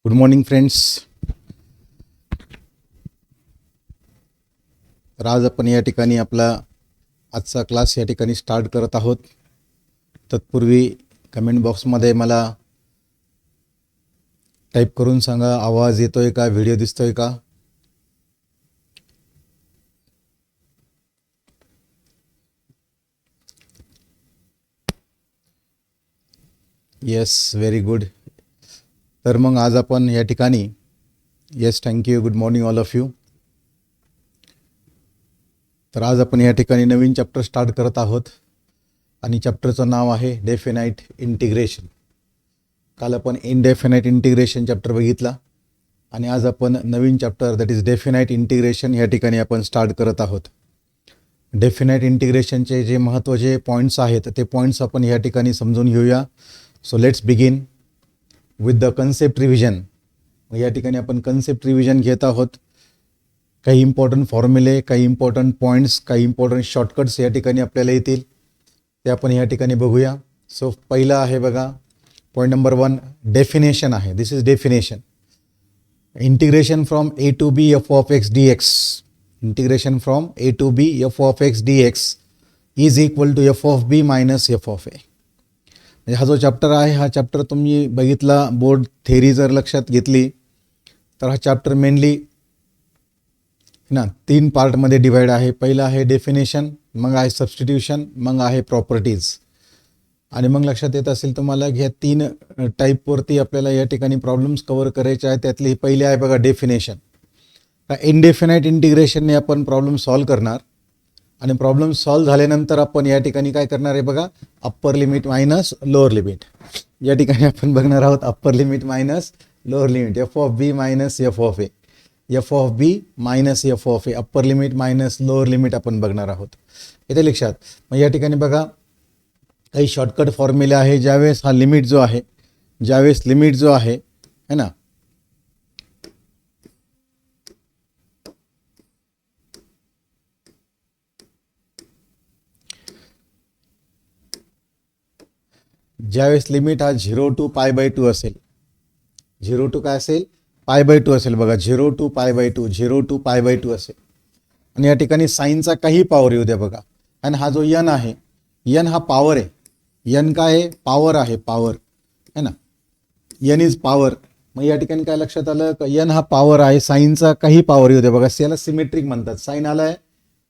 Good morning friends. तर आज आपण या ठिकाणी आपला आजचा क्लास या ठिकाणी स्टार्ट करत आहोत. तत्पूर्वी कमेंट बॉक्समध्ये मला टाईप करून सांगा, आवाज येतोय का, व्हिडिओ दिसतोय का. Yes, very good. तर मग आज आपण या ठिकाणी yes thank you, good morning all of you. तर आज आपण या ठिकाणी नवीन चॅप्टर स्टार्ट करत आहोत आणि चॅप्टरचं नाव आहे डेफिनाइट इंटिग्रेशन. काल आपण इनडेफिनाइट इंटिग्रेशन चॅप्टर बघितला आणि आज आपण नवीन chapter that is definite integration या ठिकाणी आपण स्टार्ट करत आहोत. डेफिनाइट इंटिग्रेशनचे जे महत्त्वाचे पॉईंट्स आहेत ते पॉईंट्स आपण या ठिकाणी समजून घेऊया. So let's begin with the concept revision. या ठिकाणी आपण कन्सेप्ट रिव्हिजन घेत आहोत. काही इम्पॉर्टंट फॉर्म्युले, काही इम्पॉर्टंट पॉईंट्स, काही इम्पॉर्टंट शॉर्टकट्स या ठिकाणी आपल्याला येतील, ते आपण या ठिकाणी बघूया. सो पहिलं आहे बघा, पॉईंट नंबर 1 डेफिनेशन आहे. This is definition. Integration from A to B F of X D X. Integration from A to B F of X D X is equal to F of B minus F of A. म्हणजे हा जो chapter आहे, हा chapter तुम्ही बघितला, board theory जर लक्षात घेतली तर हा चॅप्टर मेनली 3 पार्टमध्ये डिवाइड आहे. पहिला आहे डेफिनेशन, मग आहे सबस्टिट्यूशन, मग आहे प्रॉपर्टीज. आणि मग लक्षात येत असेल तुम्हाला ह्या 3 टाईपवरती आपल्याला या ठिकाणी प्रॉब्लेम्स कव्हर करायचे आहेत. त्यातली ही पहिली आहे बघा डेफिनेशन. इनडेफिनाइट इंटिग्रेशनने आपण प्रॉब्लेम सॉल्व करणार आणि प्रॉब्लेम सॉल्व झाल्यानंतर आपण या ठिकाणी काय करणार आहे बघा, upper limit minus lower limit. या ठिकाणी आपण बघणार आहोत upper limit minus lower limit, F of B minus F of A, F of B minus F of A, upper limit minus lower limit आपण बघणार आहोत. येते लक्षात. मग या ठिकाणी बघा काही शॉर्टकट फॉर्म्युले आहे. ज्यावेळेस हा लिमिट जो आहे, ज्यावेळेस लिमिट जो आहे है ना, ज्यावेळेस लिमिट हा 0 टू पाय बाय 2 असेल, 0 टू काय असेल, पाय बाय 2 असेल बघा, 0 to pi by 2, 0 to pi by 2 असेल. आणि या ठिकाणी साईनचा काही पॉवर येऊ द्या बघा. आणि हा जो यन आहे, यन हा पॉवर आहे. यन काय आहे, पॉवर आहे, पॉवर है ना, यन इज पॉवर. मग या ठिकाणी काय लक्षात आलं, यन हा पॉवर आहे, साईनचा काही पॉवर येऊ द्या बघा. याला सिमेट्रिक म्हणतात. साईन आलाय,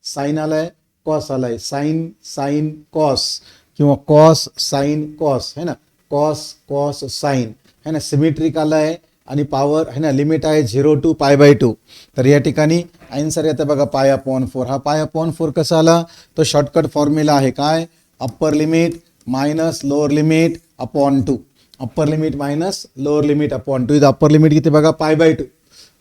साईन आलाय, कॉस आलाय, साईन साईन कॉस किंवा कॉस साईन कॉस है ना, कॉस कॉस साईन है ना, सिमेट्रिक आलाय आणि पॉवर है ना, लिमिट आहे 0 टू पाय बाय 2. तर या ठिकाणी आन्सर येतं बघा पाय अपॉन 4. हा पाय अपॉन 4 कसा आला, तो शॉर्टकट फॉर्म्युला आहे. काय, upper limit minus lower limit upon 2, upper limit minus lower limit upon 2. इथं अप्पर लिमिट किती बघा, pi bye 2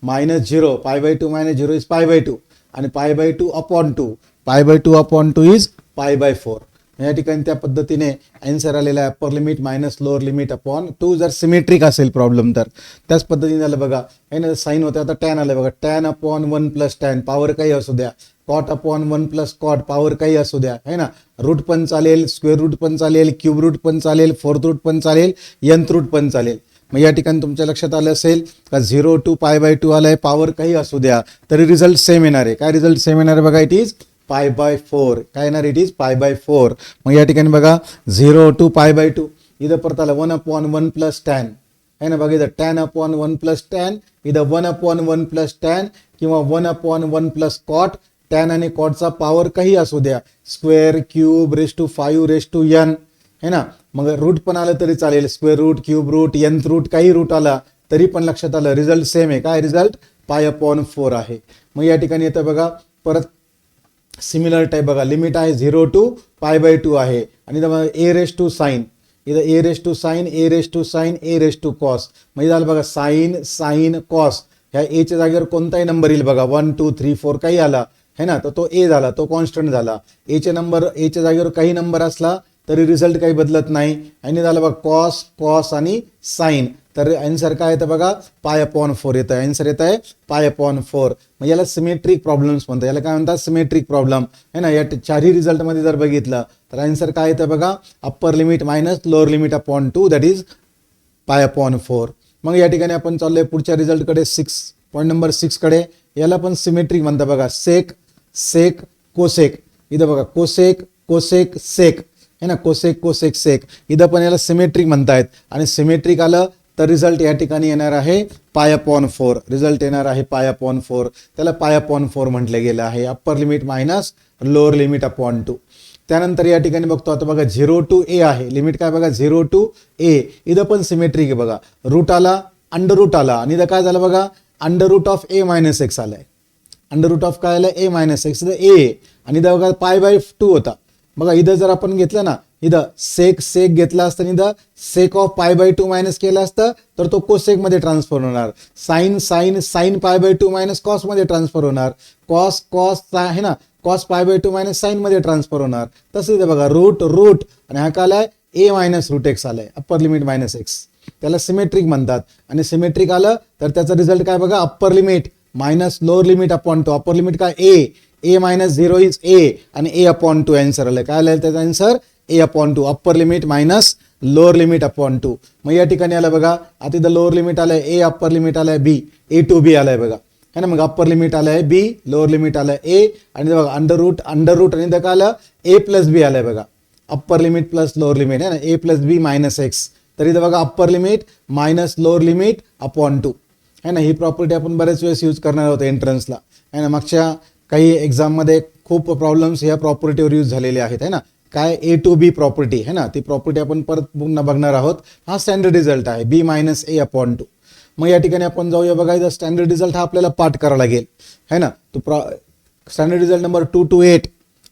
minus 0, pi by 2 minus 0 is pi bye 2 आणि pi by 2 upon 2, pi by 2 upon 2 is pi by 4. या ठिकाणी त्या पद्धतीने answer आलेला आहे upper limit minus lower limit upon 2. जर सिमेट्रिक असेल प्रॉब्लेम तर त्याच पद्धतीने आलं बघा. आहे ना, साईन होते, आता टॅन आलं बघा, tan upon 1 plus tan, power काही असू द्या, cot upon 1 plus cot, power काही असू द्या है ना, रूट पण चालेल, स्क्वेअर रूट पण चालेल, क्यूब रूट पण चालेल, फोर्थ रूट पण चालेल, nth रूट पण चालेल. मग या ठिकाणी तुमच्या लक्षात आलं असेल का 0 टू पाय बाय 2 आलाय, पॉवर काही असू द्या तरी रिझल्ट सेम येणार आहे. काय रिझल्ट सेम येणार आहे बघा, इट इज पाय बाय 4. काय येणार, इट इज पाय बाय 4. मग या ठिकाणी बघा 0 टू पाय बाय 2, इथं परत आलं 1 अपॉन 1 प्लस टॅन है ना, बघा इथं टॅन अपॉन 1 प्लस टॅन, इथं 1 अपॉन 1 प्लस टॅन किंवा 1 अपॉन 1 प्लस कॉट. टॅन आणि कॉटचा पॉवर काही असू द्या, square, cube, raise to 5, raise to n है ना. मग रूट पण आलं तरी चालेल, square root, cube root, nth root, काही रूट आला तरी पण लक्षात आलं रिझल्ट सेम आहे. काय रिझल्ट, पाय अपॉन 4 आहे. मग या ठिकाणी येतं बघा परत सिमिलर टाईप बघा, लिमिट आहे 0 टू पाय बाय 2 आहे आणि इथं ए रेस टू साईन, इथं A raise to sine, A raise to sine, A raise to cos. म्हणजे झालं बघा साईन साईन कॉस, ह्या एच्या जागेवर कोणताही नंबर येईल बघा, 1 2 3 4 काही आला है ना, तर तो ए झाला, तो कॉन्स्टंट झाला. एच्या जागेवर काही नंबर असला तरी रिझल्ट काही बदलत नाही. आणि झालं बघा कॉस कॉस आणि साईन, तर आन्सर काय येतं बघा, पाय अपॉन 4 येतं. आन्सर येत आहे पाय अपॉन 4. मग याला सिमेट्रिक प्रॉब्लेम्स म्हणतात. याला काय म्हणतात, सिमेट्रिक प्रॉब्लेम है ना. या चारही रिझल्टमध्ये जर बघितलं तर आन्सर काय येतं बघा, upper limit minus lower limit upon 2 that is पाय अपॉन 4. मग या ठिकाणी आपण चाललोय पुढच्या रिझल्टकडे, पॉईंट नंबर 6 कडे. याला पण सिमेट्रिक म्हणतात बघा. सेक सेक कोसेक. इथं बघा कोसेक कोसेक सेक है ना, कोसेक कोसेक सेक. इथं पण याला सिमेट्रिक म्हणतायत. आणि सिमेट्रिक आलं तर रिझल्ट या ठिकाणी येणार आहे π/4. रिझल्ट येणार आहे π/4. त्याला π/4 म्हटलं गेलं आहे. Upper limit minus lower limit upon 2. त्यानंतर या ठिकाणी बघतो आता बघा 0 to a आहे. लिमिट काय बघा 0 to a. इथं पण सिमेट्रिक आहे बघा. रूट आला, अंडर रूट आला आणि इथं काय झालं बघा under root of a - x आलाय. अंडर रूट ऑफ काय आलं a - x. इथं a आणि इथं बघा π/2 होता. बघा इथं जर आपण घेतलं ना, इथं सेक सेक घेतला असतं आणि इथं सेक ऑफ π/2 मायनस केलं असतं तर तो कोसेक मध्ये ट्रान्सफर होणार. Sine sine sine π/2 minus cos मध्ये ट्रान्सफर होणार. कॉस कॉस आहे ना, कॉस π/2 मायनस साइन मध्ये ट्रान्सफर होणार. तसं इथं बघा रूट रूट आणि हा काय आलाय a - √x आलाय. Upper limit minus x. त्याला सिमेट्रिक म्हणतात. आणि सिमेट्रिक आलं तर त्याचा रिझल्ट काय बघा upper limit minus lower limit upon 2. Upper limit काय a -0 इज a आणि a/2 आन्सर आलं. काय आलं त्याचा answer a/2. Upper limit minus lower limit upon 2. मग या ठिकाणी आलं बघा आता इथं लोअर लिमिट आलंय a, अप्पर लिमिट आलंय b, a to b आलंय बघा है ना. मग अप्पर लिमिट आलंय b, लोअर लिमिट आलंय a आणि बघा अंडर रूट आणि इथं काय आलं a + b आलंय बघा. Upper limit plus lower limit आहे ना, a + b - x. तर इथं बघा upper limit minus lower limit upon 2 है ना. ही प्रॉपर्टी आपण बरेच वेळेस यूज करणार आहोत एंट्रन्सला है ना. मागच्या काही एक्झाममध्ये खूप प्रॉब्लेम्स ह्या प्रॉपर्टीवर यूज झालेले आहेत है ना. काय a to b प्रॉपर्टी है ना, ती प्रॉपर्टी आपण परत पुन्हा बघणार आहोत. हा स्टँडर्ड रिझल्ट आहे b - a/2. मग या ठिकाणी आपण जाऊया बघा. इथं स्टँडर्ड रिझल्ट हा आपल्याला पाठ करावा लागेल है ना. तो स्टँडर्ड रिझल्ट नंबर 2 to 8.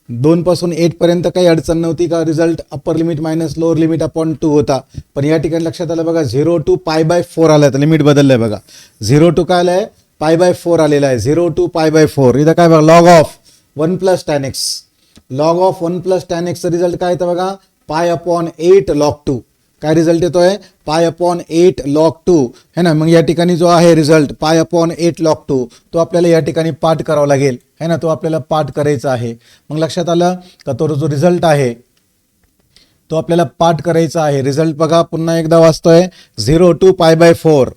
2 पासून 8 पर्यंत काही अडचण नव्हती का. Result upper limit minus lower limit upon 2 होता. पण या ठिकाणी लक्षात आलं बघा 0 to π/4 आलाय. तर लिमिट बदललंय बघा. 0 to काय आलंय π/4 आलेला आहे. 0 to π/4. इथं काय बघा log of 1 + tan x. Log of 1 + tan x चा रिझल्ट काय येतं बघा π/8 log 2. काय रिझल्ट येतोय π/8 log 2 है ना. मग या ठिकाणी जो आहे रिझल्ट π/8 log 2 तो आपल्याला या ठिकाणी पाठ करावा लागेल है ना. तो आपल्याला पाठ करायचा आहे. मग लक्षात आलं का तो जो रिझल्ट आहे तो आपल्याला पाठ करायचा आहे. रिझल्ट बघा पुन्हा एकदा वाचतोय 0 to π/4.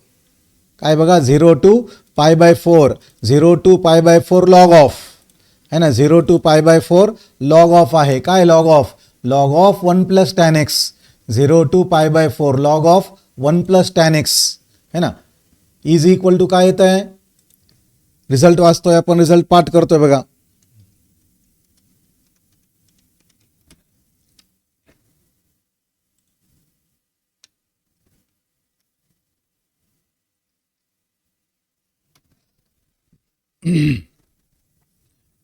काय बघा 0 to π/4. 0 to π/4 लॉग ऑफ है ना. 0 to π/4 लॉग ऑफ आहे. काय log of 1 + tan x. 0 to π/4 log of 1 + tan x है ना इज इक्वल टू काय येत आहे. रिझल्ट वाचतोय आपण, रिझल्ट पाठ करतोय बघा.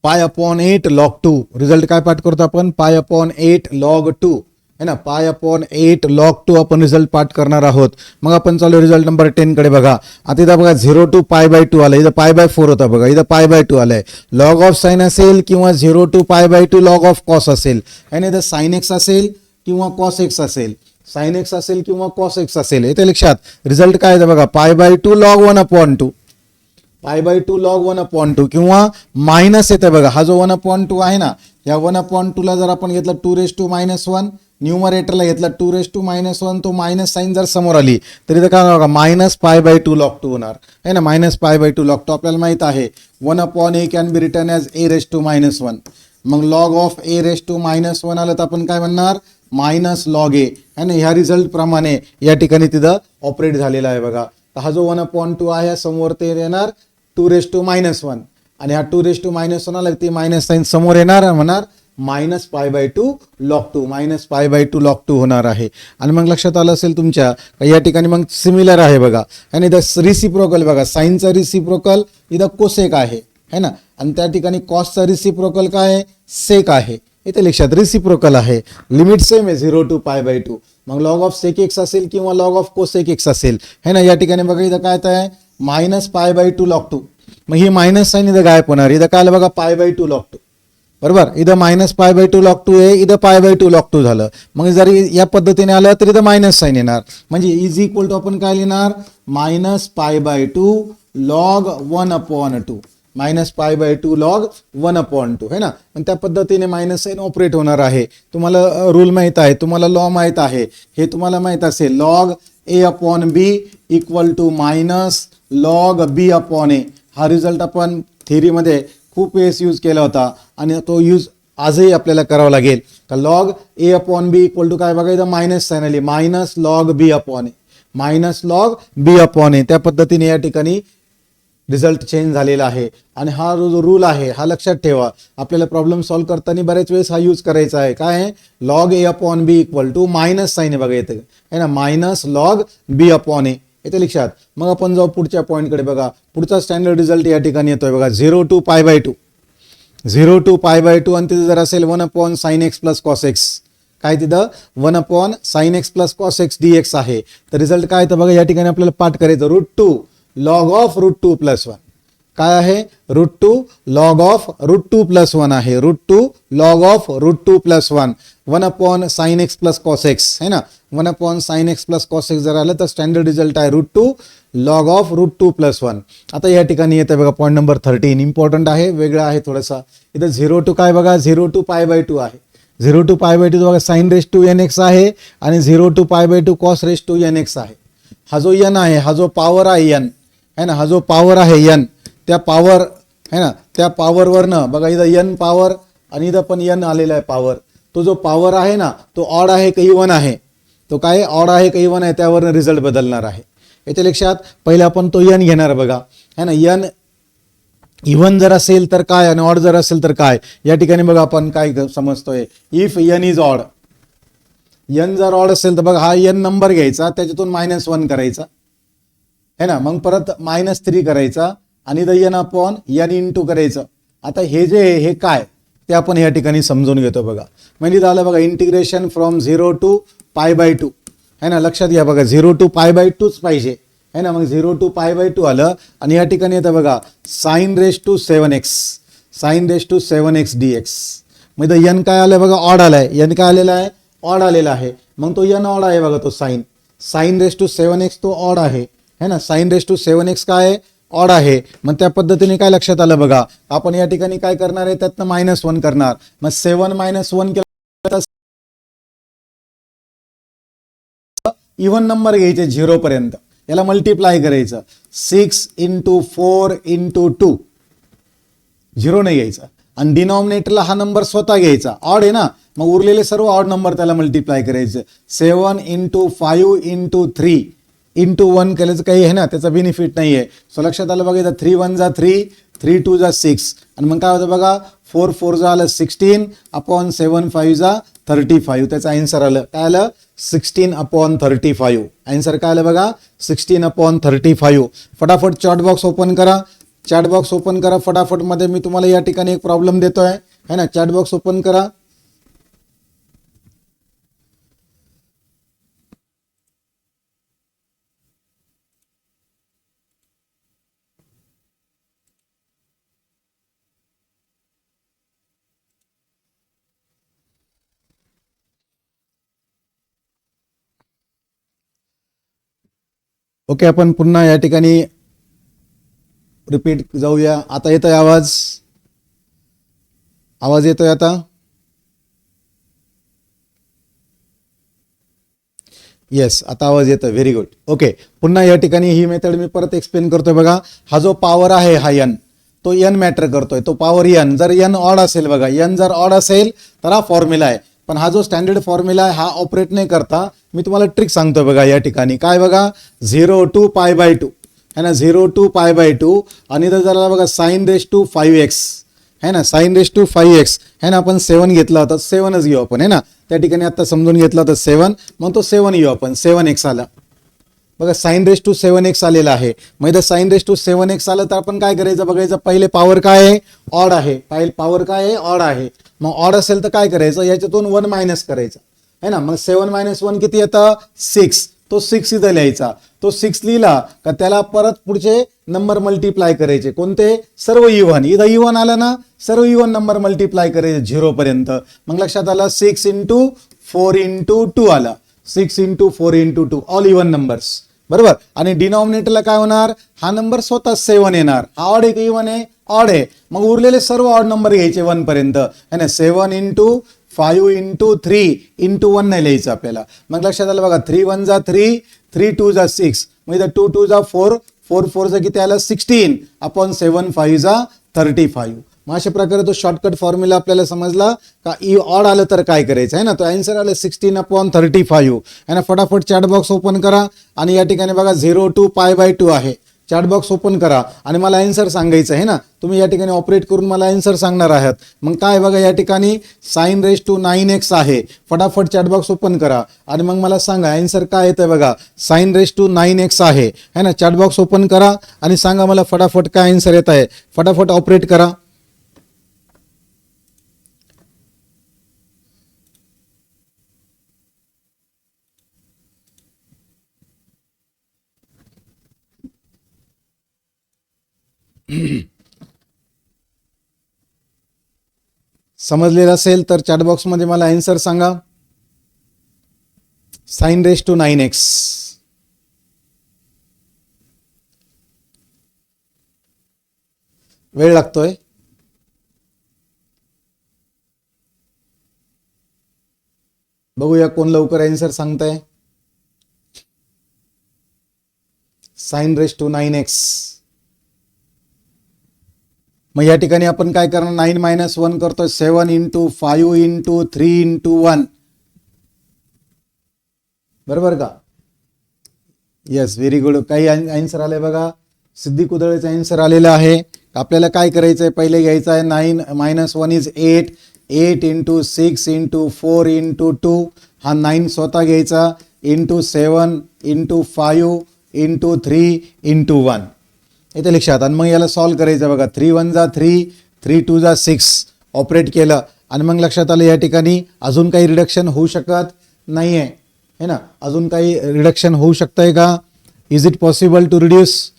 π/8 log 2. रिझल्ट काय पाठ करतो आपण π/8 log 2 है ना. π/8 log 2 आपण रिझल्ट पाठ करणार आहोत. मग आपण चालू रिझल्ट नंबर 10 कडे बघा. आता इथं बघा 0 to π/2 आलं. इथं π/4 होता बघा. इथं π/2 आलंय. लॉग ऑफ साइन असेल किंवा 0 to π/2 लॉग ऑफ कॉस असेल है ना. इथं साइन एक्स असेल किंवा कॉस एक्स असेल. साइन एक्स असेल किंवा कॉस एक्स असेल. इथे लक्षात रिझल्ट काय येतं बघा π/2 log 1/2. π/2 log 1/2 किंवा मायनस येतं बघा. हा जो 1/2 आहे ना, या 1/2 ला जर आपण घेतला 2⁻⁻1 न्यूमरेटरला घेतला 2⁻⁻1 तो मायनस साईन जर समोर आली तर इथं काय बघा -π/2 log 2 होणार आहे ना. -π/2 log 2 आपल्याला माहित आहे 1/a can be return as a⁻⁻1. मग लॉग ऑफ a⁻⁻1 आलं तर आपण काय म्हणणार -log a है ना. ह्या रिझल्ट प्रमाणे या ठिकाणी तिथं ऑपरेट झालेला आहे बघा. तर हा जो 1/2 आहे समोर ते येणार 2⁻⁻1 आणि हा 2⁻⁻1 आला ते मायनस साईन समोर येणार म्हणणार -π/2 log 2 -π/2 log 2 होणार आहे. आणि मग लक्षात आलं असेल तुमच्या या ठिकाणी मग सिमिलर आहे बघा. आणि इथं रिसिप्रोकल बघा. साईनचा रिसिप्रोकल इथं कोसेक आहे है ना. आणि त्या ठिकाणी कॉसचा रिसिप्रोकल काय आहे सेक आहे. इथे लक्षात रिसिप्रोकल आहे. लिमिट सेम आहे 0 to π/2. मग लॉग ऑफ सेक एक्स असेल किंवा लॉग ऑफ कोसेक एक्स असेल है ना. या ठिकाणी बघा इथं काय आहे -π/2 log 2. मग ही मायनस साईन इथं गायब होणार. इथं काय आलं बघा π/2 log 2 बरोबर. इथं -π/2 log 2 आहे. इथं π/2 log 2 झालं. मग जर या पद्धतीने आलं तर इथं मायनस साईन येणार. म्हणजे इज इक्वल टू आपण काय लिहिणार -π/2 log 1/2 -π/2 log 1/2 है ना. पण त्या पद्धतीने मायनस साईन ऑपरेट होणार आहे. तुम्हाला रूल माहीत आहे, तुम्हाला लॉ माहीत आहे, हे तुम्हाला माहीत असेल. Log A upon B equal to minus log B upon A. हा रिझल्ट आपण थेअरीमध्ये खूप वेळेस यूज केला होता आणि तो यूज आजही आपल्याला करावा लागेल. का log A upon B equal to काय बघायचं, मायनस साइन आली, minus log B upon a, minus log B upon a. त्या पद्धतीने या ठिकाणी रिझल्ट चेंज झालेला आहे. आणि हा जो रूल आहे हा लक्षात ठेवा, आपल्याला प्रॉब्लेम सॉल्व्ह करताना बऱ्याच वेळेस हा यूज करायचा आहे. काय आहे, log A upon B equal to minus sign आहे बघा येतं आहे ना, minus log B upon a येते लक्षात. मग आपण जाऊ पुढच्या पॉईंटकडे. बघा पुढचा स्टँडर्ड रिझल्ट या ठिकाणी येतोय बघा, 0 to π/2, 0 to π/2 आणि तिथे जर असेल 1 upon sine x plus cos x, काय तिथं 1 upon sine x plus cos x dx आहे. तर रिझल्ट काय तर बघा या ठिकाणी आपल्याला पाठ करायचं, √2 लॉग ऑफ √2 + 1. काय आहे, √2 लॉग ऑफ √2 + 1 आहे, √2 log of √2 + 1, 1 upon sine x plus cos x है ना, 1 upon sine x plus cos x जर आलं तर स्टँडर्ड रिझल्ट आहे √2 लॉग ऑफ √2 + 1. आता या ठिकाणी येतं बघा पॉईंट नंबर 13, इम्पॉर्टंट आहे, वेगळं आहे थोडंसं. इथं 0 to काय बघा, 0 to π/2 आहे, 0 to π/2 बघा साइन रेस टू nx आहे आणि 0 to π/2 cos raise to nx आहे. हा जो n आहे, हा जो पॉवर आहे n है ना, हा जो पॉवर आहे n, त्या पॉवर है ना, त्या पॉवरवरनं बघा इथं n पॉवर आणि इथं पण n आलेला आहे पॉवर. तो जो पॉवर आहे ना तो ऑड आहे का इवन आहे, तो काय ऑड आहे का इवन आहे त्यावरनं रिझल्ट बदलणार आहे. याच्या लक्षात पहिला आपण तो n घेणार बघा है ना, n इवन जर असेल तर काय आणि ऑड जर असेल तर काय. या ठिकाणी बघा आपण काय समजतोय, if n is odd, n जर ऑड असेल तर बघा हा n नंबर घ्यायचा, त्याच्यातून -1 करायचा है ना, मग परत -3 करायचा आणि इथं n अपॉन n इंटू करायचं. आता हे जे हे काय ते आपण या ठिकाणी समजून घेतो बघा. म्हणजे झालं बघा इंटिग्रेशन फ्रॉम 0 to π/2 है ना, लक्षात घ्या बघा 0 to π/2च पाहिजे है ना, मग 0 to π/2 आलं आणि या ठिकाणी येतं बघा sine raise to 7x, sine raise to 7x dx. मग इथं n काय आलं बघा, ऑड आलाय, n काय आलेला आहे, ऑड आलेला आहे, मग तो n ऑड आहे बघा, तो साइन रेस टू 7x तो ऑड आहे है ना, साइन रेस टू 7x काय आहे, ऑड आहे. मग त्या पद्धतीने काय लक्षात आलं बघा, आपण या ठिकाणी काय करणार आहे, त्यातनं -1 करणार, मग 7 - 1 केलं इवन नंबर घ्यायचे 0 पर्यंत, याला मल्टिप्लाय करायचं, 6 × 4 × 2, 0 नाही घ्यायचा आणि डिनॉमिनेटरला हा नंबर स्वतः घ्यायचा, ऑड आहे ना, मग उरलेले सर्व ऑड नंबर त्याला मल्टिप्लाय करायचं. 7 × 5 × 3 × 1 केल्याचं काही आहे ना, त्याचा बेनिफिट नाही आहे. सो लक्षात आलं बघा, 3 × 1 = 3, 3 × 2 = 6 आणि मग काय होतं बघा 4 × 4 झालं 16 अपॉन 7 × 5 = 35. त्याचं आन्सर आलं काय आलं, 16/35. आन्सर काय आलं बघा, 16/35. फटाफट चॅट बॉक्स ओपन करा, चॅट बॉक्स ओपन करा फटाफट मध्ये. मी तुम्हाला या ठिकाणी एक प्रॉब्लेम देतोय है ना, चॅट बॉक्स ओपन करा. ओके, आपण पुन्हा या ठिकाणी रिपीट जाऊया. आता येतोय आवाज, आवाज येतोय आता, येस आता आवाज येतोय, व्हेरी गुड. ओके, पुन्हा या ठिकाणी ही मेथड मी परत एक्सप्लेन करतोय बघा. हा जो पॉवर आहे हा n, तो n मॅटर करतोय, तो पॉवर n. जर n ऑड असेल बघा, n जर ऑड असेल तर हा फॉर्म्युला आहे, पण हा जो स्टँडर्ड फॉर्म्युला आहे हा ऑपरेट नाही करता. मी तुम्हाला ट्रिक सांगतोय बघा या ठिकाणी. काय बघा 0 to π/2 है ना, 0 to π/2 आणि इथं जरा बघा साइन रेस टू 5x है ना, साइन रेस टू 5x है ना, आपण 7 घेतला होता, 7च घेऊ आपण है ना, त्या ठिकाणी आता समजून घेतला होता 7, मग तो 7 घेऊ आपण, 7x आला बघा, साइन रेस टू 7x आलेला आहे. मग इथं साइन रेस टू 7x आलं तर आपण काय करायचं बघायचं, पहिले पॉवर काय आहे, ऑड आहे, पहिले पॉवर काय आहे, ऑड आहे. मग ऑड असेल तर काय करायचं, याच्यातून 1 मायनस करायचं है ना, मग 7 - 1 किती येतं, 6. तो 6 इथं लिहायचा, तो 6 लिहिला का त्याला परत पुढचे नंबर मल्टिप्लाय करायचे, कोणते, सर्व इव्हन. इथं इव्हन आलं ना, सर्व इव्हन नंबर मल्टिप्लाय करायचे 0 पर्यंत. मग लक्षात आलं 6 × 4 × 2 आला, 6 × 4 × 2 ऑल इव्हन नंबर्स बरोबर. आणि डिनॉमिनेटरला काय होणार, हा नंबर स्वतः 7 येणार. हा ऑड आहे की इव्हन आहे, ऑड आहे. मग उरलेले सर्व ऑड नंबर घ्यायचे 1 पर्यंत है ना, 7 × 5 × 3 × 1 नाही लिहायचं आपल्याला. मग लक्षात आलं बघा 3 × 1 = 3, 3 2 जा 6, मग इथं 2 2 जा 4, 4 4 जा किती आलं 16 अपॉन 7 5 जा 35. मग अशा प्रकारे तो शॉर्टकट फॉर्म्युला आपल्याला समजला का. ऑड आलं तर काय करायचं आहे ना. तो आन्सर आलं 16 अपॉन 35 आहे ना. फटाफट चॅट बॉक्स ओपन करा आणि या ठिकाणी बघा 0 to π/2 आहे. चॅट बॉक्स ओपन करा आणि मला आन्सर सांगायचं आहे ना. तुम्ही या ठिकाणी ऑपरेट करून मला आन्सर सांगणार आहात. मग काय बघा या ठिकाणी sin raised to 9x आहे. फटाफट चॅट बॉक्स ओपन करा आणि मग मला सांगा आन्सर काय येतं. बघा sin raised to 9x आहे ना. चॅट बॉक्स ओपन करा आणि सांगा मला फटाफट काय आन्सर येत आहे. फटाफट ऑपरेट करा. समजलेलं असेल तर चॅट बॉक्स मध्ये मला आन्सर सांगा. sin raised to 9x. वेळ लागतोय. बघूया कोण लवकर आन्सर सांगताय. sin raised to 9x. मग या ठिकाणी आपण काय करणार. 9 - 1 करतोय. 7 × 5 × 3 × 1. बरोबर का. Yes very good. काही आन्सर आले बघा. सिद्धी कुदळेचा आन्सर आलेला आहे. आपल्याला काय करायचंय पहिले घ्यायचं आहे 9 - 1 इज 8. 8 × 6 × 4 × 2. हा 9 स्वतः घ्यायचा × 7 × 5 × 3 × 1. इथे लक्षात. आणि मग याला सॉल्व करायचं बघा. 3 1 जा 3, 3 2 जा 6 ऑपरेट केलं आणि मग लक्षात आलं या ठिकाणी अजून काही रिडक्शन होऊ शकत नाहीये है ना. अजून काही रिडक्शन होऊ शकतंय का. Is it possible to reduce.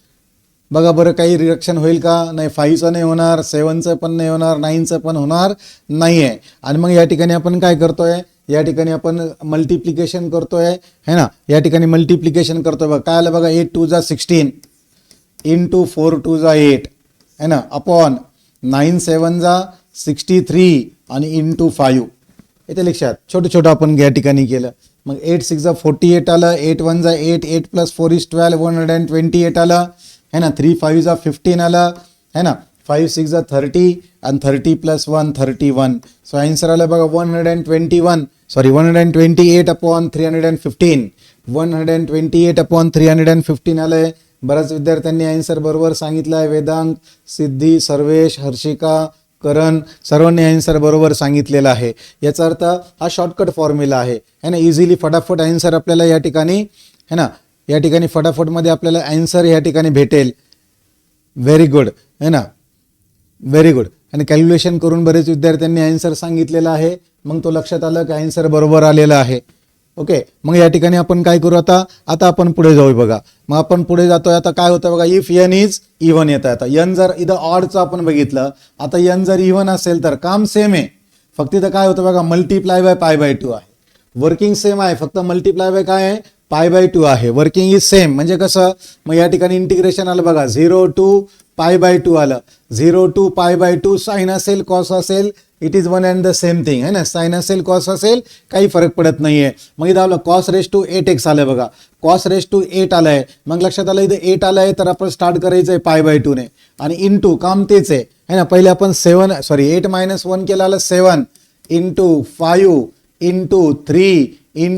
बघा बरं काही रिडक्शन होईल का. नाही. 5चं नाही होणार, 7चं पण नाही होणार, 9चं पण होणार नाहीये. आणि मग या ठिकाणी आपण काय करतोय. या ठिकाणी आपण मल्टिप्लिकेशन करतोय है ना. या ठिकाणी मल्टिप्लिकेशन करतोय बघा. काय आलं बघा 8 2 जा 16 × 4 2 जा 8 है ना अपॉन 9 7 जा 63 आणि × 5. इथे लक्षात छोटं छोटं आपण या ठिकाणी केलं. मग 8 6 जा 48 आलं. 8 1 जा 8, 8 + 4 is 12, 128 आलं है ना. 3 5 जा 15 आलं है ना. 5 6 जा 30 आणि 30 + 1 31. सो आन्सर आलं बघा 128 अपॉन 315. 128 अपॉन 315 आलंय. बऱ्याच विद्यार्थ्यांनी आन्सर बरोबर सांगितलं आहे. वेदांत, सिद्धी, सर्वेश, हर्षिका, करण सर्वांनी आन्सर बरोबर सांगितलेला आहे. याचा अर्थ हा शॉर्टकट फॉर्म्युला आहे है ना. इझिली फटाफट आन्सर आपल्याला या ठिकाणी है ना. या ठिकाणी फटाफटमध्ये आपल्याला आन्सर या ठिकाणी भेटेल. व्हेरी गुड है ना. Very good. आणि कॅल्क्युलेशन करून बरेच विद्यार्थ्यांनी आन्सर सांगितलेला आहे. मग तो लक्षात आलं की आन्सर बरोबर आलेला आहे. ओके. मग या ठिकाणी आपण काय करू आता आपण पुढे जाऊ बघा. मग आपण पुढे जातोय. आता काय होतं बघा. इफ n इज इव्हन येतं. आता n जर इथं ऑडचं आपण बघितलं. आता n जर इव्हन असेल तर काम सेम आहे. फक्त इथं काय होतं बघा मल्टिप्लाय बाय π/2 आहे. वर्किंग सेम आहे. फक्त मल्टिप्लाय बाय काय आहे π/2 आहे. Working is same. म्हणजे कसं. मग या ठिकाणी इंटिग्रेशन आलं बघा 0 to π/2 आलं. 0 to π/2 साइन असेल कॉस असेल it is one and the same thing है ना. साइन असेल कॉस असेल काही फरक पडत नाहीये. मग इथं आपलं cos raised to 8x आलं बघा. cos raised to 8 आलंय. मग लक्षात आलं इथं 8 आलंय तर आपण स्टार्ट करायचंय π/2 ने आणि इंटू काम तेच आहे है ना. पहिले आपण 8 - 1 केलं आलं 7 × 5 × 3 ×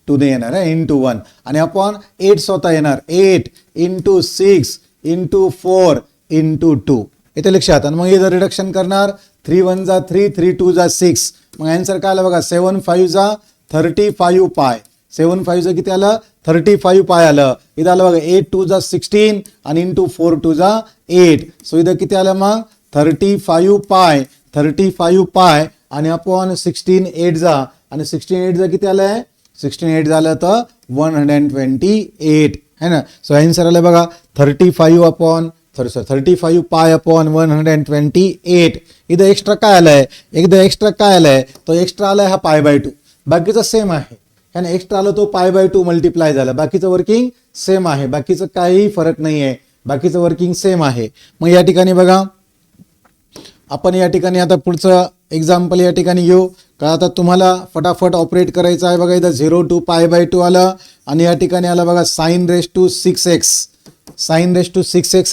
2 ने येणार आहे × 1 आणि आपण 8 स्वतः येणार 8 × 6 × 4 × 2. इथे लक्षात. आणि मग इथं रिडक्शन करणार 3 1 जा 3, 3 2 जा 6. मग आन्सर काय आलं बघा 7 5 जा 35 पाय. 7 5 जा किती आलं 35 पाय आलं. इथं आलं बघा 8 2 जा 16 आणि × 4 2 जा 8. सो इथं किती आलं मग 35 पाय. 35 पाय आणि आपण 16 8 जा आणि 16 8 जा किती आलंय 16 8 झालं तर 128 है ना. सो आन्सर आलं बघा 35 पाय अपॉन 128. इथं एक्स्ट्रा काय आलंय एक्स्ट्रा काय आलंय तो एक्स्ट्रा आलाय हा π/2. बाकीचं सेम आहे है ना. एक्स्ट्रा आलं तो π/2 मल्टिप्लाय झाला. बाकीचं वर्किंग सेम आहे. बाकीचं काही फरक नाही आहे. बाकीचं वर्किंग सेम आहे. मग या ठिकाणी बघा आपण या ठिकाणी आता पुढचं एक्झाम्पल या ठिकाणी घेऊ का आता तुम्हाला फटाफट ऑपरेट करायचं आहे बघा. इथं 0 to π/2 आलं आणि या ठिकाणी आलं बघा sin⁻⁶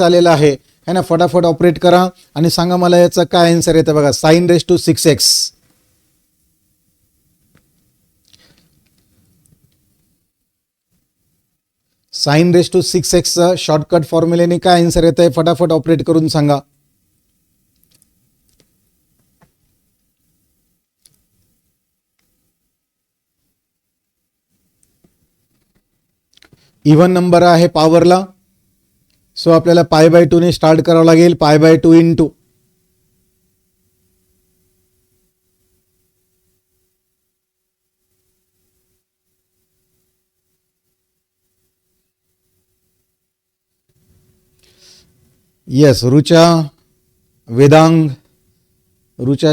आलेलं आहे है ना. फटाफट ऑपरेट करा आणि सांगा मला याचं काय आन्सर येतं बघा. sin⁻⁶. sin⁻⁶ शॉर्टकट फॉर्म्युलेने काय आन्सर येत आहे फटाफट ऑपरेट करून सांगा. इव्हन नंबर आहे पॉवरला, सो आपल्याला π/2 ने स्टार्ट करावं लागेल. π/2 इंटू येस रुचा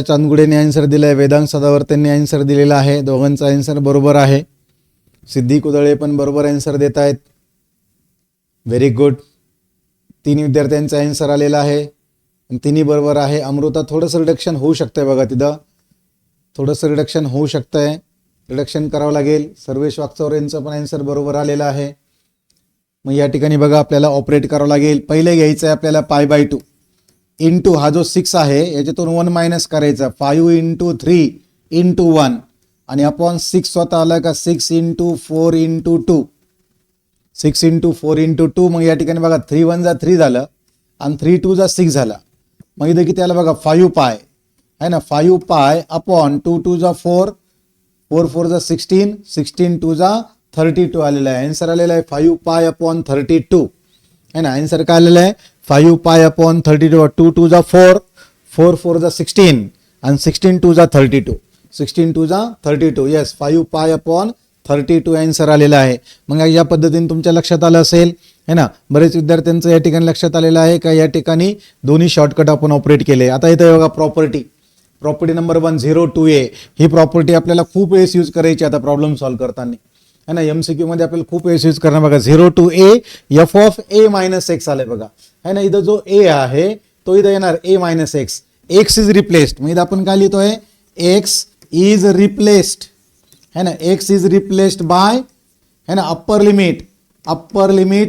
चांदगुडेने आन्सर दिलाय, वेदांग सदावर्तेंनी आन्सर दिलेला आहे. दोघांचा आन्सर बरोबर आहे. सिद्धी कुदळे पण बरोबर आन्सर देत आहेत. Very good. 3 विद्यार्थ्यांचा आन्सर आलेला आहे, तिन्ही बरोबर आहे. अमृता थोडंसं रिडक्शन होऊ शकतंय बघा, तिथं थोडंसं रिडक्शन होऊ शकतंय, रिडक्शन करावं लागेल. सर्वेश वागचौर यांचं पण आन्सर बरोबर आलेला आहे. मग या ठिकाणी बघा आपल्याला ऑपरेट करावं लागेल. पहिले घ्यायचं आहे आपल्याला π/2 इंटू हा जो 6 आहे याच्यातून 1 मायनस करायचा. 5 × 3 × 1 आणि अपॉन 6 स्वतः आला का 6 × 4 × 2 6 × 4 × 2. मग या ठिकाणी बघा 3 1 जा 3 झालं आणि 3 2 जा 6 झाला. मग इथं किती आलं बघा 5π आहे ना. 5π अपॉन 2 2 जा 4 4 4 जा 16 16 2 जा 32 आलेला आहे. आन्सर आलेला आहे 5π अपॉन 32 है ना. आन्सर काय आलेला आहे 5π अपॉन 32. 2 2 जा 4 4 4 जा 16 आणि 16 2 जा 32 16 2 जा 32. येस 5π अपॉन 32 आन्सर आलेला आहे. मग या पद्धतीने तुमच्या लक्षात आलं असेल है ना. बरेच विद्यार्थ्यांचं या ठिकाणी लक्षात आलेलं आहे का या ठिकाणी दोन्ही शॉर्टकट आपण ऑपरेट केले. आता इथं बघा property number 1 0 to a he property आपल्याला खूप वेळेस यूज करायची आता प्रॉब्लेम सॉल्व्ह करताना है ना. MCQ मध्ये आपल्याला खूप वेळेस यूज करणार बघा. 0 to a f(a-x) आले बघा है ना. इथं जो a आहे तो इथं येणार a-x. x is replaced. मग इथं आपण काय लिहितोय x इज रिप्लेस्ड है ना. x इज रिप्लेस्ड बाय है ना upper limit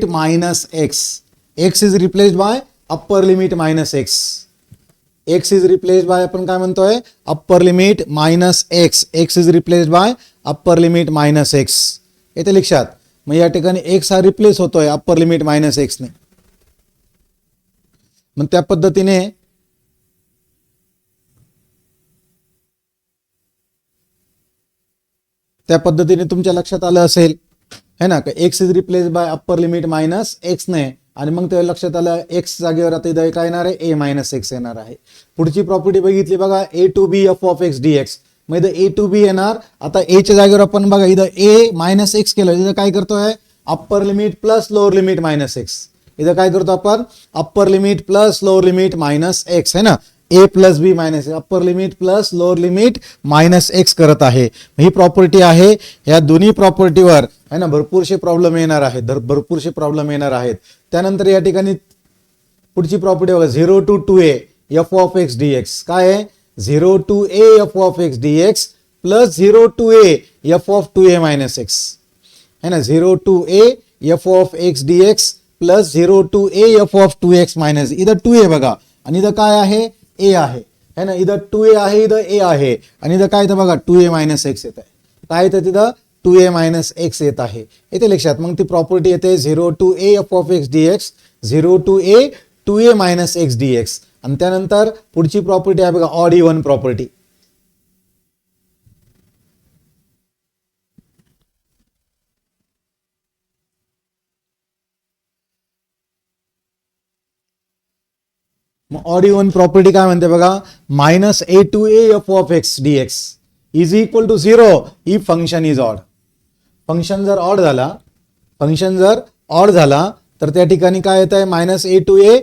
-x. x is replaced by upper limit -x. x is replaced by आपण काय म्हणतोय upper limit -x. x is replaced by upper limit -x. येते लक्षात. मग या ठिकाणी x हा रिप्लेस होतोय अप्पर लिमिट -x ने. मग त्या पद्धतीने तुमच्या लक्षात आलं असेल है ना. x is replace by upper limit -x ने आणि मग ते लक्षात आलं x जागेवर आता इथं काय येणार आहे a-x येणार आहे. पुढची प्रॉपर्टी बघितली बघा a to b f(x dx). मग इथं a to b येणार. आता a च्या जागेवर आपण बघा इथं a-x केलं. इथं काय करतोय upper limit plus lower limit -x. इथं काय करतो आपण upper limit plus lower limit -x है ना. a plus b minus upper limit plus lower limit -x करत आहे. ही प्रॉपर्टी आहे. या दोन्ही प्रॉपर्टीवर है ना भरपूरसे प्रॉब्लेम येणार आहेत. त्यानंतर या ठिकाणी पुढची प्रॉपर्टी बघा 0 to 2a f(x dx). काय आहे 0 to a f(x dx) plus 0 to a f(2a-x) है ना. 0 to a f(x dx) plus 0 to a f(2x-). इथं 2a बघा आणि इथं काय आहे a आहे है ना. इथं 2a आहे इथं a आहे आणि इथं काय इथं बघा 2a-x येत आहे. काय येतं तिथं 2a-x येत आहे. येते लक्षात. मग ती प्रॉपर्टी येते 0 to a f(x dx) 0 to a 2a-x dx. आणि त्यानंतर पुढची प्रॉपर्टी आहे बघा ऑड इव्हन प्रॉपर्टी. मग ऑड इव्हन प्रॉपर्टी काय म्हणते बघा -a to a f(x dx) is equal to 0 if function is odd. Function जर ऑड झाला तर त्या ठिकाणी काय येत आहे -a to a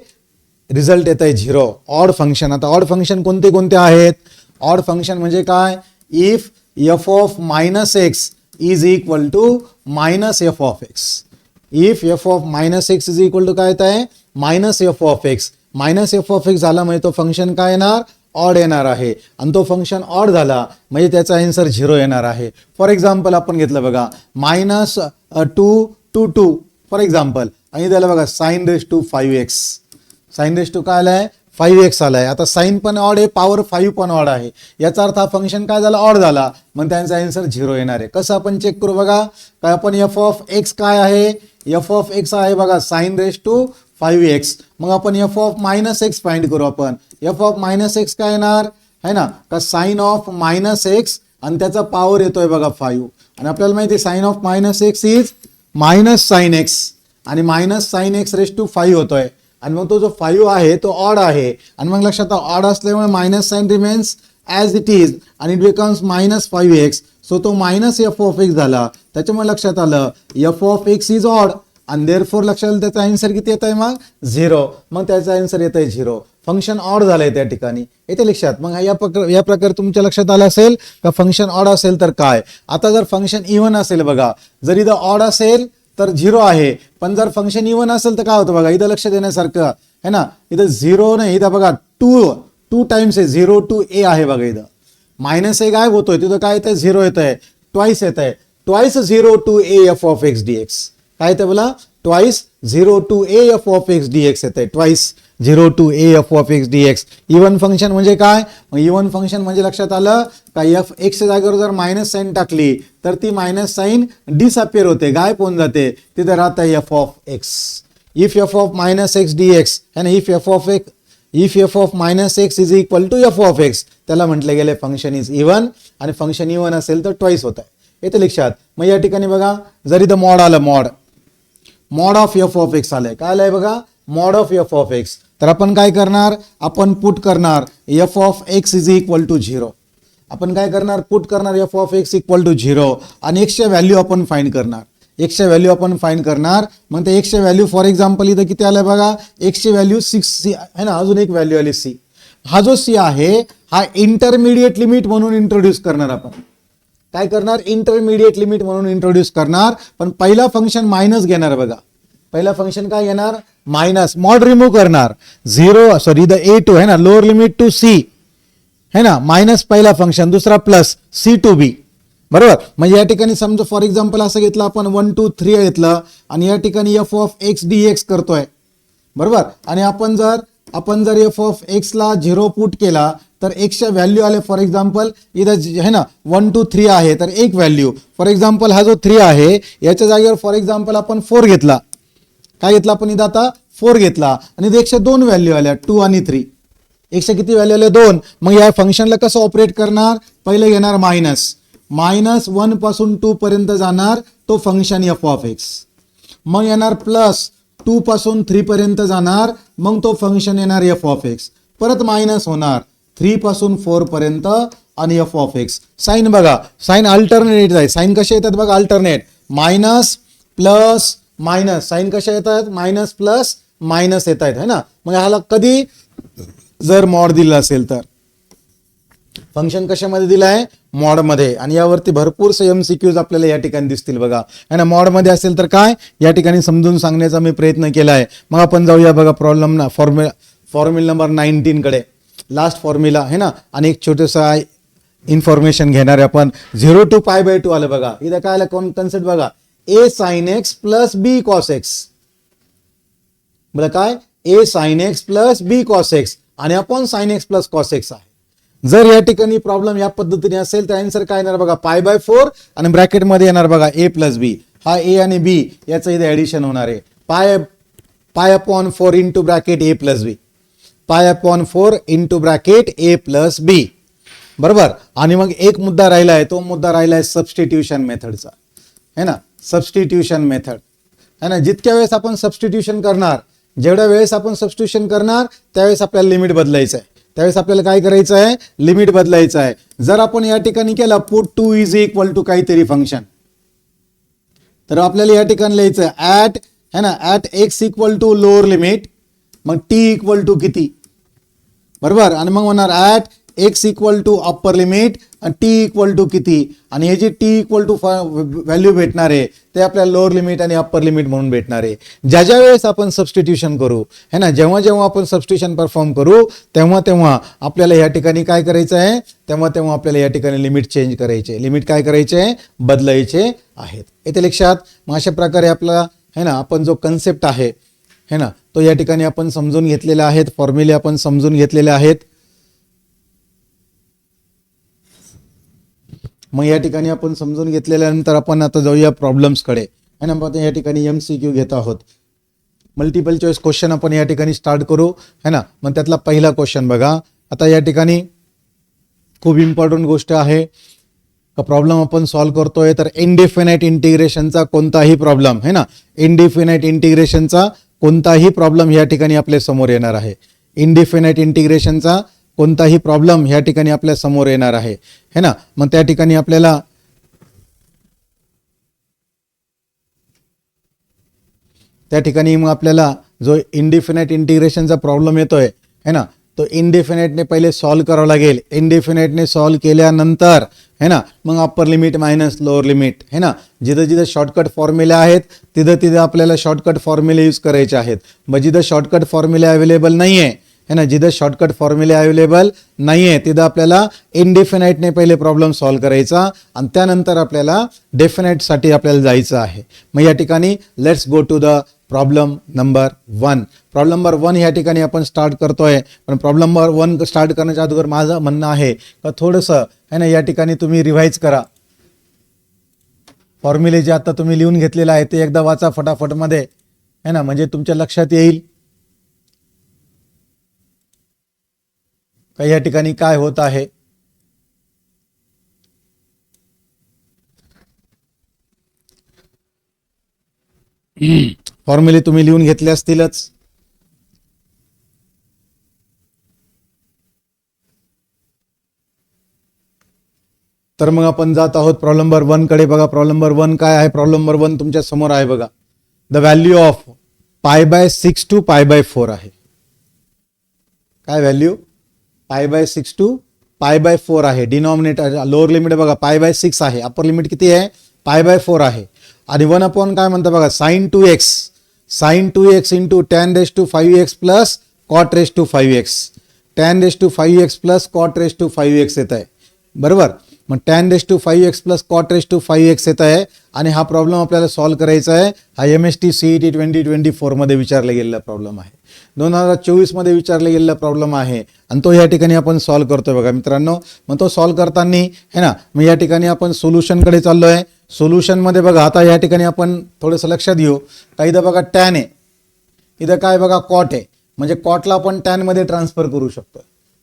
रिझल्ट येत आहे 0. Odd function. आता ऑड फंक्शन कोणते आहेत. ऑड फंक्शन म्हणजे काय if f(-x) is equal to -f(x). If f(-x) is equal to काय येत आहे -f(x). -f(x) झाला म्हणजे तो फंक्शन काय येणार ऑड येणार आहे आणि तो फंक्शन ऑड झाला म्हणजे त्याचा आन्सर 0 येणार आहे. फॉर एक्झाम्पल आपण घेतलं बघा -2 फॉर एक्झाम्पल आणि त्याला बघा sin⁵ sin⁵ काय आलाय 5x आलाय. आता साइन पण ऑड आहे, पॉवर 5 पण ऑड आहे, याचा अर्थ हा फंक्शन काय झाला ऑड झाला, मग त्यांचा आन्सर 0 येणार आहे. कसं आपण चेक करू बघा, काय आपण f(x) काय आहे, f(x) आहे बघा sin⁵5x. मग आपण f(-x) फाइंड करू. आपण f(-x) काय येणार आहे ना, का sin(-x) आणि त्याचा पॉवर येतोय बघा 5 आणि आपल्याला माहिती आहे sin(-x) इज -sin(x) आणि -sin(x)5 होतोय आणि मग तो जो 5 आहे तो ऑड आहे आणि मग लक्षात ऑड असल्यामुळे minus sign remains as it is आणि इट बिकम्स -5x. सो तो -f(x) झाला. त्याच्यामुळे लक्षात आलं f(x) इज ऑड आणि देअरफॉर लक्षात आलं त्याचा आन्सर किती येत आहे मग 0. मग त्याचा आन्सर येत आहे 0. फंक्शन ऑड झालंय त्या ठिकाणी, येते लक्षात. मग या प्रकारे तुमच्या लक्षात आलं असेल का फंक्शन ऑड असेल तर काय. आता जर फंक्शन इव्हन असेल बघा, जर इथं ऑड असेल तर 0 आहे, पण जर फंक्शन इव्हन असेल तर काय होतं बघा, इथं लक्ष देण्यासारखं आहे ना. इथं 0 नाही, इथं बघा 2 टाइम्स आहे, 0 to a आहे बघा. इथं -a गायब होतोय, तिथं काय येतंय 0 येत आहे, ट्वाइस येत आहे, twice 0 to a f(x) dx. काय येतं बोला, twice 0 to a f(x) dx येत आहे, twice 0 to a f(x) dx. Even function म्हणजे काय, मग इव्हन फंक्शन म्हणजे लक्षात आलं का f(x) च्या जागेवर जर मायनस साइन टाकली तर ती मायनस साइन डिसअपियर होते, गायब होऊन जाते, तिथे राहतं f(x). इफ f(-x) dx है ना, if f(-x) is equal to f(x), त्याला म्हटले गेले फंक्शन इज इव्हन आणि फंक्शन इव्हन असेल तर ट्वाइस होत आहे, येते लक्षात. मग या ठिकाणी बघा जर इथं मॉड आलं, मॉड ऑफ f(x) आलंय, काय आलंय बघा मॉड ऑफ f(x), तर आपण काय करणार, आपण पुट करणार f(x) इज इक्वल टू 0. आपण काय करणार, पुट करणार f(x) इक्वल टू 0 आणि x च्या व्हॅल्यू आपण फाइंड करणार. x च्या व्हॅल्यू आपण फाइंड करणार. मग ते x च्या व्हॅल्यू फॉर एक्झाम्पल इथं किती आलंय बघा, x ची व्हॅल्यू 6c आहे ना, अजून एक व्हॅल्यू आली c. हा जो c आहे हा इंटरमिडिएट लिमिट म्हणून इंट्रोड्यूस करणार. आपण काय करणार, इंटरमिडिएट लिमिट म्हणून इंट्रोड्यूस करणार. पण पहिला फंक्शन मायनस घेणार बघा, पहिला फंक्शन काय घेणार मायनस, मॉड रिमूव्ह करणार, 0 सॉरी द a2 है ना, लोअर लिमिट टू c है ना, मायनस पहिला फंक्शन, दुसरा प्लस c to b, बरोबर. म्हणजे या ठिकाणी समजा फॉर एक्झाम्पल असं घेतलं आपण 1 2 3 घेतलं आणि या ठिकाणी f(x) dx करतोय, बरोबर. आणि आपण जर f(x) ला 0 पुट केला तर x च्या व्हॅल्यू आले फॉर एक्झाम्पल इथं है ना 1 2 3 आहे तर एक व्हॅल्यू, फॉर एक्झाम्पल हा जो 3 आहे याच्या जागेवर फॉर एक्झाम्पल आपण 4 घेतला, काय घेतला आपण इथं आता 4 घेतला आणि एकशे 2 व्हॅल्यू आल्या 2 आणि 3, एकशे किती व्हॅल्यू आल्या 2. मग या फंक्शनला कसं ऑपरेट करणार, पहिले घेणार -1 पासून 2 पर्यंत जाणार तो फंक्शन f(x), मग येणार +2 पासून 3 पर्यंत जाणार मग तो फंक्शन येणार f(x), परत मायनस होणार 3 पासून 4 पर्यंत आणि f(x). साइन बघा, साइन अल्टरनेट आहे, साइन कसे येतात बघा alternate, minus plus minus, sign कशा येतात मायनस प्लस मायनस येत आहेत है ना. मग ह्याला कधी जर मॉड दिलं असेल तर फंक्शन कशामध्ये दिलं आहे मॉडमध्ये, आणि यावरती भरपूर MCQs आपल्याला या ठिकाणी दिसतील बघा है ना. मॉडमध्ये असेल तर काय या ठिकाणी समजून सांगण्याचा मी प्रयत्न केला आहे. मग आपण जाऊया बघा प्रॉब्लेम ना फॉर्म्युला नंबर 19 कडे, लास्ट फॉर्म्युला है ना. आणि एक छोटंसं इन्फॉर्मेशन घेणार आहे आपण. 0 to π/2 आलं बघा, इथं काय आलं कन्सेप्ट बघा, a sin x plus b cos x, बघा काय a sin x plus b cos x आणि आपण sin x plus cos x आहे. जर या ठिकाणी प्रॉब्लेम या पद्धतीने असेल तर आन्सर काय येणार बघा π/4 आणि ब्रॅकेट मध्ये येणार बघा a प्लस b, हा a आणि b याचं इथे ऍडिशन होणार आहे, π/4 into bracket a plus b, π/4 into bracket a plus b, बरोबर. आणि मग एक मुद्दा राहिला आहे, तो मुद्दा राहिला आहे सबस्टिट्यूशन मेथडचा है ना, सबस्टिट्यूशन मेथड है ना. जितक्या वेळेस आपण सबस्टिट्यूशन करणार, जेवढ्या वेळेस आपण सबस्टिट्यूशन करणार त्यावेळेस आपल्याला लिमिट बदलायचं आहे, त्यावेळेस आपल्याला काय करायचं आहे लिमिट बदलायचं आहे. जर आपण या ठिकाणी केलं पुट 2 इज इक्वल टू काहीतरी फंक्शन, तर आपल्याला या ठिकाणी लिहायचं आहे ऍट है ना, at x equal to lower limit, मग t इक्वल टू किती, बरोबर. आणि मग होणार at x equal to upper limit आणि टी इक्वल टू किती, आणि हे जे टी इक्वल टू व्हॅल्यू भेटणार आहे ते आपल्याला लोअर लिमिट आणि अप्पर लिमिट म्हणून भेटणार आहे. ज्या ज्या वेळेस आपण सबस्टिट्यूशन करू है ना, जेव्हा जेव्हा आपण सबस्टिट्यूशन परफॉर्म करू तेव्हा तेव्हा आपल्याला या ठिकाणी काय करायचं आहे, तेव्हा तेव्हा आपल्याला या ठिकाणी लिमिट चेंज करायचे, लिमिट काय करायचे, बदलायचे आहेत. येते लक्षात. मग अशा प्रकारे आपला है ना आपण जो कन्सेप्ट आहे है ना तो या ठिकाणी आपण समजून घेतलेला आहेत, फॉर्म्युले आपण समजून घेतलेले आहेत. मग या ठिकाणी आपण समजून घेतलेल्यानंतर आपण आता जाऊया प्रॉब्लेम्सकडे है ना. आपण या ठिकाणी MCQ घेत आहोत. मल्टिपल चॉईस क्वेश्चन आपण या ठिकाणी स्टार्ट करू है ना. मग त्यातला पहिला क्वेश्चन बघा. आता या ठिकाणी खूप इम्पॉर्टंट गोष्ट आहे का प्रॉब्लेम आपण सॉल्व्ह करतोय तर इनडेफिनाइट इंटिग्रेशनचा कोणताही प्रॉब्लेम है ना, इनडेफिनाइट इंटिग्रेशनचा कोणताही प्रॉब्लेम या ठिकाणी आपल्या समोर येणार आहे. इनडेफिनाइट इंटिग्रेशनचा कोणताही प्रॉब्लेम या ठिकाणी आपल्या समोर येणार आहे है ना. मग त्या ठिकाणी आपल्याला मग आपल्याला जो इनडेफिनाइट इंटिग्रेशनचा प्रॉब्लेम येतोय है ना तो इनडेफिनाइटने पहिले सॉल्व्ह करावा लागेल. इनडेफिनाइटने सॉल्व्ह केल्यानंतर है ना मग upper limit minus lower limit है ना, जिथं जिथं शॉर्टकट फॉर्म्युले आहेत तिथं तिथं आपल्याला शॉर्टकट फॉर्म्युले यूज करायचे आहेत. मग जिथं शॉर्टकट फॉर्म्युले अवेलेबल नाही आहे है ना, जिथं शॉर्टकट फॉर्म्युले अवेलेबल नाही आहे तिथं आपल्याला इनडेफिनाइटने पहिले प्रॉब्लेम सॉल्व्ह करायचा आणि त्यानंतर आपल्याला डेफिनाइटसाठी आपल्याला जायचं आहे. मग या ठिकाणी let's go to the problem number 1. Problem number 1 या ठिकाणी आपण स्टार्ट करतोय. पण प्रॉब्लेम नंबर 1 स्टार्ट करण्याच्या अगोदर माझं म्हणणं आहे का थोडंसं है ना या ठिकाणी तुम्ही रिवाइज करा. फॉर्म्युले जे आता तुम्ही लिहून घेतलेलं आहे ते एकदा वाचा फटाफटमध्ये है ना, म्हणजे तुमच्या लक्षात येईल का या ठिकाणी काय होत आहे. फॉर्म्युले तुम्ही लिहून घेतले असतीलच. तर मग आपण जात आहोत प्रॉब्लेम नंबर 1 कडे. बघा प्रॉब्लेम नंबर 1 काय आहे. प्रॉब्लेम नंबर 1 तुमच्या समोर आहे बघा. द व्हॅल्यू ऑफ π/6 to π/4 आहे. काय व्हॅल्यू π/6 to π/4 आहे. डिनॉमिनेटर लोअर लिमिट बघा π/6 आहे, अप्पर लिमिट किती आहे π/4 आहे. आणि 1 काय म्हणतं बघा sin 2x into tan⁵5x plus cot⁵5x, tan⁵5x plus cot⁵5x येत आहे बरोबर. मग tan⁵5x प्लस cot⁵5x येत आहे आणि हा प्रॉब्लेम आपल्याला सॉल्व्ह करायचा आहे. हा MST CET 2024 मध्ये विचारला गेलेला प्रॉब्लेम आहे, 2024 मध्ये विचारला गेलेला प्रॉब्लेम आहे आणि तो या ठिकाणी आपण सॉल्व्ह करतोय बघा मित्रांनो. मग तो सॉल्व्ह करताना है ना मग या ठिकाणी आपण सोल्युशनकडे चाललोय. सोल्युशनमध्ये बघा आता या ठिकाणी आपण थोडंसं लक्षात घेऊ का इथं बघा टॅन आहे, इथं काय बघा कॉट आहे, म्हणजे कॉटला आपण टॅन मध्ये ट्रान्सफर करू शकतो.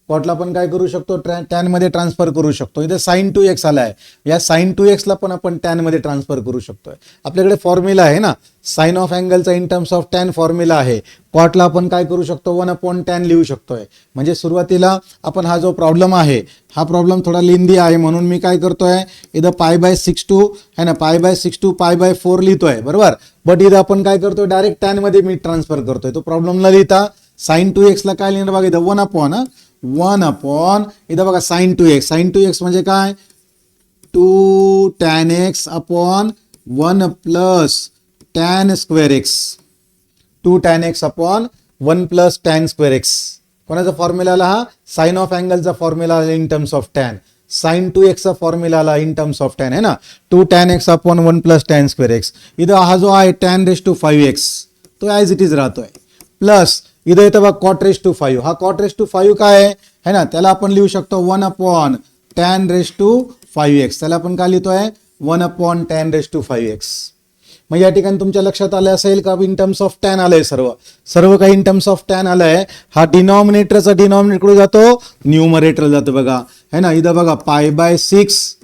कॉटला पण काय करू शकतो टॅन मध्ये ट्रान्सफर करू शकतो. इथे sin 2x आलाय, या sin 2x ला पण आपण टॅन मध्ये ट्रान्सफर करू शकतोय. आपल्याकडे फॉर्म्युला आहे ना साइन ऑफ अँगलचा in terms of tan formula आहे. कॉटला आपण काय करू शकतो 1/tan लिहू शकतोय. म्हणजे सुरुवातीला आपण हा जो प्रॉब्लेम आहे हा प्रॉब्लेम थोडा लेंदी आहे म्हणून मी काय करतोय इथं π/6 to है ना π/6 to π/4 लिहितोय बरोबर. बट इथं आपण काय करतोय डायरेक्ट टॅन मध्ये मी ट्रान्सफर करतोय. तो प्रॉब्लेम न लिहिता sin 2x ला काय लिहिणार बघा इथं 1/1 इथं बघा sin 2x म्हणजे काय 2 tan x upon 1 plus tan²x, 2 tan x upon 1 plus tan²x. कोणाचा फॉर्म्युला आला हा साइन ऑफ अँगलचा फॉर्म्युला आला in terms of tan. sin 2x चा फॉर्म्युला आला इन टर्म्स ऑफ टॅन है ना 2 tan x upon 1 plus tan²x. इथं हा जो आहे tan⁵5x तो ॲज इट इज राहतोय प्लस इथं येतं बघा cot⁵5. हा cot⁵5 काय आहे ना त्याला आपण लिहू शकतो 1/tan⁵5x. त्याला आपण काय लिहितोय 1/tan⁵5x. मग या ठिकाणी तुमच्या लक्षात आलं असेल का इन टर्म्स ऑफ टॅन आलंय, सर्व काही इन टर्म्स ऑफ टॅन आलंय. हा डिनॉमिनेटरचा डिनॉमिनेटर जातो न्यूमरेटर जातो बघा है ना. इथं बघा π/6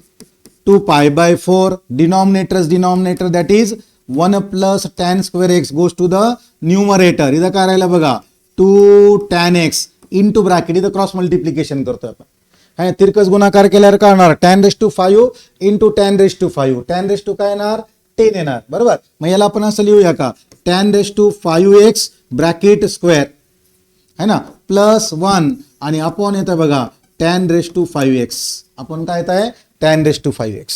to π/4 denominator that is 1 plus tan²x goes to the numerator. इथं काय राहिलं बघा 2 tan x इंटू ब्रॅकेट इथं क्रॉस मल्टिप्लिकेशन करतोय आपण है तिरकस गुणाकार केल्यावर काय होणार tan⁵5 इंटू tan⁵5. tan⁵ काय येणार 10 येणार बरोबर. मग याला आपण असं लिहूया का tan⁵5x ब्रॅकेट स्क्वेअर है ना प्लस 1 आणि अपॉन येतं बघा tan⁵5x. आपण काय येत आहे tan रेस टू 5x.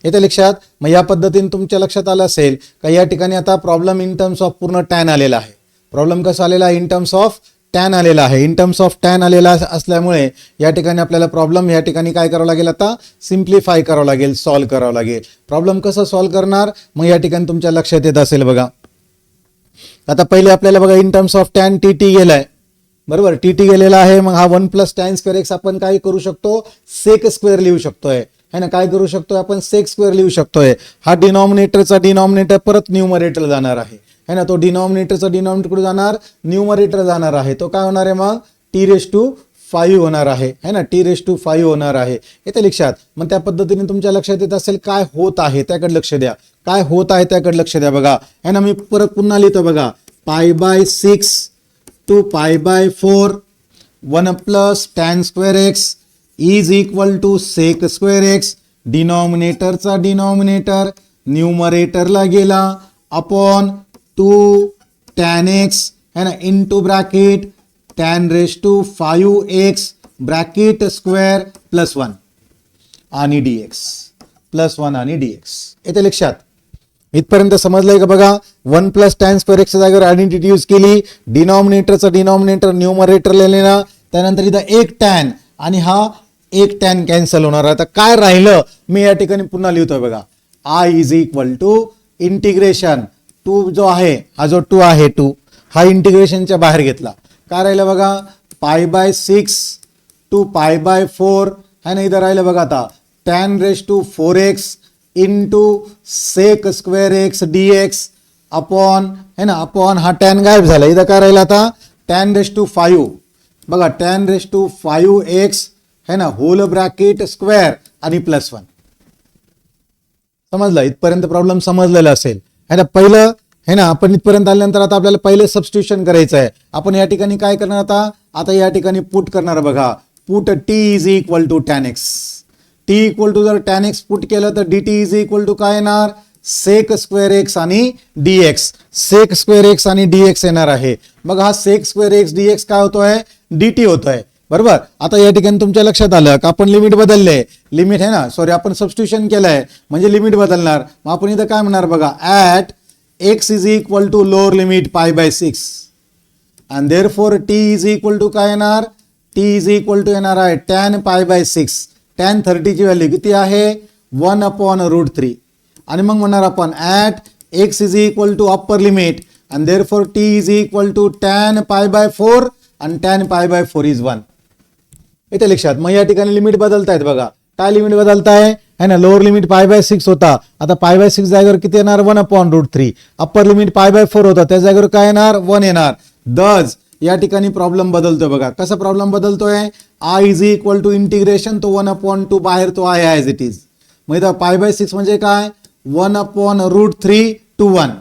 येते लक्षात. मग या पद्धतीने तुमच्या लक्षात आलं असेल का या ठिकाणी आता प्रॉब्लेम इन टर्म्स ऑफ पूर्ण tan आलेला आहे. प्रॉब्लेम कसा आलेला आहे इन टर्म्स ऑफ tan आलेला आहे. इन टर्म्स ऑफ tan आलेला असल्यामुळे या ठिकाणी आपल्याला प्रॉब्लेम या ठिकाणी काय करावं लागेल आता सिम्प्लिफाय करावं लागेल, सॉल्व्ह करावं लागेल. प्रॉब्लेम कसं सॉल्व्ह करणार मग या ठिकाणी तुमच्या लक्षात येत असेल बघा. आता पहिले आपल्याला बघा in terms of tan T गेलाय बरोबर. टी गेलेला आहे. मग हा 1 + tan स्क्वेअर x आपण काय करू शकतो सेक स्क्वेअर लिहू शकतोय है ना. काय करू शकतोय आपण सेक स्क्वेअर लिहू शकतोय. हा डिनॉमिनेटरचा डिनॉमिनेटर परत न्यूमरेटर जाणार आहे है ना. तो डिनॉमिनेटरचा डिनॉमिनेटर कुठे जाणार न्यूमरेटर जाणार आहे. तो काय होणार आहे मग t⁵ होणार आहे है ना. t⁵ होणार आहे. येते लक्षात. मग त्या पद्धतीने तुमच्या लक्षात येत असेल काय होत आहे त्याकडे लक्ष द्या. काय होत आहे त्याकडे लक्ष द्या बघा है ना. मी परत पुन्हा लिहितो बघा π/6 to π/4 1 + tan square x is equal to sec square x. डिनॉमिनेटरचा डिनॉमिनेटर न्यूमरेटरला गेला अपॉन 2 tan x है ना into bracket tan raise to 5x bracket square +1 आणि dx +1 आणि dx. येते लक्षात. इथपर्यंत समजलंय का बघा. 1 + tan स्क्वेअर x जागेवर आयडेंटिटी यूज केली. डिनॉमिनेटरचा डिनॉमिनेटर न्यूमरेटर लिहिलेला. त्यानंतर इथं एक tan आणि हा एक tan कॅन्सल होणार. आता काय राहिलं मी या ठिकाणी पुन्हा लिहितोय बघा. I is equal to integration 2 जो आहे हा जो 2 आहे 2 हा इंटिग्रेशनच्या बाहेर घेतला. काय राहिलं बघा π/6 to π/4 है ना. इथं राहिलं बघा आता tan raise to 4x into sec square x dx upon है ना अपॉन हा tan गायब झाला. इथं काय राहिलं आता tan रेस टू 5 बघा tan रेस टू 5x है ना होल ब्रॅकेट स्क्वेअर आणि +1. समजलं. इथपर्यंत प्रॉब्लेम समजलेला असेल है ना. पहिलं है ना आपण इथपर्यंत आल्यानंतर आता आपल्याला पहिले सबस्टिट्यूशन करायचं आहे. आपण या ठिकाणी काय करणार आता या ठिकाणी पुट करणार बघा. Put t is equal to tan x. t equal to जर tan x पुट केलं तर dt इज इक्वल टू काय येणार सेक स्क्वेअर x आणि dx. सेक स्क्वेअर x आणि dx येणार आहे. मग हा सेक स्क्वेअर x dx काय होतोय dt होतोय बरोबर. आता या ठिकाणी तुमच्या लक्षात आलं का आपण लिमिट बदलले. लिमिट है ना सॉरी आपण सबस्टिट्यूशन केलंय म्हणजे लिमिट बदलणार. मग आपण इथं काय म्हणणार बघा at x is equal to lower limit π/6 and therefore t is equal to काय येणार t इज इक्वल टू येणार आहे tan π/6. tan 30 ची व्हॅल्यू किती आहे 1/√3 आणि मग म्हणणार आपण at x is equal to upper limit and therefore t is equal to tan π/4 आणि tan π/4 इज 1. येते लक्षात. मग या ठिकाणी लिमिट बदलतायत बघा. काय लिमिट बदलताय है ना. लोअर लिमिट π/6 होता आता π/6 जागेवर किती येणार 1/√3. अप्पर लिमिट π/4 होता त्या जागेवर काय येणार 1 येणार. दज या ठिकाणी प्रॉब्लेम बदलतोय बघा. कसा प्रॉब्लेम बदलतोय I is equal to integration तो 1/2 बाहेर तो आहे ॲज इट इज. मग इथं π/6 म्हणजे काय 1/√3 to 1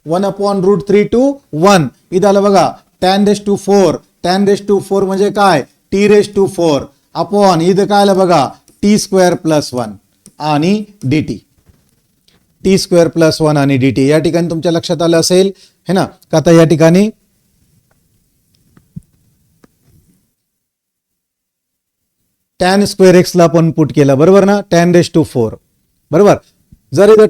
1/√3 to 1. इथं आलं बघा tan raise to 4 tan raise to 4 म्हणजे काय t⁴ अपॉन इथं काय आलं बघा t² + 1 आणि dt t² + 1 आणि dt. या ठिकाणी तुमच्या लक्षात आलं असेल है ना का आता या ठिकाणी tan स्क्वेअर x ला पण पुट केला बरोबर ना tan रेस टू 4 बरोबर. जर इथं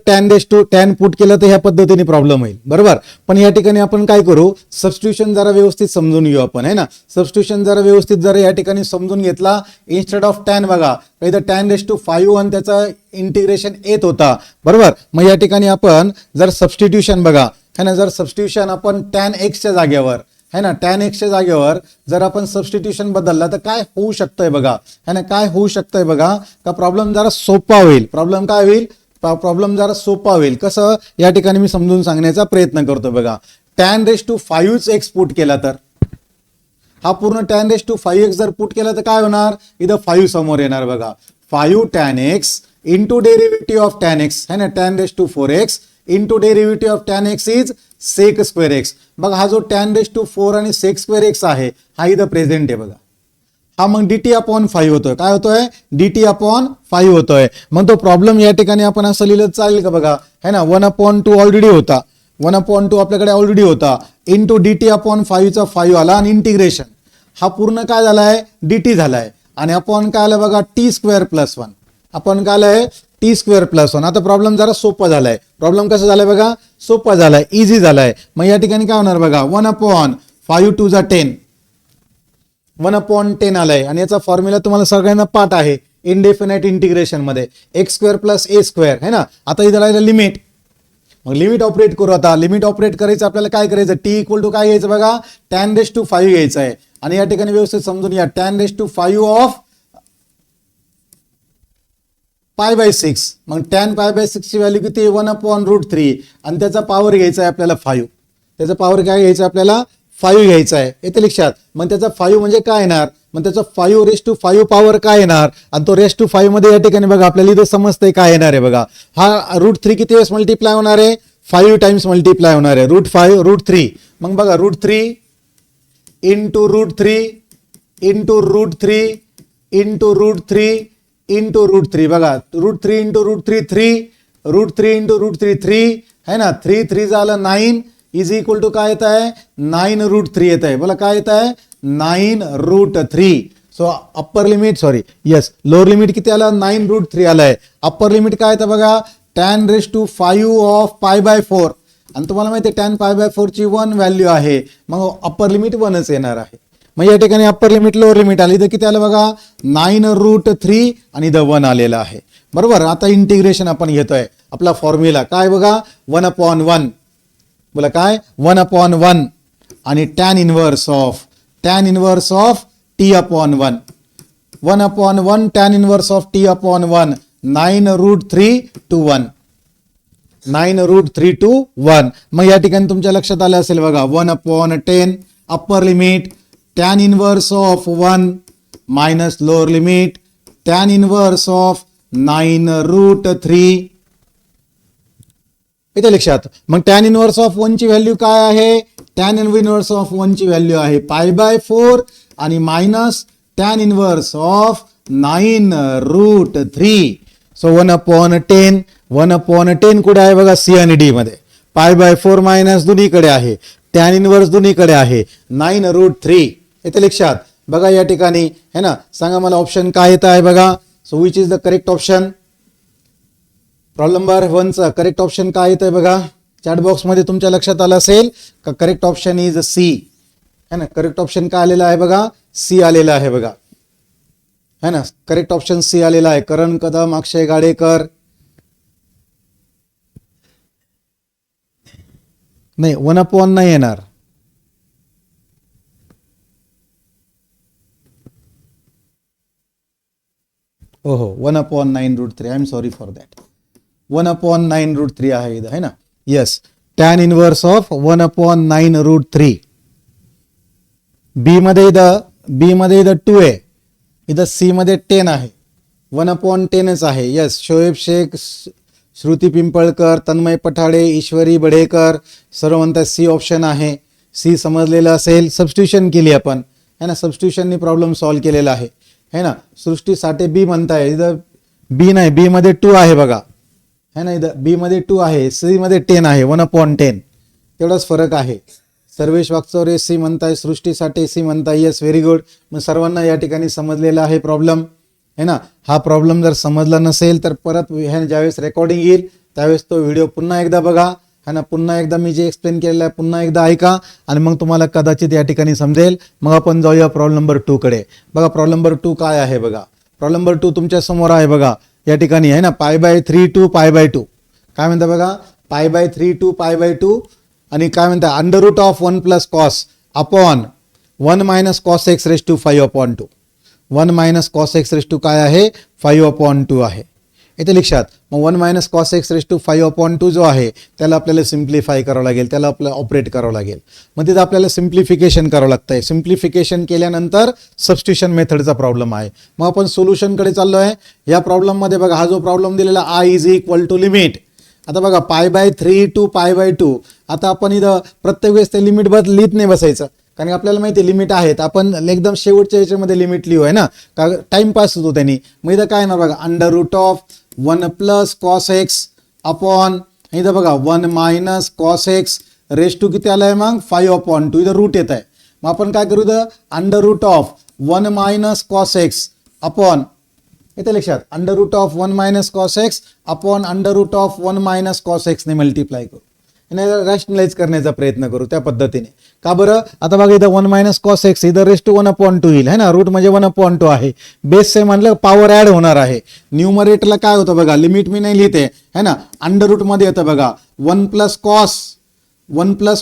tan पुट केलं तर ह्या पद्धतीने प्रॉब्लेम होईल बरोबर. पण या ठिकाणी आपण काय करू सबस्टिट्यूशन जरा व्यवस्थित समजून घेऊ आपण है ना. सबस्टिट्यूशन जरा व्यवस्थित जर या ठिकाणी समजून घेतला इन्स्टेड ऑफ tan बघा इथं tan रेस टू 5 आणि त्याचा इंटिग्रेशन येत होता बरोबर. मग या ठिकाणी आपण जर सबस्टिट्यूशन बघा है ना जर सबस्टिट्यूशन आपण tan x च्या जागेवर है ना tan x च्या जागेवर जर आपण सबस्टिट्यूशन बदलला तर काय होऊ शकतंय बघा है ना. काय होऊ शकतंय बघा का प्रॉब्लेम जरा सोपा होईल. प्रॉब्लेम काय होईल प्रॉब्लेम जरा सोपा होईल. कसं या ठिकाणी मी समजून सांगण्याचा प्रयत्न करतो बघा. tan raise to 5x put केला तर हा पूर्ण tan रेस टू 5x जर पुट केला तर काय होणार इथं 5 समोर येणार बघा. 5 tan x into derivative of tan x है ना tan raise to 4x into derivative of tan x is sec square x. बघा हा जो tan रेस टू 4 आणि सेक स्क्वेअर x आहे हा इथं प्रेझेंट आहे बघा. हा मग dt/5 होतोय. काय होतोय dt/5 होतोय. मग तो प्रॉब्लेम या ठिकाणी आपण असं लिहिलं चालेल का बघा है ना 1/2 ऑलरेडी होता 1/2 आपल्याकडे ऑलरेडी होता इंटू dt/5 चा 5 आला आणि इंटिग्रेशन हा पूर्ण काय झालाय dt झालाय. आणि अपॉन काय आलं बघा टी स्क्वेअर प्लस 1. आपण काय आलंय टी स्क्वेअर प्लस 1. आता प्रॉब्लेम जरा सोपा झालाय. प्रॉब्लेम कसं झालाय बघा सोपा झालाय, इझी झालाय. मग या ठिकाणी काय होणार बघा 1/5 2 जा 10, 1/10 आलाय. आणि याचा फॉर्म्युला तुम्हाला सगळ्यांना पाठ आहे इनडेफिनाइट इंटिग्रेशन मध्ये एक्स स्क्वेअर प्लस ए स्क्वेअर है ना. आता इथं राहिलं लिमिट. मग लिमिट ऑपरेट करू. आता लिमिट ऑपरेट करायचं आपल्याला काय करायचं टी इक्वल टू काय घ्यायचं बघा tan⁵ घ्यायचं आहे. आणि या ठिकाणी व्यवस्थित समजून या tan⁵ ऑफ π/6. मग tan π/6 ची व्हॅल्यू किती 1/√3 आणि त्याचा पॉवर घ्यायचा आहे आपल्याला 5. त्याचा पॉवर काय घ्यायचं आपल्याला 5 घ्यायचा आहे. येते लक्षात. मग त्याचा 5 म्हणजे काय येणार, मग त्याचा 5⁵5 पॉवर काय येणार आणि तो ⁵5 मध्ये या ठिकाणी बघा आपल्याला इथे समजतंय काय येणार आहे बघा. हा √3 किती वेळेस मल्टिप्लाय होणार आहे 5 टाइम्स मल्टिप्लाय होणार आहे √3. मग बघा √3 इंटू √3 इंटू √3 इंटू √3 इंटू √3 बघा √3 इंटू √3 3 √3 इंटू √3 3 है ना. 3 3 झालं 9 इज इक्वल टू काय येत आहे 9√3 येत आहे. बोला काय येत आहे 9√3. So upper limit lower limit किती आलं 9√3 आलंय. अप्पर लिमिट काय येतं बघा tan⁵ ऑफ π/4 आणि तुम्हाला माहिती आहे tan π/4 ची 1 व्हॅल्यू आहे. मग अप्पर लिमिट 1च येणार आहे. मग या ठिकाणी अप्पर लिमिट लोअर लिमिट आली तर किती आलं बघा 9√3 आणि इथं 1 आलेलं आहे. बरोबर. आता इंटिग्रेशन आपण घेतोय. आपला फॉर्म्युला काय बघा 1/1. बोला काय 1/1 आणि tan inverse of t/1 1/1 tan inverse of t/1 9√3 to 1 9√3 to 1. मग या ठिकाणी तुमच्या लक्षात आलं असेल बघा 1/10 upper limit tan inverse of 1 minus lower limit tan inverse of 9√3. इथे लक्षात. मग tan इनवर्स ऑफ 1 ची व्हॅल्यू काय आहे tan इनवर्स ऑफ 1 ची व्हॅल्यू आहे π/4 आणि minus tan inverse of 9√3. So 1/10 कुठे आहे बघा सी आणि डी मध्ये. π/4 मायनस दोन्हीकडे आहे, tan इनवर्स दोन्हीकडे आहे 9√3. इथे लक्षात बघा या ठिकाणी है ना. सांगा मला ऑप्शन काय येत आहे बघा. So which is the correct option. Problem number 1 चा करेक्ट ऑप्शन काय येत आहे बघा. चॅट बॉक्स मध्ये तुमच्या लक्षात आलं असेल का करेक्ट ऑप्शन इज सी है ना. करेक्ट ऑप्शन काय आलेला आहे बघा सी आलेला आहे बघा है ना. करेक्ट ऑप्शन सी आलेला आहे. करण कदम, अक्षय गाडेकर. नाही 1/1 नाही येणार. ओहो 1/9√3. I am sorry for that. 1/9√3 आहे इथं है ना. Yes tan inverse of 1/9√3. बी मध्ये इथं 2 आहे, इथं सी मध्ये 10 आहे. 1/10च आहे. येस शोएब शेख, श्रुती पिंपळकर, तन्मय पठाडे, ईश्वरी बढेकर सर्व म्हणतात सी ऑप्शन आहे. सी समजलेलं असेल. सबस्टिट्यूशन केली आपण है ना. सबस्टिट्यूशननी प्रॉब्लेम सॉल्व्ह केलेला आहे है ना. सृष्टी साठे बी म्हणताय, इथं बी नाही, बी मध्ये 2 आहे बघा है ना. इथं बी मध्ये 2 आहे, सी मध्ये 10 आहे. 1/10 तेवढाच फरक आहे. सर्वेश वागचौरे सी म्हणताय, सृष्टी साठे सी म्हणताय. Yes very good. मग सर्वांना या ठिकाणी समजलेला आहे प्रॉब्लेम है ना. हा प्रॉब्लेम जर समजला नसेल तर परत ज्यावेळेस रेकॉर्डिंग येईल त्यावेळेस तो व्हिडिओ पुन्हा एकदा बघा है ना. पुन्हा एकदा मी जे एक्सप्लेन केलेलं आहे पुन्हा एकदा ऐका आणि मग तुम्हाला कदाचित या ठिकाणी समजेल. मग आपण जाऊया प्रॉब्लेम नंबर 2 कडे. बघा प्रॉब्लेम नंबर 2 काय आहे बघा. प्रॉब्लेम नंबर 2 तुमच्या समोर आहे बघा या ठिकाणी आहे ना. π/3 to π/2 काय म्हणता बघा. π/3 to π/2 आणि काय म्हणता √1 + cos upon 1 - cos x⁵5/2. 1 - cos x⁵ काय आहे 5/2 आहे. इथे लक्षात. मग 1 - cos x⁵5/2 जो आहे त्याला आपल्याला सिम्प्लिफाय करावं लागेल, त्याला आपल्याला ऑपरेट करावं लागेल. मग तिथं आपल्याला सिम्प्लिफिकेशन करावं लागतंय. सिम्प्लिफिकेशन केल्यानंतर सबस्टिट्यूशन मेथडचा प्रॉब्लेम आहे. मग आपण सोल्युशनकडे चाललो आहे. या प्रॉब्लेममध्ये बघा हा जो प्रॉब्लेम दिलेला I is equal to limit. आता बघा π/3 to π/2. आता आपण इथं प्रत्येक वेळेस ते लिमिट लिहित नाही बसायचं कारण आपल्याला माहिती लिमिट आहेत. आपण एकदम शेवटच्या याच्यामध्ये लिमिट लिहू आहे ना का टाइमपास होतो त्यांनी. मग इथं काय ना बघा √1 + cos x अपॉन इथं बघा 1 - cos x रेश टू किती आलाय मग 5/2. इथं रूट येत आहे. मग आपण काय करू इथं √1 - cos x अपॉन येते लक्षात under root of 1 minus cos x upon under root of 1 minus cos x ने मल्टिप्लाय करू, रॅशनलाइज करण्याचा प्रयत्न करू त्या पद्धतीने. का बरं, आता बघा इथं 1 मायनस कॉस एक्स इथं रेस टू 1/2 येईल है ना, रूट म्हणजे 1/2 आहे. बेस सेम म्हणलं पॉवर ऍड होणार आहे. न्यूमरेटरला काय होतं बघा, लिमिट मी नाही लिहिते है ना, अंडर रूट मध्ये येतं बघा 1 plus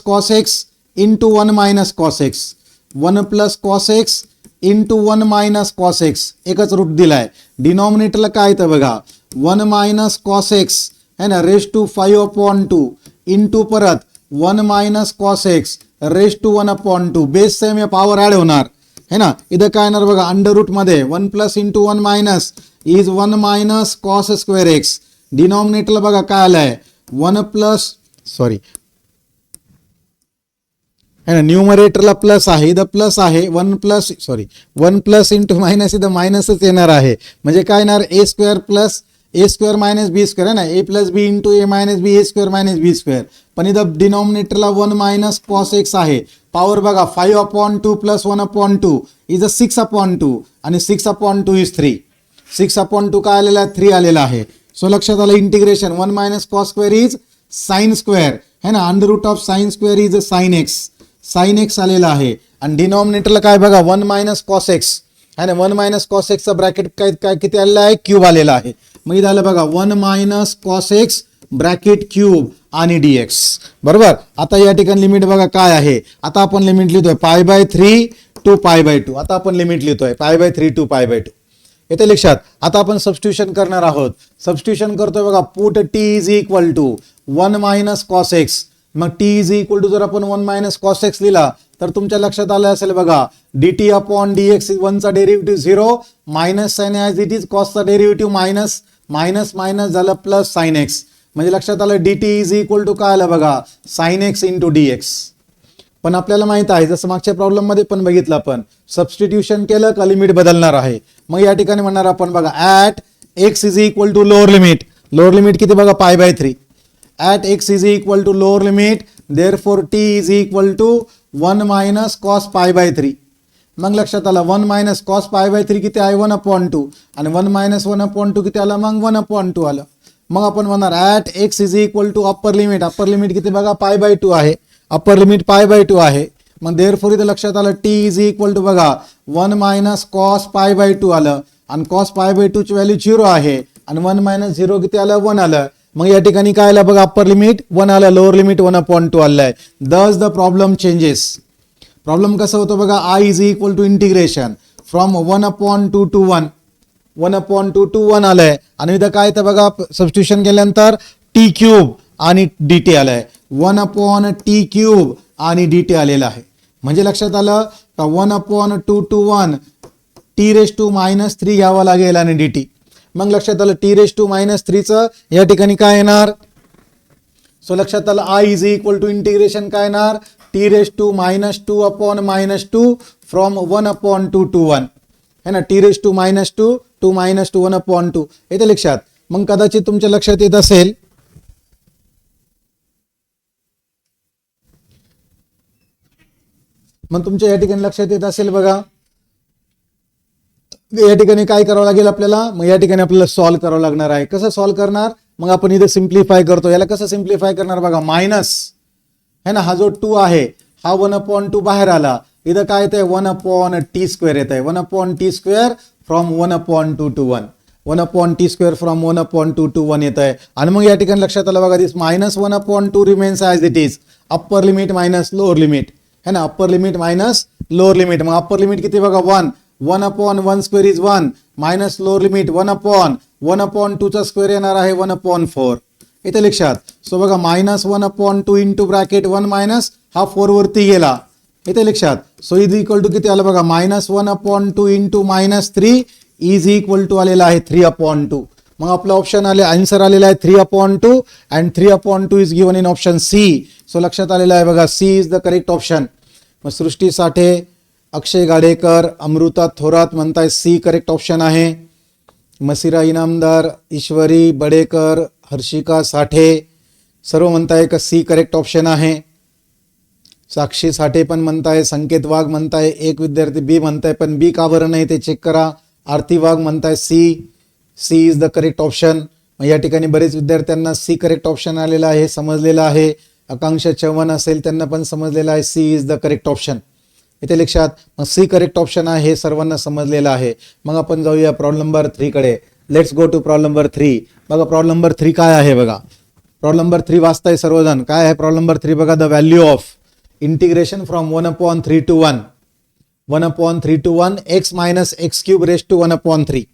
cos x into 1 minus cos x, 1 plus cos x into 1 minus cos x, एकच रूट दिलाय. डिनॉमिनेटरला काय येतं बघा 1 मायनस कॉस एक्स है ना रेस टू 5/2 इंटू परत 1 minus cos x raise to 1/2. Base same या पॉवर ऍड होणार है ना. इथं काय येणार बघा अंडर रूट मध्ये 1 plus into 1 minus is 1 minus cos square X. डिनॉमिनेटरला बघा काय आलंय 1 प्लस है ना, न्यूमरेटरला प्लस आहे इथं प्लस आहे 1 प्लस इंटू मायनस इथं मायनसच येणार आहे. म्हणजे काय येणार ए स्क्वेअर मायनस बी स्क्वेअर है ना, ए प्लस बी इंटू ए मायनस बी ए स्क्वेअर मायनस बी स्क्वेअर. पण इथं डिनॉमिनेटरला 1 मायनस कॉस एक्स आहे. पॉवर बघा 5/2 प्लस 1/2 इज 6/2 आणि 6/2 इज 3. 6/2 काय आलेला आहे 3 आलेला आहे. सो लक्षात आलं integration 1 minus cos square is sine square है ना, under root of sine square is sine x आलेला आहे. आणि डिनॉमिनेटरला काय बघा 1 मायनस कॉस एक्स है ना, 1 मायनस कॉस एक्सचा ब्रॅकेट काय किती आलेला आहे क्यूब आलेला आहे. मग इथं आलं बघा 1 minus cos x bracket cube आणि dx बरोबर. आता या ठिकाणी लिमिट बघा काय आहे, आता आपण लिमिट लिहितोय π/3 टू π/2. आता आपण लिमिट लिहितोय π/3 टू π/2 येते लक्षात. आता आपण सबस्टिट्यूशन करणार आहोत. सबस्टिट्यूशन करतोय बघा put t is equal to 1 minus cos x. मग t इज इक्वल टू जर आपण 1 मायनस कॉस एक्स लिहिला तर तुमच्या लक्षात आलं असेल बघा dt अपॉन dx 1 चा derivative 0 minus sine as it is कॉसचा डेरिव्हेटिव्ह मायनस झालं प्लस साइन एक्स. म्हणजे लक्षात आलं dt इज इक्वल टू काय आलं बघा साइन एक्स इंटू dx. पण आपल्याला माहित आहे जसं मागच्या प्रॉब्लेम मध्ये पण बघितलं आपण सबस्टिट्यूशन केलं का लिमिट बदलणार आहे. मग या ठिकाणी म्हणणार आपण बघा at x is equal to lower limit किती बघा π/3 at x is equal to lower limit therefore t is equal to 1 minus cos π/3. मग लक्षात आलं 1 मायनस कॉस π/3 किती आहे 1/2 आणि 1 मायनस 1/2 किती आलं मग 1/2 आलं. मग आपण म्हणणार at x is equal to upper limit किती बघा π/2 आहे, अप्पर लिमिट π/2 आहे. मग देअरफॉर इथं लक्षात आलं t इज इक्वल टू बघा 1 मायनस कॉस π/2 आलं आणि कॉस π/2 ची व्हॅल्यू 0 आहे आणि 1 मायनस 0 किती आलं 1 आलं. मग या ठिकाणी काय आलं बघा अप्पर लिमिट 1 आलं, लोअर लिमिट 1/2 आलंय. दस द प्रॉब्लेम चेंजेस. प्रॉब्लेम कसं होतं बघा i is equal to integration from 1/2 to 1 आलंय आणि इथं काय तर बघा सबस्टिट्यूशन केल्यानंतर t क्यूब आणि dt आलंय 1/t³ आणि dt आलेला आहे. म्हणजे लक्षात आलं का 1/2 टू 1 t⁻³ घ्यावा लागेल आणि dt. मग लक्षात आलं t⁻³ चं या ठिकाणी काय येणार. सो लक्षात आलं i is equal to integration काय येणार t⁻² अपॉन -2 फ्रॉम 1/2 टू 1 है ना, t⁻² टू -2 1/2 येते लक्षात. मग कदाचित तुमच्या लक्षात येत असेल या ठिकाणी लक्षात येत असेल बघा या ठिकाणी काय करावं लागेल आपल्याला. मग या ठिकाणी आपल्याला सॉल्व्ह करावं लागणार आहे. कसं सॉल्व्ह करणार मग आपण इथे सिम्प्लिफाय करतो. याला कसं सिम्प्लिफाय करणार बघा मायनस है ना, हा जो 2 आहे हा 1/2 बाहेर आला. इथं काय येतंय 1/t² येत आहे 1/t² from 1/2 to 1 1/t² from 1/2 to 1 येत आहे. आणि मग या ठिकाणी लक्षात आलं बघा दिस -1/2 remains as it is upper limit minus lower limit है ना, upper limit minus lower limit. मग अप्पर लिमिट किती बघा 1/1² इज 1 मायनस लोअर लिमिट 1/1/2 चा स्क्वेअर येणार आहे 1/4 येते लक्षात. सो बघा -1/2 इंटू ब्रॅकेट 1 मायनस हा 4 वरती गेला येते लक्षात. सो इज इक्वल टू किती आलं बघा -1/2 इंटू -3 इज इक्वल टू आलेला आहे 3/2. मग आपला ऑप्शन आले आन्सर आलेला आहे 3/2 and 3/2 is given in option C. So लक्षात आलेला आहे बघा C is the correct option. मग सृष्टी साठे, अक्षय गाडेकर, अमृता थोरात म्हणताय सी करेक्ट ऑप्शन आहे. मसिरा इनामदार, ईश्वरी बडेकर, हर्षिका साठे सर्व म्हणताय का सी करेक्ट ऑप्शन आहे. साक्षी साठे पण म्हणताय, संकेत वाघ म्हणताय, एक विद्यार्थी बी म्हणताय पण बी का बरं नाही ते चेक करा. आरती वाघ म्हणताय C is the correct option. या ठिकाणी बरेच विद्यार्थ्यांना सी करेक्ट ऑप्शन आलेला आहे, समजलेलं आहे. आकांक्षा चव्हाण असेल त्यांना पण समजलेलं आहे C is the correct option. इथे लक्षात मग सी करेक्ट ऑप्शन आहे हे सर्वांना समजलेलं आहे. मग आपण जाऊया प्रॉब्लेम नंबर 3 कडे. Let's go to problem number 3. बघा प्रॉब्लेम नंबर 3 काय आहे बघा. प्रॉब्लेम नंबर 3 वाचताय सर्वजण. काय आहे प्रॉब्लेम नंबर 3 बघा. The value of integration from 1/3 to 1/3 to 1 x minus x cube raised to 1/3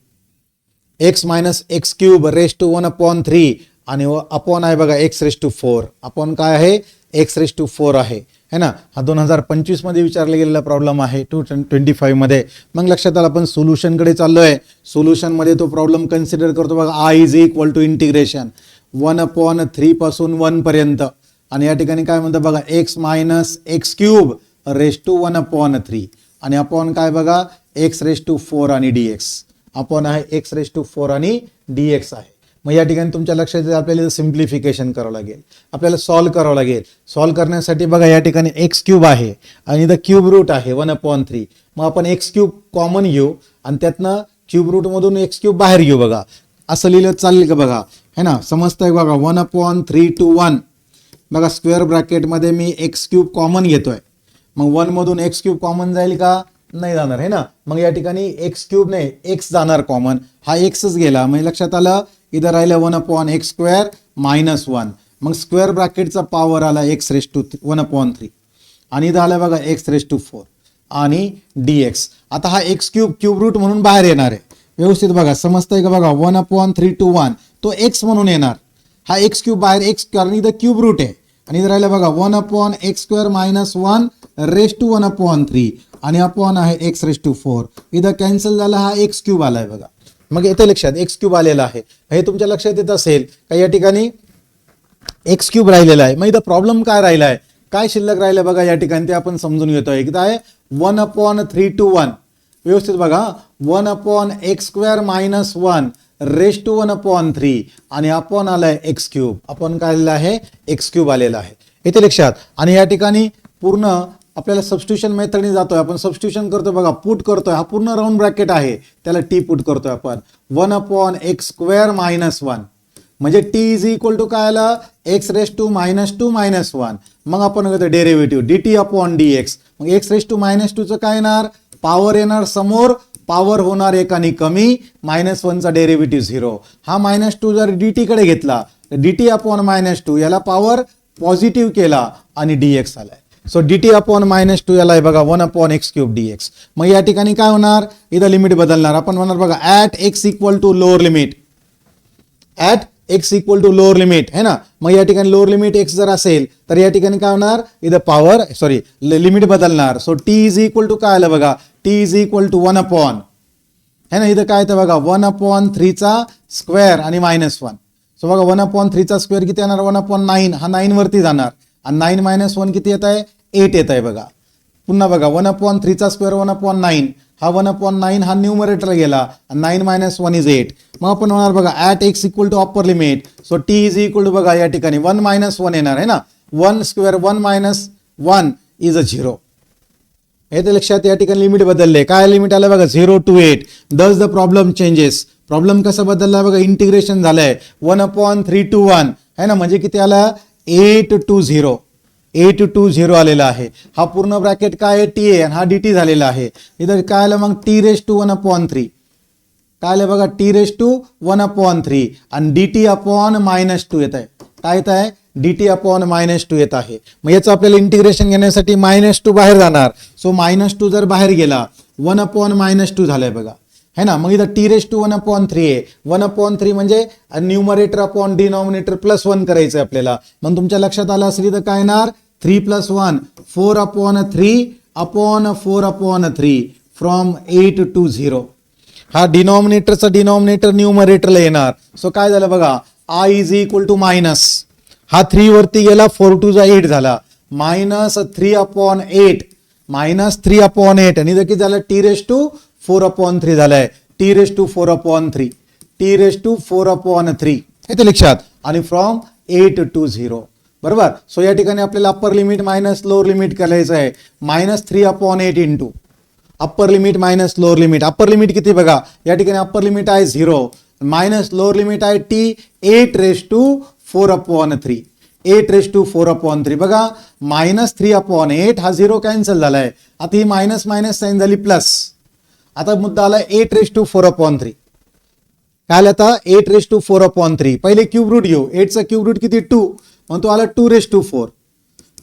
x minus x cube raised to 1/3 आणि अपॉन आहे बघा x raised to 4. अपॉन काय आहे x raised to 4 आहे है ना. हा 2025 मध्ये विचारला गेलेला प्रॉब्लेम आहे 2025 मध्ये. मग लक्षात आलं आपण सोल्युशन कडे चाललोय. सोल्युशन मध्ये तो प्रॉब्लेम कन्सिडर करतो बघा. I is equal to integration 1/3 पासून 1 पर्यंत आणि या ठिकाणी काय म्हणतं बघा x minus x cube raised to 1/3 आणि अपॉन काय बघा x रेस्ट टू 4 आणि dx. अपॉन आहे x रेस्ट टू 4 आणि dx आहे. मग या ठिकाणी तुमच्या लक्षात येईल आपल्याला सिम्प्लिफिकेशन करावं लागेल, आपल्याला सॉल्व्ह करावं लागेल. सॉल्व्ह करण्यासाठी बघा या ठिकाणी एक्स क्यूब आहे आणि इथं क्यूब रूट आहे 1/3. मग आपण एक्स क्यूब कॉमन घेऊ आणि त्यातनं क्यूब रूट मधून एक्स क्यूब बाहेर घेऊ. बघा असं लिहिलं चालेल का बघा है ना. समजतंय बघा 1/3 to 1 बघा स्क्वेअर ब्रॅकेटमध्ये मी एक्स क्यूब कॉमन घेतोय. मग 1 मधून एक्स क्यूब कॉमन जाईल का नाही जाणार है ना. मग या ठिकाणी एक्स क्यूब नाही एक्स जाणार कॉमन. हा एक्सच गेला. मग लक्षात आलं इथं राहिलं 1/x² - 1. मग स्क्वेअर ब्रॅकेटचा पॉवर आला x रेस्ट टू 1/3 आणि इथं आला बघा x रेस्ट टू 4 आणि dx. आता हा एक्स क्यूब क्यूब रूट म्हणून बाहेर येणार आहे. व्यवस्थित बघा समजतंय का बघा 1/3 to 1 तो x म्हणून येणार. हा एक्स क्यूब बाहेर एक्स कारण इथं क्यूब रूट आहे आणि इथं राहिलं बघा 1/x² - 1 रेस्ट टू 1/3 आणि अपॉन आहे x रेस्ट टू 4. इथं कॅन्सल झाला हा एक्स क्यूब आलाय बघा. मग येते लक्षात एक्स क्यूब आलेला आहे. हे तुमच्या लक्षात येत असेल का या ठिकाणी एक्स क्यूब राहिलेला आहे. मग इथं प्रॉब्लेम काय राहिला आहे काय शिल्लक राहिलं बघा या ठिकाणी ते आपण समजून घेतोय. एकदा आहे 1/3 to 1 व्यवस्थित बघा 1/x² - 1 रेस्ट टू 1/3 आणि अपॉन आलाय एक्स क्यूब. अपॉन काय आलेला आहे एक्स क्यूब आलेला आहे. येते लक्षात. आणि या ठिकाणी पूर्ण आपल्याला सबस्टिट्यूशन मेथडने जातोय आपण. सबस्टिट्यूशन करतोय बघा पुट करतोय. हा पूर्ण राऊंड ब्रॅकेट आहे त्याला टी पुट करतोय आपण 1/x² - 1 म्हणजे t इज इक्वल टू काय आला x रेस्ट टू -2 - 1. मग आपण घेतो डेरिव्हेटिव्ह dt/dx. मग x रेस्ट टू -2 चं काय येणार पॉवर येणार समोर पॉवर होणार एकाने कमी -1 चा डेरिव्हेटिव्ह 0. हा -2 जर dt कडे घेतला dt/-2 याला पॉवर पॉझिटिव्ह केला आणि dx आलाय. सो dt/-2 याला आहे बघा 1/x³ dx. मग या ठिकाणी काय होणार इथं लिमिट बदलणार. आपण म्हणणार बघा at x equal to lower limit at x equal to lower limit है ना. मग या ठिकाणी लोअर लिमिट x जर असेल तर या ठिकाणी काय होणार इथं पॉवर लिमिट बदलणार. So t is equal to काय आलं बघा t इज इक्वल टू 1 है ना. इथं काय येतं बघा 1/3 चा स्क्वेअर आणि -1. सो बघा 1/3 चा स्क्वेअर किती येणार 1/9 हा 9 वरती जाणार आणि 9 - 1 किती येत आहे 8 येत आहे बघा. पुन्हा बघा 1/3 चा स्क्वेअर 1/9 हा 1/9 हा न्यूमरेटर गेला आणि 9 - 1 इज 8. मग आपण होणार बघा at x equal to upper limit. So t is equal to बघा या ठिकाणी 1 - 1 येणार आहे ना. 1 स्क्वेअर 1 - 1 इज अ 0. येते लक्षात. या ठिकाणी लिमिट बदलले. काय लिमिट आलं बघा 0 to 8. दस द प्रॉब्लेम चेंजेस. प्रॉब्लेम कसा बदलला बघा इंटिग्रेशन झालंय 1/3 to 1 है ना. म्हणजे किती आला 8 to 0 8 to 0 आलेला आहे. हा पूर्ण ब्रॅकेट काय आहे t आहे आणि हा dt झालेला आहे. इथं काय आलं मग t रेस्ट टू 1/3 काय आलं बघा t रेस्ट टू 1/3 आणि dt/-2 येत आहे. काय येत आहे dt/-2 येत आहे. मग याचं आपल्याला इंटिग्रेशन घेण्यासाठी -2 बाहेर जाणार. सो -2 जर बाहेर गेला 1/-2 झालंय बघा है ना. मग इथं t रेस्ट टू 1/3 आहे. 1/3 म्हणजे न्यूमरेटर अपॉन डिनॉमिनेटर +1 करायचं आपल्याला. मग तुमच्या लक्षात आलं असेल इथं काय येणार 3 + 1 4/3 अपॉन 4/3 फ्रॉम 8 to 0. हा डिनॉमिनेटरचा डिनॉमिनेटर न्यूमरेटरला येणार. सो काय झालं बघा I is equal to minus हा 3 वरती गेला 4 2 8 झाला -3/8 -3/8 आणि इथं किती झालं t रेस्ट टू 4/3 झालाय. t raised to 4/3 t raised to 4/3 येते लक्षात. आणि फ्रॉम 8 to 0 बरोबर. सो या ठिकाणी आपल्याला upper limit minus lower limit करायचं आहे -3/8 into upper limit minus lower limit. Upper limit किती बघा, या ठिकाणी अप्पर लिमिट आहे 0 मायनस लोअर लिमिट आहे टी 8⁴/3. 8⁴/3 बघा, -3/8 हा 0 कॅन्सल झालाय. आता ही मायनस मायनस साईन झाली प्लस. आता मुद्दा आला 8⁴/3. काय आलं आता 8⁴/3. पहिले क्यूब रूट घेऊ. 8 चा क्यूब रूट किती 2, मग तो आला 2⁴.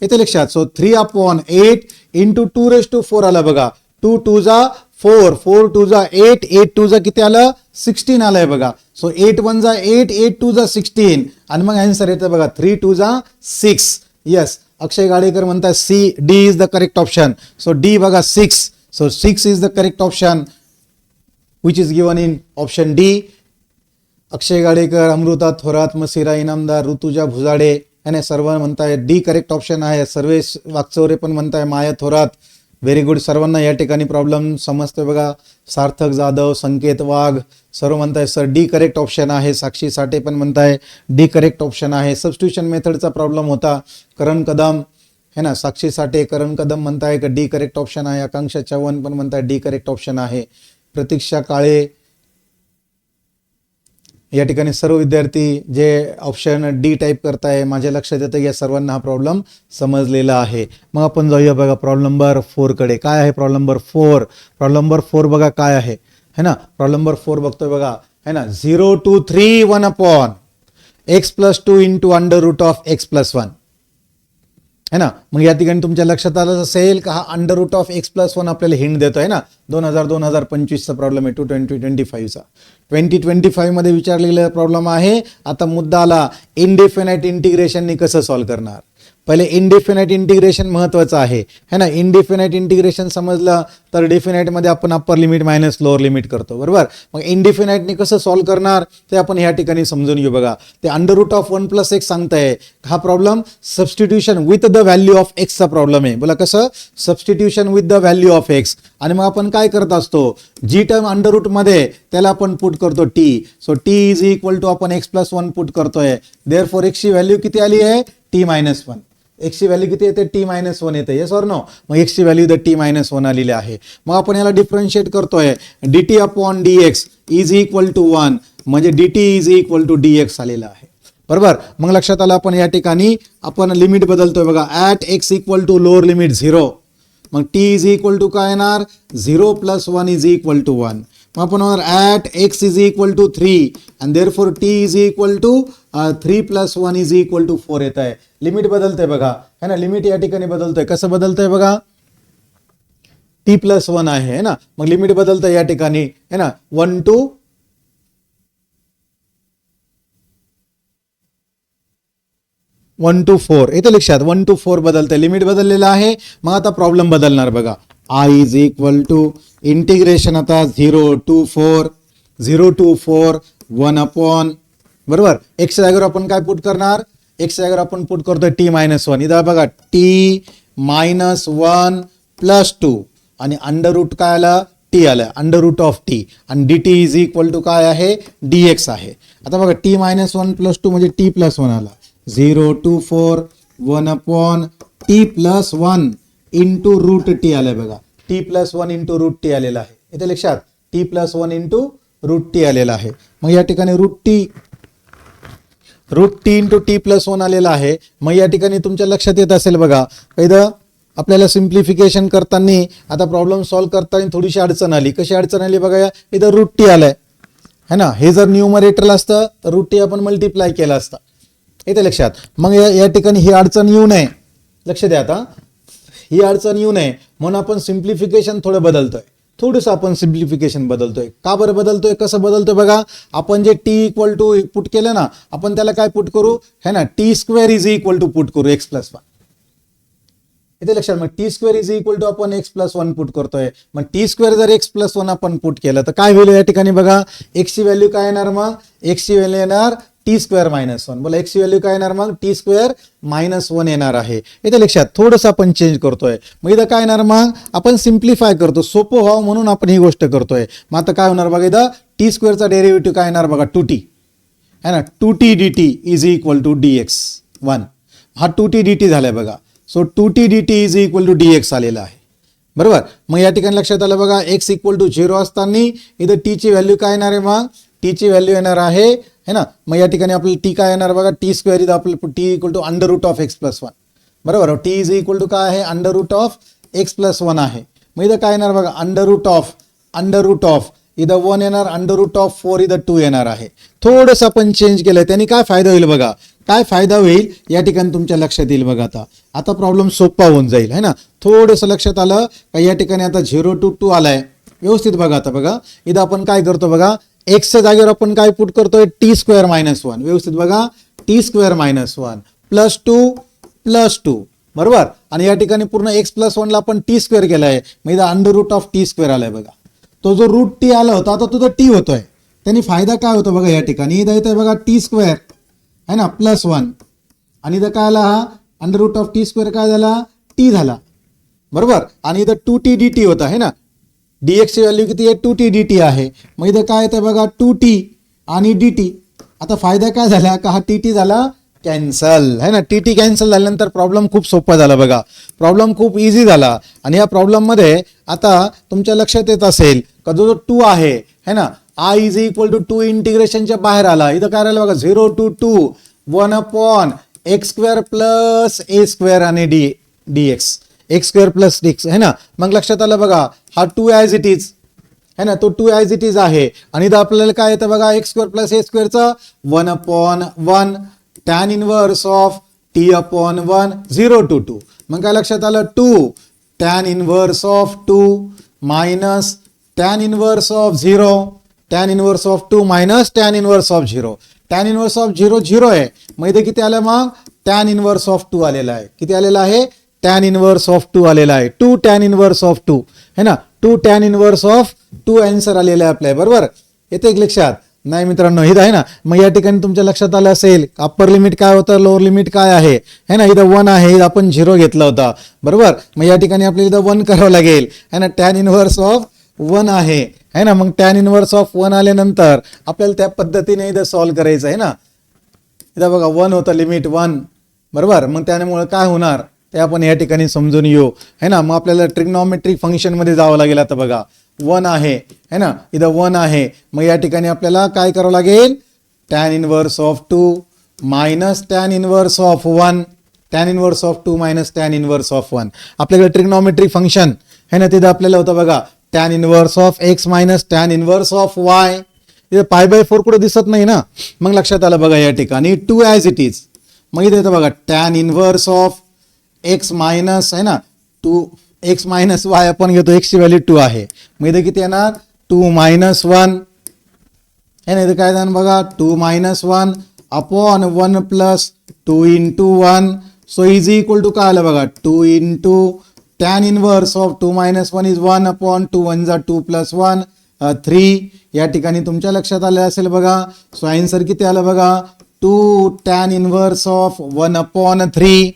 येते लक्षात. सो 3/8 इंटू 2⁴ आला बघा. 2 2 जा 4, 4 2 जा 8, 8 2 जा किती आलं 16 आलंय बघा. सो 8 1 जा 8, 8 2 जा 16 आणि मग आन्सर येतं बघा 3 2 जा 6. येस, अक्षय गाडेकर म्हणतात C D is the correct option. So D बघा 6. So 6 is the correct option which is given in option D. Akshay Gadekar, Amruta Thorat, Masira Inamdar, Rutuja Bhujade याने सर्व म्हणताय डी करेक्ट ऑप्शन आहे. सर्वेश वागचौरे पण म्हणताय, माया थोरात, व्हेरी गुड. सर्वांना या ठिकाणी प्रॉब्लेम समजतोय बघा. सार्थक जाधव, संकेत वाघ सर्व म्हणताय सर डी करेक्ट ऑप्शन आहे. साक्षी साठे पण म्हणताय डी करेक्ट ऑप्शन आहे. सबस्टिट्यूशन मेथडचा प्रॉब्लेम होता. करण कदम है ना, साक्षी साठे, करण कदम म्हणताय की डी करेक्ट ऑप्शन आहे. आकांक्षा चव्हाण पण म्हणताय डी करेक्ट ऑप्शन आहे. प्रतीक्षा काळे, या ठिकाणी सर्व विद्यार्थी जे ऑप्शन डी टाईप करताय, माझ्या लक्षात येतं या सर्वांना हा प्रॉब्लेम समजलेला आहे. मग आपण जाऊया बघा प्रॉब्लेम नंबर 4 कडे. काय आहे प्रॉब्लेम नंबर 4? प्रॉब्लेम नंबर 4 बघा काय आहे है ना. प्रॉब्लेम नंबर 4 बघतोय बघा है ना. 0 to 3 1/x+2 इंटू √(x+1) है ना. मग या ठिकाणी तुमच्या लक्षात आलं असेल का हा √(x+1) आपल्याला हिंट देतो आहे ना. 2025चा प्रॉब्लेम आहे. 2025चा 2025 मध्ये विचारलेला प्रॉब्लेम आहे. आता मुद्दा आला इनडिफिनाइट इंटिग्रेशननी कसं सॉल्व्ह करणार. पहिले इनडिफिनाइट इंटिग्रेशन महत्वाचं आहे है ना. इनडिफिनाइट इंटिग्रेशन समजलं तर डिफिनाइट मध्ये आपण upper limit minus lower limit करतो बरोबर. मग इनडिफिनाइटनी कसं सॉल्व्ह करणार ते आपण या ठिकाणी समजून घेऊ बघा. ते √(1+x) सांगताय. हा problem substitution with the value of x चा प्रॉब्लेम आहे. बोला कसं, substitution with the value of x. आणि मग आपण काय करत असतो, जी टर्म अंडर मध्ये त्याला आपण पुट करतो t. So t is equal to आपण x+1 पुट करतोय. देअरफॉर x ची व्हॅल्यू किती आली आहे t-1. x ची व्हॅल्यू किती येते t-1 येते. Yes or no. मग x ची व्हॅल्यू t-1 आलेली आहे. मग आपण याला डिफरन्शिएट करतोय. dt/dx इज इक्वल टू 1 म्हणजे dt is equal to dx आलेला आहे बरोबर. मग लक्षात आलं आपण या ठिकाणी आपण लिमिट बदलतोय बघा. At x equal to lower limit 0. मग t इज इक्वल टू काय येणार 0 + 1 इज इक्वल टू 1. मग आपण at x is equal to 3 आणि therefore t is equal to 3 + 1 is equal to 4 येत आहे. लिमिट बदलतंय बघा है ना. लिमिट या ठिकाणी बदलतोय. कसं बदलतंय बघा, t+1 आहे ना. मग लिमिट बदलतंय या ठिकाणी है ना 1 to 4 येते लक्षात. 1 to 4 बदलतंय. लिमिट बदललेलं आहे. मग आता प्रॉब्लेम बदलणार बघा. i is equal to integration आता 0 to 4 1 बरोबर. x जागेवर आपण काय पुट करणार, x जागेवर आपण पुट करतोय t-1. इथं बघा t-1 + 2 आणि अंडर काय आलं t आलं √t आणि dt इज इक्वल टू काय आहे dx आहे. आता बघा t-1 + 2 म्हणजे t+1 आला. 0 to 4 1/t+1 इंटू √t आलंय बघा. t+1 इंटू √t आलेला आहे. इथे लक्षात t+1 इंटू √t आलेला आहे. मग या ठिकाणी √t इंटू t+1 आलेला आहे. मग या ठिकाणी तुमच्या लक्षात येत असेल बघा, इथं आपल्याला सिम्प्लिफिकेशन करताना आता प्रॉब्लेम सॉल्व्ह करताना थोडीशी अडचण आली. कशी अडचण आली बघा, इथं √t आलंय है ना. हे जर न्यूमरेटर असतं तर √t आपण मल्टिप्लाय केला असता. येते लक्षात. मग या ठिकाणी ही अडचण येऊ नये, लक्ष द्या. आता ही अडचण येऊ नये म्हणून आपण सिम्प्लिफिकेशन थोडं बदलतोय. थोडंसं आपण सिम्प्लिफिकेशन बदलतोय. का बरं बदलतोय, कसं बदलतोय बघा. आपण जे t इक्वल टू पुट केलं ना, आपण त्याला काय पुट करू है ना t² is equal to put करू x+1. इथे लक्षात. मग t² इज इक्वल टू आपण x+1 पुट करतोय. मग t² जर x+1 आपण पुट केलं तर काय होईल या ठिकाणी बघा. x ची व्हॅल्यू काय येणार, मग x ची व्हॅल्यू येणार t² - 1. बोला x ची व्हॅल्यू काय येणार, मग t² - 1 येणार आहे. इथे लक्षात थोडंसं आपण चेंज करतोय. मग इथं काय येणार, मग आपण सिम्प्लिफाय करतो, सोपं व्हावं म्हणून आपण ही गोष्ट करतोय. मग आता काय होणार बघा, इथं t² चा डेरिव्हेटिव्ह काय येणार बघा 2t है ना. 2t dt is equal to dx1. हा 2t dt झालाय बघा. So 2t dt is equal to dx आलेला आहे. बरोबर. मग या ठिकाणी लक्षात आलं बघा, x इक्वल टू 0 असताना इथं t ची व्हॅल्यू काय येणार आहे, मग t ची व्हॅल्यू येणार आहे है ना. मग या ठिकाणी आपल्याला t काय येणार बघा, टी स्क्वेअर इथं आपल्याला t equal to under root of x plus 1. बरोबर. t इज इक्वल टू काय आहे, under root of x plus 1 आहे. मग इथं काय येणार बघा, अंडर रूट ऑफ इथं 1 येणार, अंडर रूट ऑफ 4 इथं 2 येणार आहे. थोडंसं आपण चेंज केलं, त्यांनी काय फायदा होईल बघा, काय फायदा होईल या ठिकाणी तुमच्या लक्षात येईल बघा. आता प्रॉब्लेम सोपा होऊन जाईल है ना. थोडंसं लक्षात आलं का या ठिकाणी आता 0 to 2 आलाय व्यवस्थित बघा. आता बघा इथं आपण काय करतो बघा, एक्सच्या जागेवर आपण काय पुट करतोय, टी स्क्वेअर मायनस 1. व्यवस्थित बघा, टी स्क्वेअर मायनस 1 प्लस 2 बरोबर. आणि या ठिकाणी पूर्ण एक्स प्लस 1 ला आपण टी स्क्वेअर केलाय, मग इथं under root of t square आलाय बघा. तो जो रूट टी आला होता आता तो टी होतोय. त्यांनी फायदा काय होतो बघा, या ठिकाणी इथं येतोय बघा टी स्क्वेअर है ना प्लस 1 आणि इथं काय आला, हा under root of t square काय झाला, टी झाला. बरोबर. आणि इथं 2t dt होता है ना. dx ची व्हॅल्यू किती आहे, 2t dt आहे. मग इथं काय येतं बघा 2t आणि dt. आता फायदा काय झाला का हा tt झाला कॅन्सल है ना. टी कॅन्सल झाल्यानंतर प्रॉब्लेम खूप सोपा झाला बघा, प्रॉब्लेम खूप इझी झाला. आणि या प्रॉब्लेम मध्ये आता तुमच्या लक्षात येत असेल का जो 2 आहे है ना, i इज इक्वल टू 2 इंटिग्रेशनच्या बाहेर आला. इथं काय राहिलं बघा 0 to 2 1 upon x square plus A square आणि dx x square plus dx है ना. मग लक्षात आलं बघा, हा 2 ॲज इट इज है ना, तो 2 ॲज इट इज आहे. आणि इथं आपल्याला काय येतं बघा, एक्स स्क्वेअर प्लस ए स्क्वेअरचं 1 upon 1 tan inverse of T upon 1 0 to 2. मग काय लक्षात आलं, 2 tan inverse of 2 minus tan inverse of 0, tan inverse of 2 minus tan inverse of 0. Tan inverse of 0 0 आहे. मग इथे किती आलं, मग टॅन इनवर्स ऑफ 2 आलेला आहे. किती आलेला आहे, टॅन इनवर्स ऑफ 2 आलेला आहे. 2 टॅन इनवर्स ऑफ 2 है ना, 2 टॅन इनवर्स ऑफ 2 आन्सर आलेला आहे आपल्या. बरोबर. येते एक लक्षात नाही मित्रांनो, इथं आहे ना. मग या ठिकाणी तुमच्या लक्षात आलं असेल अप्पर लिमिट काय होतं, लोअर लिमिट काय आहे है ना. इथं 1 आहे, आपण 0 घेतला होता. बरोबर. मग या ठिकाणी आपल्याला इथं 1 करावं लागेल है ना. टॅन इनवर्स ऑफ 1 आहे है ना. मग टॅन इनवर्स ऑफ 1 आल्यानंतर आपल्याला त्या पद्धतीने इथं सॉल्व्ह करायचं आहे ना. इथं बघा 1 होतं, लिमिट 1 बरोबर. मग त्यामुळे काय होणार ते आपण या ठिकाणी समजून येऊ है ना. मग आपल्याला ट्रिग्नॉमेट्रिक फंक्शन मध्ये जावं लागेल. आता बघा 1 आहे है ना, इथं 1 आहे. मग या ठिकाणी आपल्याला काय करावं लागेल, tan inverse of 2 minus tan inverse of 1, tan inverse of 2 minus tan inverse of 1. आपल्याकडे ट्रिग्नॉमेट्रिक फंक्शन है ना, तिथं आपल्याला होतं बघा tan inverse of x minus tan inverse of y. इथे π/4 कुठे दिसत नाही ना. मग लक्षात आलं बघा या ठिकाणी 2 ॲज इट इज. मग इथे येतं बघा tan inverse of x minus है ना 2 एक्स मायनस वाय आपण घेतो, एक्स ची व्हॅल्यू 2 आहे. मग इथे किती येणार 2 मायनस 1 है ना. इथे काय येणार बघा 2 minus 1 upon 1 plus 2 into 1. So is equal to काय आलं बघा 2 into tan inverse of 2 minus 1 is 1 upon 2 1 जा 2 प्लस 1 3. या ठिकाणी तुमच्या लक्षात आलं असेल बघा. सो आन्सर किती आलं बघा 2 tan inverse of 1 upon 3,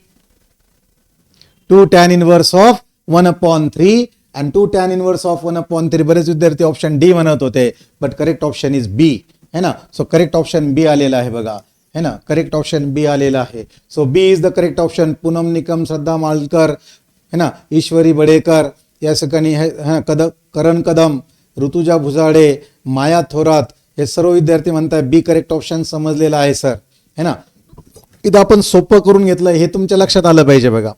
2 tan inverse of 1 upon 3 and 2 tan inverse of 1 upon 3. बरेच विद्यार्थी ऑप्शन डी म्हणत होते, but correct option is B है ना. सो करेक्ट ऑप्शन बी आलेला आहे बघा है ना. करेक्ट ऑप्शन बी आलेला आहे. So B is the correct option. Poonam Nikam, Shraddha Malkar है ना, ईश्वरी बडेकर या ठिकाणी है करण कदम, ऋतुजा भुजाडे, माया थोरात हे सर्व विद्यार्थी म्हणतात बी करेक्ट ऑप्शन समजलेला आहे सर है ना. इथं आपण सोपं करून घेतलं, हे तुमच्या लक्षात आलं पाहिजे बघा.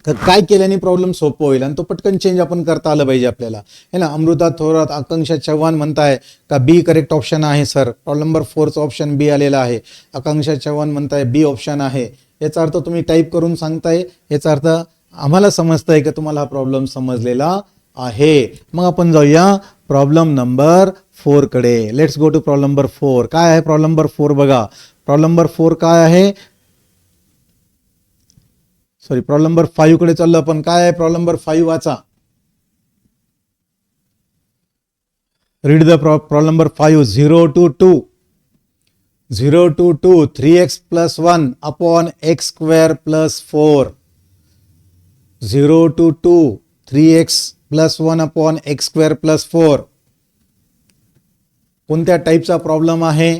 तर काय केल्याने प्रॉब्लेम सोपं होईल आणि तो पटकन चेंज आपण करता आलं पाहिजे आपल्याला है ना. अमृता थोरात, आकांक्षा चव्हाण म्हणताय का बी करेक्ट ऑप्शन आहे sir. Problem number 4चा option B आलेला आहे. आकांक्षा चव्हाण म्हणताय बी ऑप्शन आहे. याचा अर्थ तुम्ही टाईप करून सांगताय, याचा अर्थ आम्हाला समजतंय की तुम्हाला हा प्रॉब्लेम समजलेला आहे. मग आपण जाऊया प्रॉब्लेम नंबर 4 कडे. Let's go to problem number 4. काय आहे प्रॉब्लेम नंबर 4 बघा. प्रॉब्लेम नंबर 4 काय आहे, सॉरी प्रॉब्लेम नंबर 5 कडे चाललो आपण. काय आहे प्रॉब्लेम नंबर 5 वाचा. Read the problem number 5. 0 to 2 3x plus 1 upon x square plus 4. 0 to 2 3x plus 1 upon x square plus 4. कोणत्या टाईपचा प्रॉब्लेम आहे.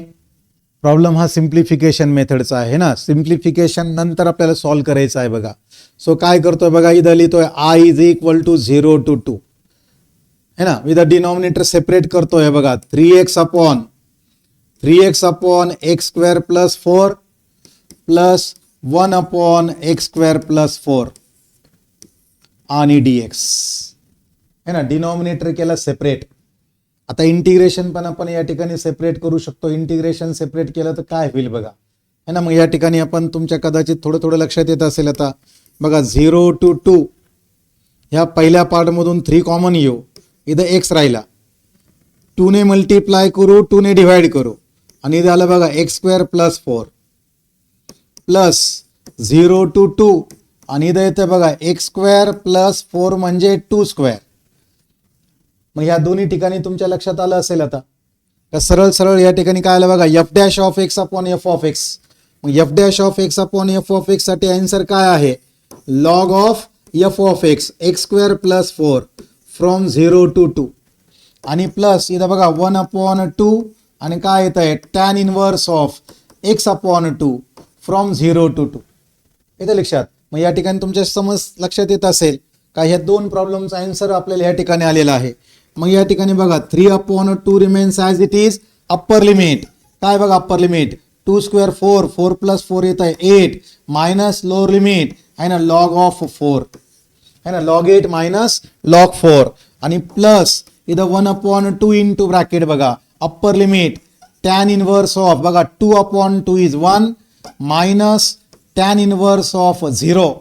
प्रॉब्लेम हा सिम्प्लिफिकेशन मेथडचा आहे ना, सिम्प्लिफिकेशन नंतर आपल्याला सॉल्व्ह करायचा आहे बघा. सो काय करतोय बघा, इथं लिहितोय I is equal to 0 to 2 है ना. विथ द डिनॉमिनेटर सेपरेट करतोय बघा, 3x upon x square plus 4 plus 1 upon x square plus 4 आणि dx है ना. डिनॉमिनेटर केला सेपरेट. आता इंटिग्रेशन पण आपण या ठिकाणी सेपरेट करू शकतो. इंटिग्रेशन सेपरेट केलं तर काय होईल बघा है ना. मग या ठिकाणी आपण तुमच्या कदाचित थोडं लक्षात येत असेल आता बघा, 0 to 2 ह्या पहिल्या पार्टमधून 3 कॉमन येऊ, इथं x राहिला, 2 ने मल्टिप्लाय करू, 2 ने डिवाइड करू आणि इथं आलं बघा x square plus 4 plus 0 to 2 आणि इथं येतं बघा x स्क्वेअर प्लस 4 म्हणजे 2 स्क्वेअर. मग या दोन्ही ठिकाणी तुमच्या लक्षात आलं असेल आता तर सरळ या ठिकाणी काय आलं बघा, F dash of x upon F of x. मग F dash of x upon F of X साठी आन्सर काय आहे, log of F of X square plus 4 from 0 to 2 आणि प्लस इथं बघा 1 अपॉन 2 आणि काय येत आहे tan inverse of x upon 2 from 0 to 2. येतं लक्षात. मग या ठिकाणी तुमच्या समज लक्षात येत असेल का ह्या दोन प्रॉब्लेमचा आन्सर आपल्याला या ठिकाणी आलेला आहे. मग या ठिकाणी बघा 3 upon 2 remains as it is. Upper limit काय बघा, अप्पर लिमिट 2 स्क्वेअर 4 4 प्लस 4 येत आहे 8 मायनस लोअर लिमिट आहे ना लॉग ऑफ 4 है ना, लॉग 8 मायनस लॉग 4 आणि प्लस इथं 1 अपॉन 2 इंटू ब्रॅकेट बघा, upper limit tan inverse of बघा 2 upon 2 is 1 minus tan inverse of 0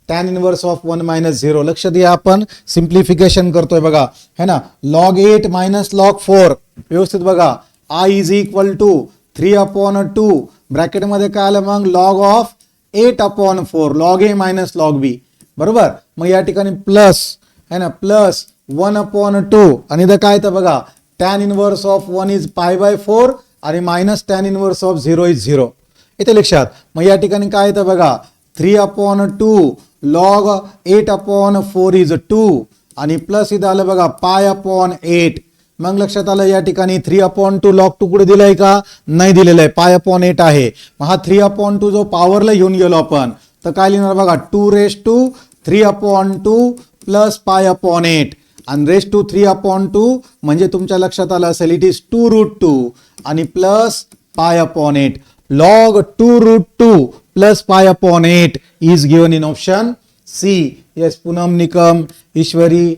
tan inverse of 1 minus 0. लक्ष द्या, आपण सिम्प्लिफिकेशन करतोय बघा है ना. लॉग 8 मायनस लॉग 4 व्यवस्थित बघा, I is equal to 3 upon 2 ब्रॅकेटमध्ये काय आलं मग log of 8 upon 4 log A minus log B बरोबर. मग या ठिकाणी प्लस है ना, प्लस 1 अपॉन 2 आणि इथं काय तर बघा tan inverse of 1 is pi by 4 आणि minus tan inverse of 0 is 0. इथे लक्षात. मग या ठिकाणी काय तर बघा 3 अपॉन 2 लॉग 8 अपॉन 4 इज 2 आणि प्लस इथं आलं बघा पाय अपॉन 8. मग लक्षात आलं या ठिकाणी 3 अपॉन 2 लॉग 2 कुठे दिलाय का, नाही दिलेलं आहे, पाय अपॉन 8 आहे. मग हा 3 अपॉन 2 जो पॉवरला घेऊन गेलो आपण तर काय लिहिणार बघा 2 raise to 3 upon 2 plus pi upon 8 आणि रेस टू 3 अपॉन 2 म्हणजे तुमच्या लक्षात आलं असेल इट इज 2 रूट 2 आणि plus pi upon 8. log 2 root 2 plus pi upon 8 is given in option C. Yes, Poonam Nikam, Ishwari,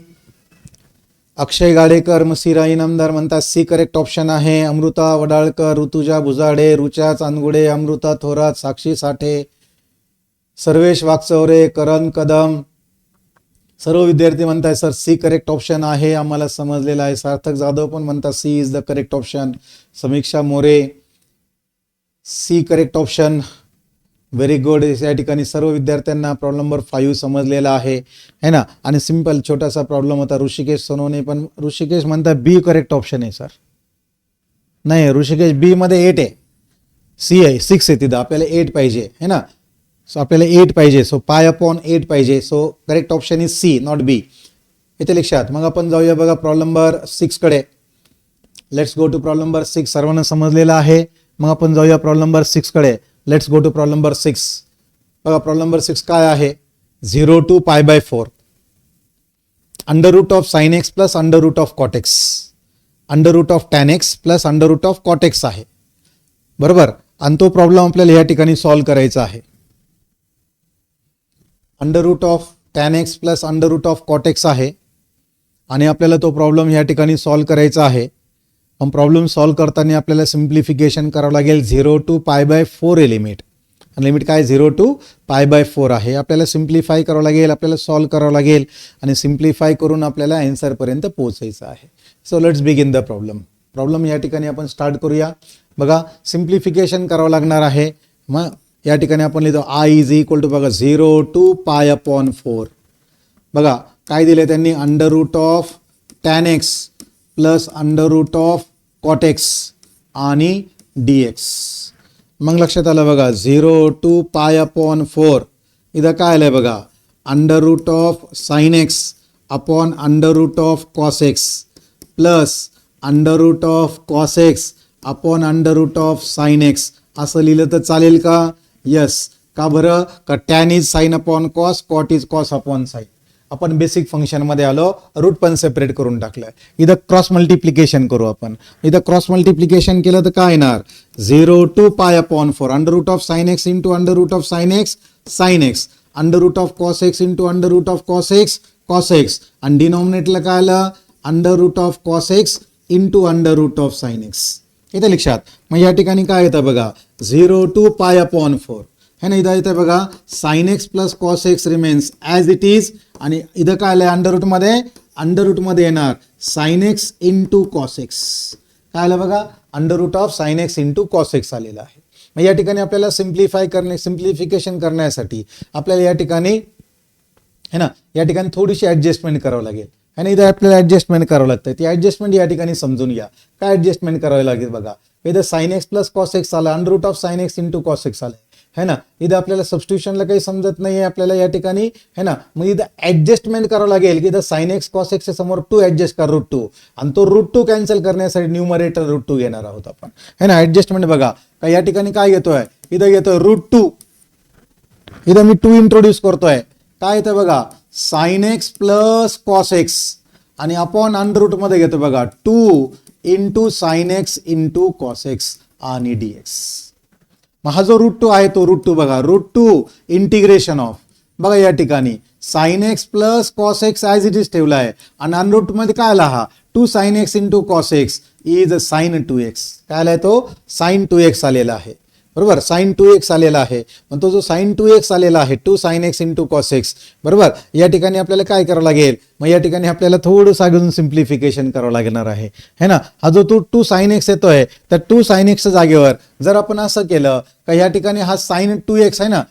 Akshay Gadekar, Masira Inamdar म्हणतात सी करेक्ट ऑप्शन आहे. अमृता वडाळकर, ऋतुजा भुजाडे, रुचा चांदगुडे, अमृता थोरात, साक्षी साठे, सर्वेश वागचौरे, करण कदम, सर्व विद्यार्थी म्हणतात सर सी करेक्ट ऑप्शन आहे, आम्हाला समजलेलं आहे. सार्थक जाधव पण म्हणतात C is the correct option. Samiksha More, C correct option, very good. या ठिकाणी सर्व विद्यार्थ्यांना प्रॉब्लेम नंबर 5 समजलेला आहे है ना. आणि सिंपल छोटासा प्रॉब्लेम होता. ऋषिकेश सोनवणे पण ऋषिकेश म्हणतात बी करेक्ट ऑप्शन आहे सर. नाही ऋषिकेश बी मध्ये 8 आहे, सी आहे 6 आहे, तिथं आपल्याला 8 पाहिजे है ना. सो आपल्याला 8 पाहिजे, सो पाय अपॉन 8 पाहिजे. So correct option is C not B. इथे लक्षात. मग आपण जाऊया बघा प्रॉब्लेम नंबर 6 कडे. Let's go to problem number 6. सर्वांना समजलेला आहे. मग आपण जाऊया प्रॉब्लेम नंबर 6 कडे. Let's go to problem number 6. बघा प्रॉब्लेम नंबर 6 काय आहे, 0 to pi by 4 under root of sine x plus under root of cot x under root of tan x plus under root of cot x आहे बरोबर. आणि तो problem आपल्याला या ठिकाणी सॉल्व्ह करायचा आहे. Under root of tan x plus under root of cot x आहे आणि आपल्याला तो प्रॉब्लेम या ठिकाणी सॉल्व्ह करायचा आहे. पण प्रॉब्लेम सॉल्व्ह करताना आपल्याला सिम्प्लिफिकेशन करावं लागेल. 0 to पाय बाय 4 आहे लिमिट. आणि लिमिट काय 0 to पाय बाय 4 आहे. आपल्याला सिम्प्लिफाय करावं लागेल, आपल्याला सॉल्व्ह करावं लागेल आणि सिम्प्लिफाय करून आपल्याला आन्सरपर्यंत पोहोचायचं आहे. So let's begin the problem या ठिकाणी आपण स्टार्ट करूया. बघा सिम्प्लिफिकेशन करावं लागणार आहे. मग या ठिकाणी आपण लिहितो आय इज इक्वल टू बघा 0 to पाय अपॉन 4. बघा काय दिले त्यांनी, under root of tan x plus under root of cot x आणि dx. मग लक्षात आलं बघा 0 to पाय अपॉन 4 इथं काय आलंय बघा under root of sine x upon under root of cos x plus under root of cos x upon under root of sine x असं लिहिलं तर चालेल का? यस. का बरं? का tan is sine upon cos, cot is cos upon sine. आपण basic function मध्ये आलो, रूट पण सेपरेट करून टाकलं. इथं क्रॉस मल्टिप्लिकेशन करू आपण. इथं क्रॉस मल्टिप्लिकेशन केलं तर काय येणार? 0 to pi upon 4 under root of sine x into under root of sine x sine x under root of cos x into under root of cos x आणि डिनॉमिनेटला काय आलं? Under root of cos x into under root of sine x. इथे लक्षात. मग या ठिकाणी काय येतं बघा? 0 to पाय अपॉन 4 है ना. इथं येतं बघा sine x plus cos x remains as it is. आणि इथं काय आलंय? अंडर रूटमध्ये येणार sine x into cos x. काय आलं बघा? Under root of sine x into cos x आलेला आहे. मग या ठिकाणी आपल्याला सिम्प्लिफिकेशन करण्यासाठी आपल्याला या ठिकाणी है ना, या ठिकाणी थोडीशी ऍडजस्टमेंट करावं लागेल. आणि इथं आपल्याला ऍडजस्टमेंट करावं लागतं. ती ऍडजस्टमेंट या ठिकाणी समजून घ्या. काय ऍडजस्टमेंट करावी लागेल बघा? इथं sine x plus cos X आला, under root of sine x into cos x आलाय है ना. इथं आपल्याला सबस्टिट्यूशनला काही समजत नाहीये आपल्याला या ठिकाणी है ना. मग इथं ऍडजस्टमेंट करावं लागेल की इथं साइन एक्स कॉस एक्सच्या समोर 2 ऍडजस्ट कर √2 आणि तो √2 कॅन्सल करण्यासाठी न्यूमरेटर √2 घेणार आहोत आपण है ना. ऍडजस्टमेंट बघा का या ठिकाणी काय घेतोय? इथं घेतोय √2. इथं मी 2 इंट्रोड्यूस करतोय. काय येतं बघा? Sine x plus cos x आणि अपॉन अंडर रूट मध्ये घेतो बघा 2 into sine x into cos x आणि dx. मग हा जो √2 आहे तो √2 बघा √2 इंटिग्रेशन ऑफ बघा या ठिकाणी sine x plus cos x as it is ठेवला आहे आणि अंडर रूट मध्ये काय आला? हा 2 sine x into cos x is sine 2x. काय आलाय तो? साइन 2x आलेला आहे. बरोबर, साइन 2x आलेला आहे. मग तो जो साइन 2x आलेला आहे 2 sine x into cos x बरोबर. या ठिकाणी आपल्याला काय करावं लागेल? मग या ठिकाणी आपल्याला थोडंसं अजून सिम्प्लिफिकेशन करावं लागणार आहे है ना. हा जो 2 साइन एक्स येतोय तर 2 साइन एक्सच्या जागेवर जर आपण असं केलं का या ठिकाणी हा साइन 2x आहे ना,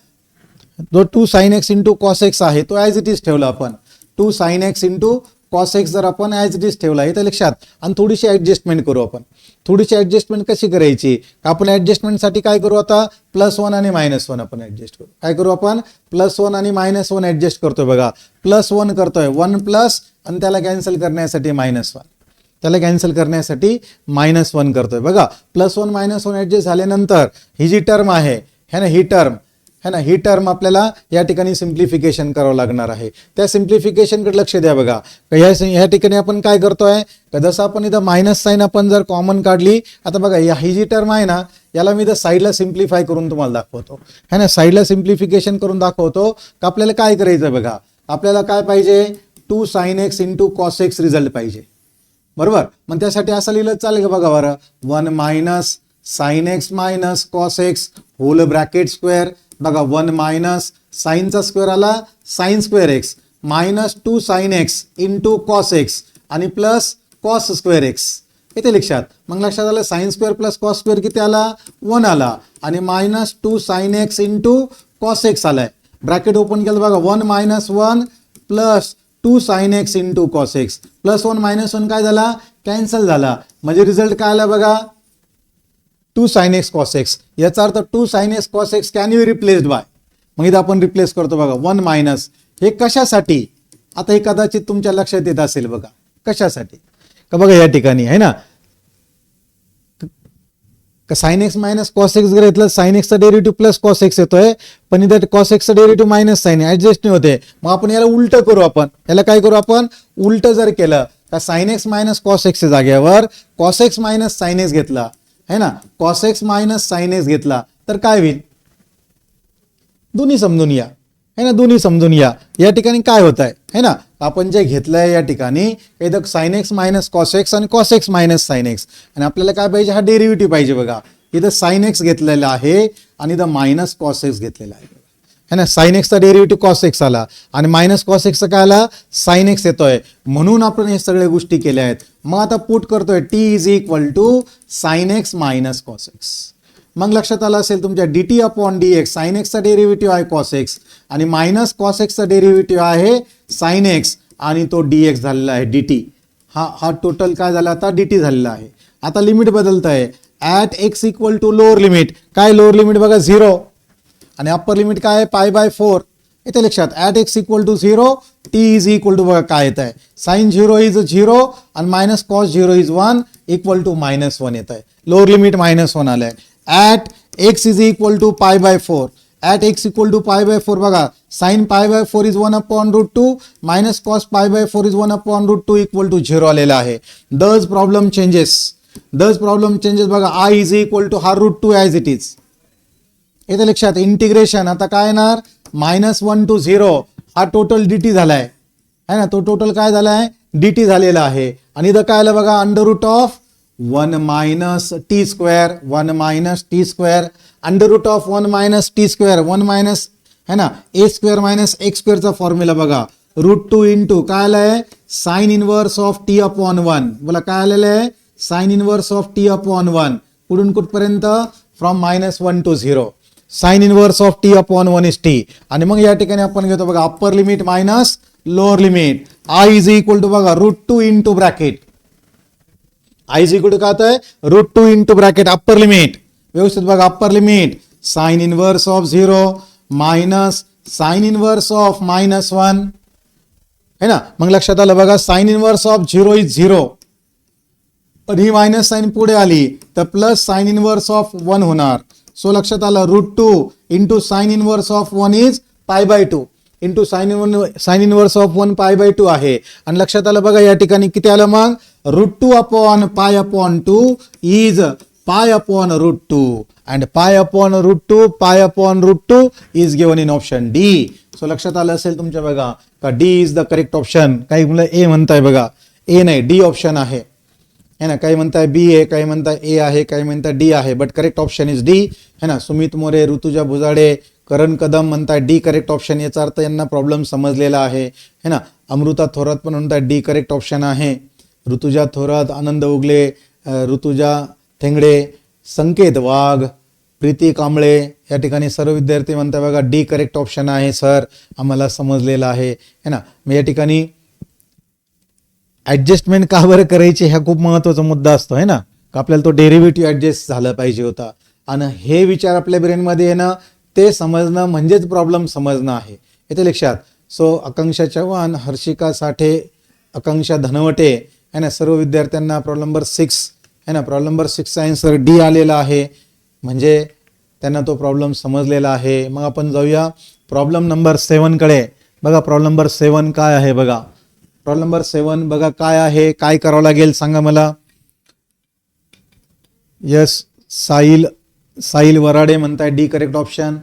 जो 2 sine x into cos x आहे तो ॲज इट इज ठेवला आपण. 2 sine x into cos x जर आपण ॲज इट इज ठेवला इथं लक्षात. आणि थोडीशी ऍडजस्टमेंट करू आपण. थोडीशी ऍडजस्टमेंट कशी करायची? आपण ऍडजस्टमेंटसाठी काय करू आता? +1 आणि -1 आपण ऍडजस्ट करू. काय करू आपण? +1 आणि -1 ऍडजस्ट करतोय बघा. +1 करतोय 1 प्लस आणि त्याला कॅन्सल करण्यासाठी -1. त्याला कॅन्सल करण्यासाठी -1 करतोय बघा. +1 -1 ऍडजस्ट झाल्यानंतर ही जी टर्म आहे है ना, ही टर्म है ना, ही टर्म आपल्याला या ठिकाणी सिम्प्लिफिकेशन करावं लागणार आहे. त्या सिम्प्लिफिकेशनकडे लक्ष द्या बघा. ह्या ठिकाणी आपण काय करतोय? जसं आपण इथं मायनस साइन आपण जर कॉमन काढली, आता बघा ही जी टर्म आहे ना याला मी इथं साईडला सिम्प्लिफाय करून तुम्हाला दाखवतो है ना. साईडला सिम्प्लिफिकेशन करून दाखवतो का आपल्याला काय करायचं बघा. आपल्याला काय पाहिजे? 2 sine x into cos x result पाहिजे बरोबर. मग त्यासाठी असं लिहिलं चालेल का बघा बरं. 1 minus sine x minus cos x whole bracket square बघा. 1 मायनस साइनचा स्क्वेअर आला sine square x minus 2 sine x into cos x आणि प्लस कॉस स्क्वेअर एक्स. इथे लक्षात. मग लक्षात आलं sine square plus cos square किती आला? 1 आला आणि minus 2 sine x into cos x आलाय. ब्रॅकेट ओपन केलं बघा. 1 - 1 plus 2 sine x into cos x +1 -1 काय झाला? कॅन्सल झाला. म्हणजे रिझल्ट काय आला बघा? 2 साइन एक्स कॉस एक्स. याचा अर्थ 2 sine x cos x can you replaced by. मग इथं आपण रिप्लेस करतो बघा 1 मायनस. हे कशासाठी? आता हे कदाचित तुमच्या लक्षात येत असेल बघा. कशासाठी का बघा या ठिकाणी आहे ना, sine x minus cos x जर घेतलं साइन एक्सचा डेरिव्हेटिव्ह प्लस कॉस एक्स येतोय, पण इथं कॉस एक्सचा डेरिव्हेटिव्ह मायनस साइन ऍडजस्ट नाही होते. मग आपण याला उलट करू. आपण याला काय करू? आपण उलट जर केलं का साइन एक्स मायनस कॉस एक्सच्या जागेवर cos X minus sine x घेतला है ना, cos X minus sine x घेतला तर काय होईल? दोन्ही समजून या है ना, दोन्ही समजून या. या ठिकाणी काय होत आहे ना, आपण जे घेतलंय या ठिकाणी इथं sine x minus cos x आणि cos X minus sine X आणि आपल्याला काय पाहिजे? हा डेरिव्हेटिव्ह पाहिजे बघा. इथं साइन एक्स घेतलेला आहे आणि इथं मायनस कॉस एक्स घेतलेला आहे है ना. साइन एक्सचा डेरिव्हेटिव्ह कॉस एक्स आला आणि मायनस कॉस एक्सचा काय आला? साइन एक्स येतोय. म्हणून आपण हे सगळ्या गोष्टी केल्या आहेत. मग आता पुट करतोय t = sine x minus cos x. मग लक्षात आलं असेल तुमच्या dt अपॉन dx. साइन एक्सचा डेरिव्हेटिव्ह आहे कॉस एक्स आणि मायनस कॉस एक्सचा डेरिव्हेटिव्ह आहे साइन एक्स आणि तो dx झालेला आहे dt. हा टोटल काय झाला? आता dt झालेला आहे. आता लिमिट बदलत आहे. At x = lower limit. काय लोअर लिमिट बघा 0 आणि अप्पर लिमिट काय आहे? π/4. इथे लक्षात at x equal to 0 T is equal to बघा काय येत आहे साइन 0 इज 0 आणि minus cos 0 is 1 equal to -1 येत आहे लोअर लिमिट -1 आलंय at x is equal to π/4 at x equal to π/4 बघा sine π/4 is 1/√2 minus cos π/4 is 1/√2 equal to 0 आलेला आहे दज प्रॉब्लेम चेंजेस बघा I इज इक्वल टू हा √2 as it is इथे लक्षात इंटिग्रेशन आता काय येणार -1 to 0 हा टोटल dt झालाय है ना तो टोटल काय झालाय dt झालेला आहे आणि इथं काय आलं बघा √1 - t², 1 - t², √1 - t², 1 है ना a² - x² चा फॉर्म्युला बघा √2 इंटू काय आलंय साइन इनवर्स ऑफ t/1 बोला काय आलेलं आहे साइन इनवर्स ऑफ t/1 कुठून कुठपर्यंत from -1 to 0 sine inverse of t/1 is t आणि मग या ठिकाणी आपण घेतो बघा upper limit minus lower limit I is equal to बघा √2 into bracket I is equal to काय आहे √2 इंटू ब्रॅकेट अप्पर लिमिट व्यवस्थित बघा upper limit sine inverse of 0 minus sine inverse of -1 है ना मग लक्षात आलं बघा साइन इनवर्स ऑफ 0 इज 0 पण ही मायनस साइन पुढे आली तर प्लस साइन इनवर्स ऑफ 1 होणार सो लक्षात आलं √2 into sine inverse of 1 is π/2 into sine inverse of 1 π/2 आहे आणि लक्षात आलं बघा या ठिकाणी किती आलं मग √2/π/2 is π/√2 and π/√2 is given in option D. So लक्षात आलं असेल तुमच्या बघा का D is the correct option काही मुलं ए म्हणताय बघा ए नाही डी ऑप्शन आहे है ना काही म्हणताय बी आहे काही म्हणताय ए आहे काही म्हणताय डी आहे but correct option is D है ना सुमित मोरे ऋतुजा भुजाडे करण कदम म्हणताय डी करेक्ट ऑप्शन याचा अर्थ यांना प्रॉब्लेम समजलेला आहे है ना अमृता थोरात पण म्हणताय डी करेक्ट ऑप्शन आहे ऋतुजा थोरात आनंद उगले ऋतुजा थेंगडे संकेत वाघ प्रीती कांबळे या ठिकाणी सर्व विद्यार्थी म्हणताय बघा डी करेक्ट ऑप्शन आहे सर आम्हाला समजलेलं आहे है ना मग या ठिकाणी ऍडजस्टमेंट का बरं करायची हा खूप महत्त्वाचा मुद्दा असतो है ना का आपल्याला तो डेरिव्हेटिव्ह ऍडजस्ट झाला पाहिजे होता आणि हे विचार आपल्या ब्रेनमध्ये येणं ते समजणं म्हणजेच प्रॉब्लेम समजणं आहे येथे लक्षात सो आकांक्षा चव्हाण हर्षिका साठे आकांक्षा धनवटे है ना सर्व विद्यार्थ्यांना प्रॉब्लेम नंबर 6 है ना प्रॉब्लेम नंबर 6 चा आन्सर डी आलेला आहे म्हणजे त्यांना तो प्रॉब्लेम समजलेला आहे मग आपण जाऊया प्रॉब्लेम नंबर 7 कडे बघा प्रॉब्लेम नंबर 7 काय आहे बघा प्रॉब्लेम नंबर 7 बघा काय आहे काय करावं लागेल सांगा मला यस साहिल वराडे म्हणताय डी करेक्ट ऑप्शन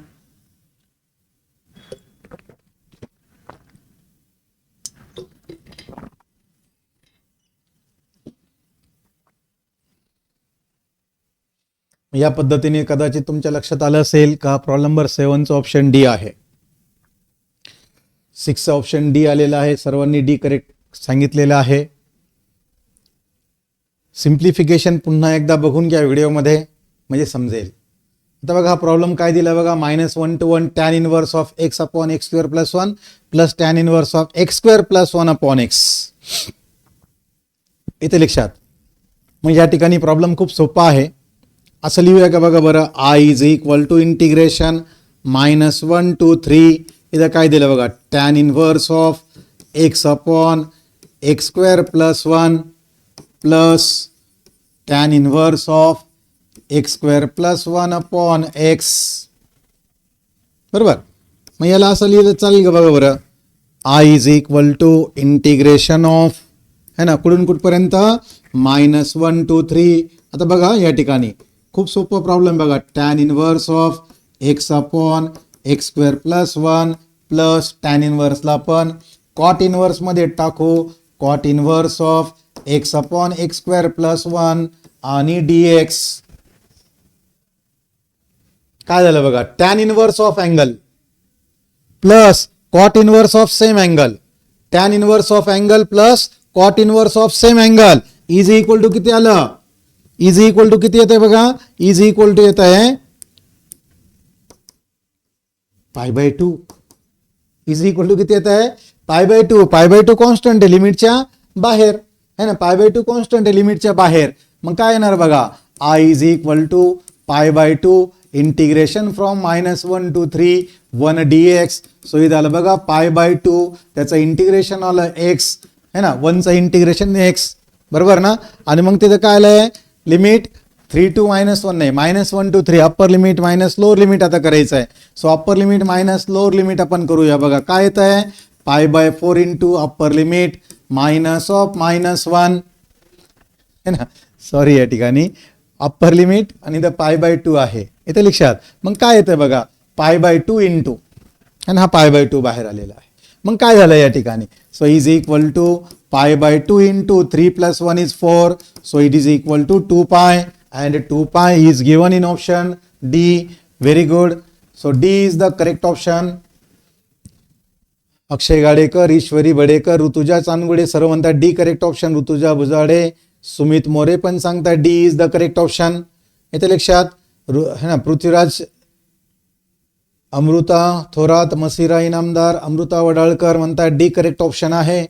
या पद्धतीने कदाचित तुमच्या लक्षात आलं असेल का प्रॉब्लेम नंबर 7 चा ऑप्शन डी आहे 6 चा ऑप्शन डी आलेला आहे सर्वांनी डी करेक्ट सांगितलेलं आहे सिम्प्लिफिकेशन पुन्हा एकदा बघून घ्या व्हिडिओमध्ये म्हणजे समजेल आता बघा हा प्रॉब्लेम काय दिला बघा -1 to 1 tan inverse of x/x² + 1 plus tan inverse of x² + 1/x इथे लक्षात मग या ठिकाणी प्रॉब्लेम खूप सोपा आहे असं लिहूया का बघा बरं I is equal to integration -1 to 3 इथं काय दिलं बघा tan inverse of x/x² + 1 plus tan inverse of x² + 1/x बरोबर मग याला असं लिहिलं चालेल का बघा बरं I is equal to integration of है ना कुठून कुठपर्यंत -1 to 3 आता बघा या ठिकाणी खूप सोपं प्रॉब्लेम बघा tan inverse of x/x² + 1 plus tan इनवर्सला पण cot इनवर्स मध्ये टाकू cot इनवर्स ऑफ x/x² + 1 आणि dx काय झालं बघा tan inverse of angle plus cot inverse of same angle tan inverse of angle plus cot inverse of same angle is equal to किती आलं is equal to किती येते बघा is equal to येत आहे π/2 इज इक्वल टू किती येत आहे π/2 कॉन्स्टंट आहे लिमिटच्या बाहेर है ना π/2 कॉन्स्टंट आहे लिमिटच्या बाहेर मग काय येणार बघा I is equal to π/2 integration from -1 to 3 1 dx. So इथं आलं बघा π/2, त्याचं इंटिग्रेशन आलं x है ना, 1चं इंटिग्रेशन x, बरोबर ना. आणि मग तिथं काय आलंय लिमिट 3 to -1 नाही, -1 to 3 upper limit minus lower limit आता करायचं आहे. So upper limit minus lower limit आपण करूया. बघा काय येत आहे π/4 इंटू अप्पर लिमिट -1 है ना, सॉरी या ठिकाणी अप्पर लिमिट आणि इथं π/2 आहे इथे लक्षात. मग काय येतं बघा π/2 इंटू आणि हा π/2 बाहेर आलेला आहे. मग काय झालं या ठिकाणी. So is equal to π/2 into 3 + 1 is 4. So it is equal to 2π and 2π is given in option D. Very good. So D is the correct option. Akshay Gadekar, Ishwari Badekar, Rutuja Chandgude सर्व म्हणतात D correct option. Rutuja Bhujade, Sumit More पण सांगतात D is the correct option. येथे लक्षात है ना. पृथ्वीराज, अमृता थोरात, मसिरा इनामदार, अमृता वडाळकर म्हणतात D correct option आहे.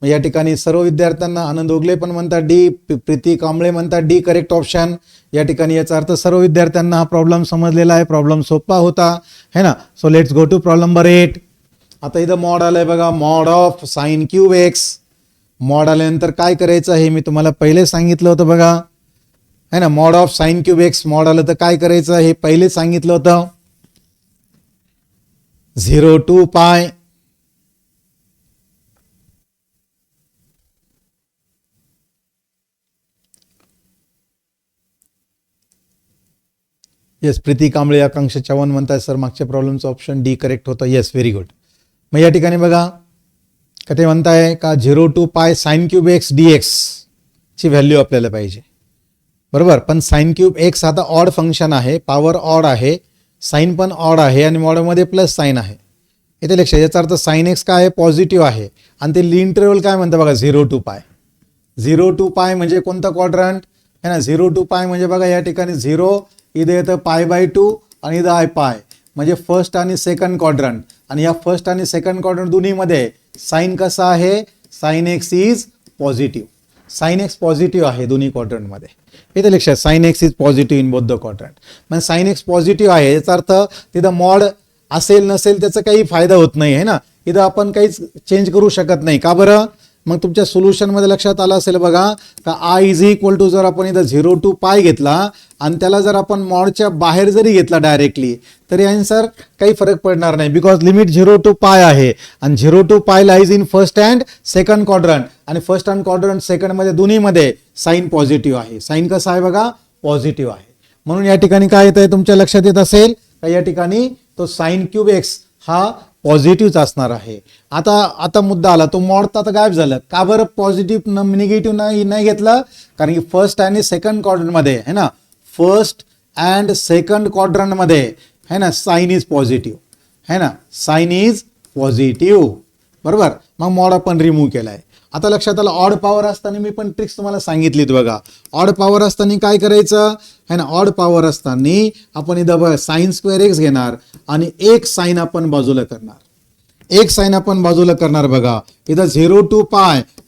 या ठिकाणी सर्व विद्यार्थ्यांना, आनंद ओगले पण म्हणतात डी, प्रीती कांबळे म्हणतात डी करेक्ट ऑप्शन. या ठिकाणी याचा अर्थ सर्व विद्यार्थ्यांना हा प्रॉब्लेम समजलेला आहे. प्रॉब्लेम सोपा होता है ना. So let's go to problem number 8. आता इथं मॉड आलंय बघा, mod of sine cube x. Mod आल्यानंतर काय करायचं हे मी तुम्हाला पहिले सांगितलं होतं बघा है ना. Mod of sine cube x mod आलं तर काय करायचं हे पहिले सांगितलं होतं. 0 to π येस. प्रीती कांबळे, आकांक्षा चव्हाण म्हणतात सर मागच्या प्रॉब्लेमचं ऑप्शन डी करेक्ट होतं. Yes, very good. मग या ठिकाणी बघा का ते म्हणताय का 0 to π sine cube X dx ची व्हॅल्यू आपल्याला पाहिजे, बरोबर. पण साइन क्यूब एक्स आता ऑड फंक्शन आहे, पॉवर ऑड आहे, साइन पण ऑड आहे आणि मॉडमध्ये प्लस साइन आहे. इथे लक्षात, याचा अर्थ साइन एक्स काय आहे पॉझिटिव्ह आहे. आणि ते इंटरवल काय म्हणतं बघा 0 to π. 0 to π म्हणजे कोणता क्वाड्रंट है ना. 0 to π म्हणजे बघा या ठिकाणी 0 इथे येतं π/2 आणि इथं आहे π, म्हणजे फर्स्ट आणि सेकंड क्वाड्रंट. आणि या फर्स्ट आणि सेकंड क्वाड्रंट दोन्हीमध्ये साइन कसा आहे, sine x is positive. Sine x positive आहे दोन्ही क्वाड्रंटमध्ये. इथे लक्षात, sine x is positive in both the quadrant. म्हणजे साइन एक्स पॉझिटिव्ह आहे याचा अर्थ तिथं मॉड असेल नसेल त्याचा काही फायदा होत नाही आहे ना. इथं आपण काहीच चेंज करू शकत नाही. का बरं. मग तुमच्या सोल्युशनमध्ये लक्षात आलं असेल बघा का आय इज इक्वल टू, जर आपण इथं 0 to π घेतला आणि त्याला जर आपण मॉडच्या बाहेर जरी घेतला डायरेक्टली तरी आन्सर काही फरक पडणार नाही. बिकॉज लिमिट 0 to π आहे आणि 0 to π lies in first and second quadrant. आणि फर्स्ट अँड क्वाड्रंट सेकंडमध्ये दोन्हीमध्ये साइन पॉझिटिव्ह आहे. साइन कसा आहे बघा पॉझिटिव्ह आहे. म्हणून या ठिकाणी काय येत आहे तुमच्या लक्षात येत असेल का या ठिकाणी तो साइन क्यूब एक्स हा पॉझिटिव्हच असणार आहे. आता मुद्दा आला, तो मॉड तर आता गायब झालं. का बरं पॉझिटिव्ह निगेटिव्ह नाही घेतलं, कारण की फर्स्ट आणि सेकंड क्वाड्रंटमध्ये है ना, फर्स्ट अँड सेकंड क्वाड्रंटमध्ये है ना साइन इज पॉझिटिव्ह है ना, साइन इज पॉझिटिव्ह, बरोबर. मग मॉड आपण रिमूव्ह केलाय. आता लक्षात आलं, ऑड पॉवर असताना मी पण ट्रिक्स तुम्हाला सांगितलीत बघा. ऑड पॉवर असताना काय करायचं है ना, ऑड पॉवर असताना आपण इथं बघा साइन स्क्वेअर एक्स घेणार आणि एक साइन आपण बाजूला करणार. एक साइन आपण बाजूला करणार बघा इथं 0 to π.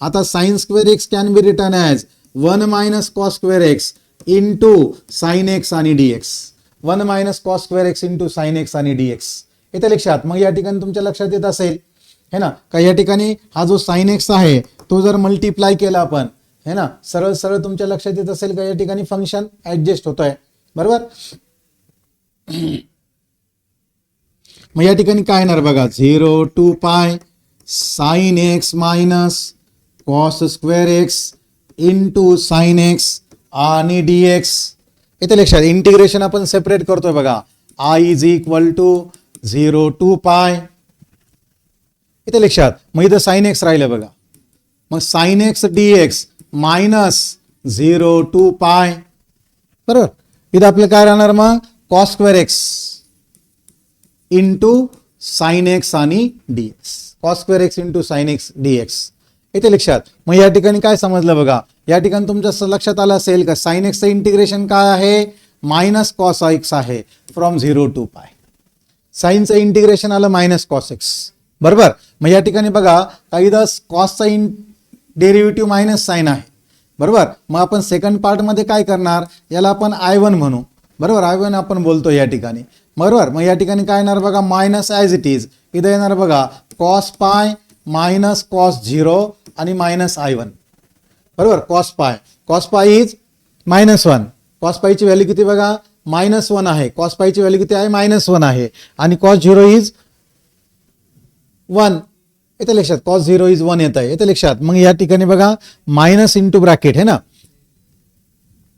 आता sign square x can be return as 1 - cos square x into sine X आणि dx. 1 - cos square x into sine X आणि dx. इथे लक्षात. मग या ठिकाणी तुमच्या लक्षात येत असेल है ना का या ठिकाणी हा जो साइन एक्स आहे तो जर मल्टिप्लाय केला आपण है ना, सरळ सरळ तुमच्या लक्षात येत असेल का या ठिकाणी फंक्शन ऍडजस्ट होत आहे, बरोबर. मग या ठिकाणी काय येणार बघा 0 to π sine x minus cos square x into sine X आणि dx. इथे लक्षात, इंटिग्रेशन आपण सेपरेट करतोय बघा. I is equal to 0 to π. इथे लक्षात. मग इथं साइन एक्स राहिलं बघा. मग sine x dx minus 0 to π, बरोबर. इथं आपलं काय राहणार मग cos square x into sine X आणि dx. Cos square x into sine x dx. इथे लक्षात. मग या ठिकाणी काय समजलं बघा, या ठिकाणी तुमच्या लक्षात आलं असेल का साइन एक्सचं इंटिग्रेशन काय आहे मायनस कॉस एक्स आहे फ्रॉम 0 to π. साइनचं इंटिग्रेशन आलं मायनस कॉस एक्स, बरोबर. मग या ठिकाणी बघा काही कॉसचा डेरिव्हेटिव्ह मायनस साइन आहे, बरोबर. मग आपण सेकंड पार्टमध्ये काय करणार, याला आपण I1 म्हणू बरोबर, I1 आपण बोलतो या ठिकाणी, बरोबर. मग या ठिकाणी काय येणार बघा, मायनस ॲज इट इज, इथं येणार बघा कॉस पाय मायनस कॉस 0 आणि मायनस I1, बरोबर. Cos pi is -1, cos पायची value किती बघा, -1 आहे. कॉस पायची व्हॅल्यू किती आहे, -1 आहे. आणि कॉस 0 इज 1, येते लक्षात, कॉस 0 इज 1 येत आहे, येते लक्षात. मग या ठिकाणी बघा मायनस इंटू ब्रॅकेट है ना,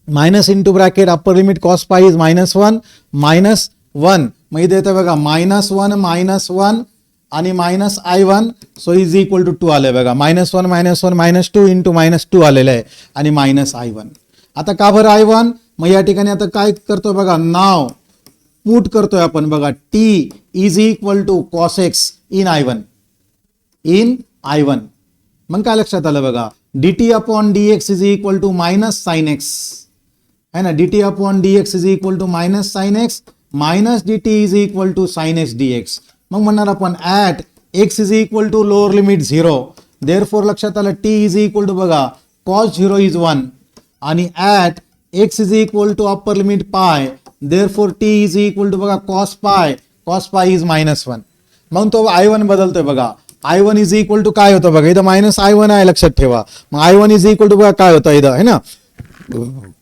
minus into bracket upper limit cos pi is -1 -1, मग इथे येतं बघा -1 आणि minus I1, so is equal to 2 आलंय बघा, -1 -2 इंटू -2 आलेलं आहे आणि मायनस I1. आता का बरं I1, मग या ठिकाणी आता काय करतोय बघा, नाव पुट करतोय आपण बघा, t is equal to cos x in I1. मग काय लक्षात आलं बघा, dt upon dx is equal to minus sine x है ना, dt upon dx is equal to minus sine x minus dt is equal to sine x dx. मग म्हणणार आपण at x is equal to lower limit 0, therefore लक्षात आलं t is equal to बघा cos 0 is 1 आणि at x is equal to upper limit pi, therefore t is equal to बघा cos pi is -1. मग तो I1 बदलतोय बघा, I1 is equal to काय होतं बघा, इथं मायनस I1 आहे लक्षात ठेवा. मग I1 इज इक्वल टू बघा काय होतं इथं है ना,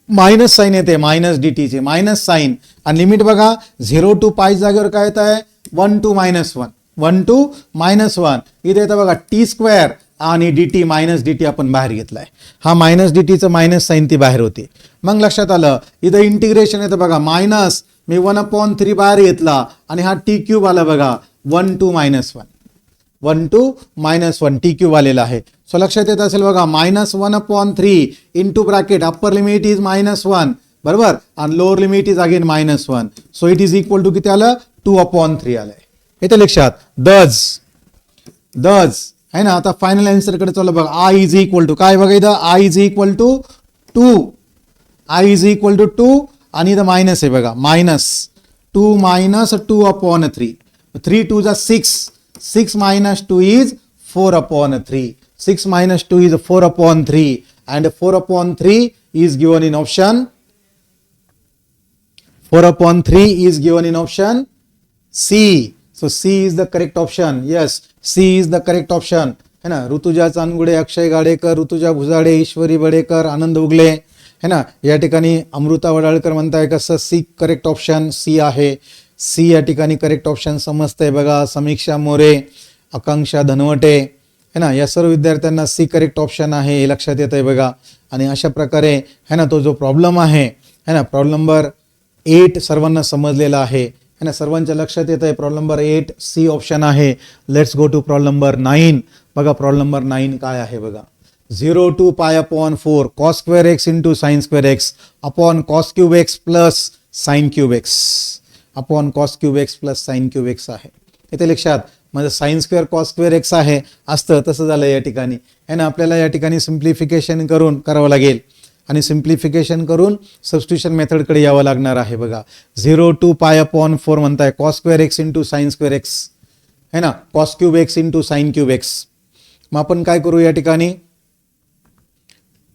मायनस साइन येते, मायनस dt चे मायनस साइन, आणि लिमिट बघा 0 टू पाय जागेवर काय येत आहे 1 टू -1, इथे येतं बघा t स्क्वेअर आणि dt मायनस dt आपण बाहेर घेतलाय, हा मायनस dt मायनस साइन ती बाहेर होती. मग लक्षात आलं, इथं इंटिग्रेशन येतं बघा मायनस, मी 1/3 बाहेर घेतला आणि हा t क्यूब आला बघा 1 टू -1 t क्यूब आलेला आहे. सो लक्षात येत असेल बघा, -1/3 into bracket upper limit is -1, बरोबर, आणि lower limit is again -1, so it is equal to किती आलं 2/3 आलंय, येते लक्षात. दज है ना. आता फायनल आन्सर कडे चला बघा, I इज इक्वल टू काय बघा इथं, I इज इक्वल टू 2 आणि इथं मायनस आहे बघा, -2 - 2/3, 3 2 जा 6 minus 2 is 4/3, 6 minus 2 is 4/3, and 4/3 is given in option, 4/3 is given in option C. So C is the correct option. Yes, C is the correct option है ना. ऋतुजा चांदगुडे, अक्षय गाडेकर, ऋतुजा भुजाडे, ईश्वरी बडेकर, आनंद उगले है ना. या ठिकाणी अमृता वडाळकर म्हणताय कसं C करेक्ट ऑप्शन C आहे. C या ठिकाणी करेक्ट ऑप्शन समजतंय बघा. समीक्षा मोरे, आकांक्षा धनवटे है ना, या सर्व विद्यार्थ्यांना C करेक्ट ऑप्शन आहे हे लक्षात येत आहे बघा. आणि अशा प्रकारे है ना तो जो प्रॉब्लेम आहे है ना, प्रॉब्लेम नंबर 8 सर्वांना समजलेला आहे है ना, सर्वांच्या लक्षात येत आहे. प्रॉब्लेम नंबर 8 C ऑप्शन आहे. Let's go to problem number 9. बघा प्रॉब्लेम नंबर 9 काय आहे बघा. 0 to π/4 cos square x into sin square x upon cos cube x plus sin cube x upon cos cube x plus sin cube x आहे. इथे लक्षात म्हणजे sin square cos square x आहे असतं तसं झालं या ठिकाणी है ना. आपल्याला या ठिकाणी सिम्प्लिफिकेशन करून करावं लागेल आणि सिम्प्लिफिकेशन करून सबस्टिट्यूशन मेथडकडे यावं लागणार आहे बघा. 0 to π/4 म्हणताय cos square x into sin square x है ना, cos cube x into sin cube x. मग आपण काय करू या ठिकाणी,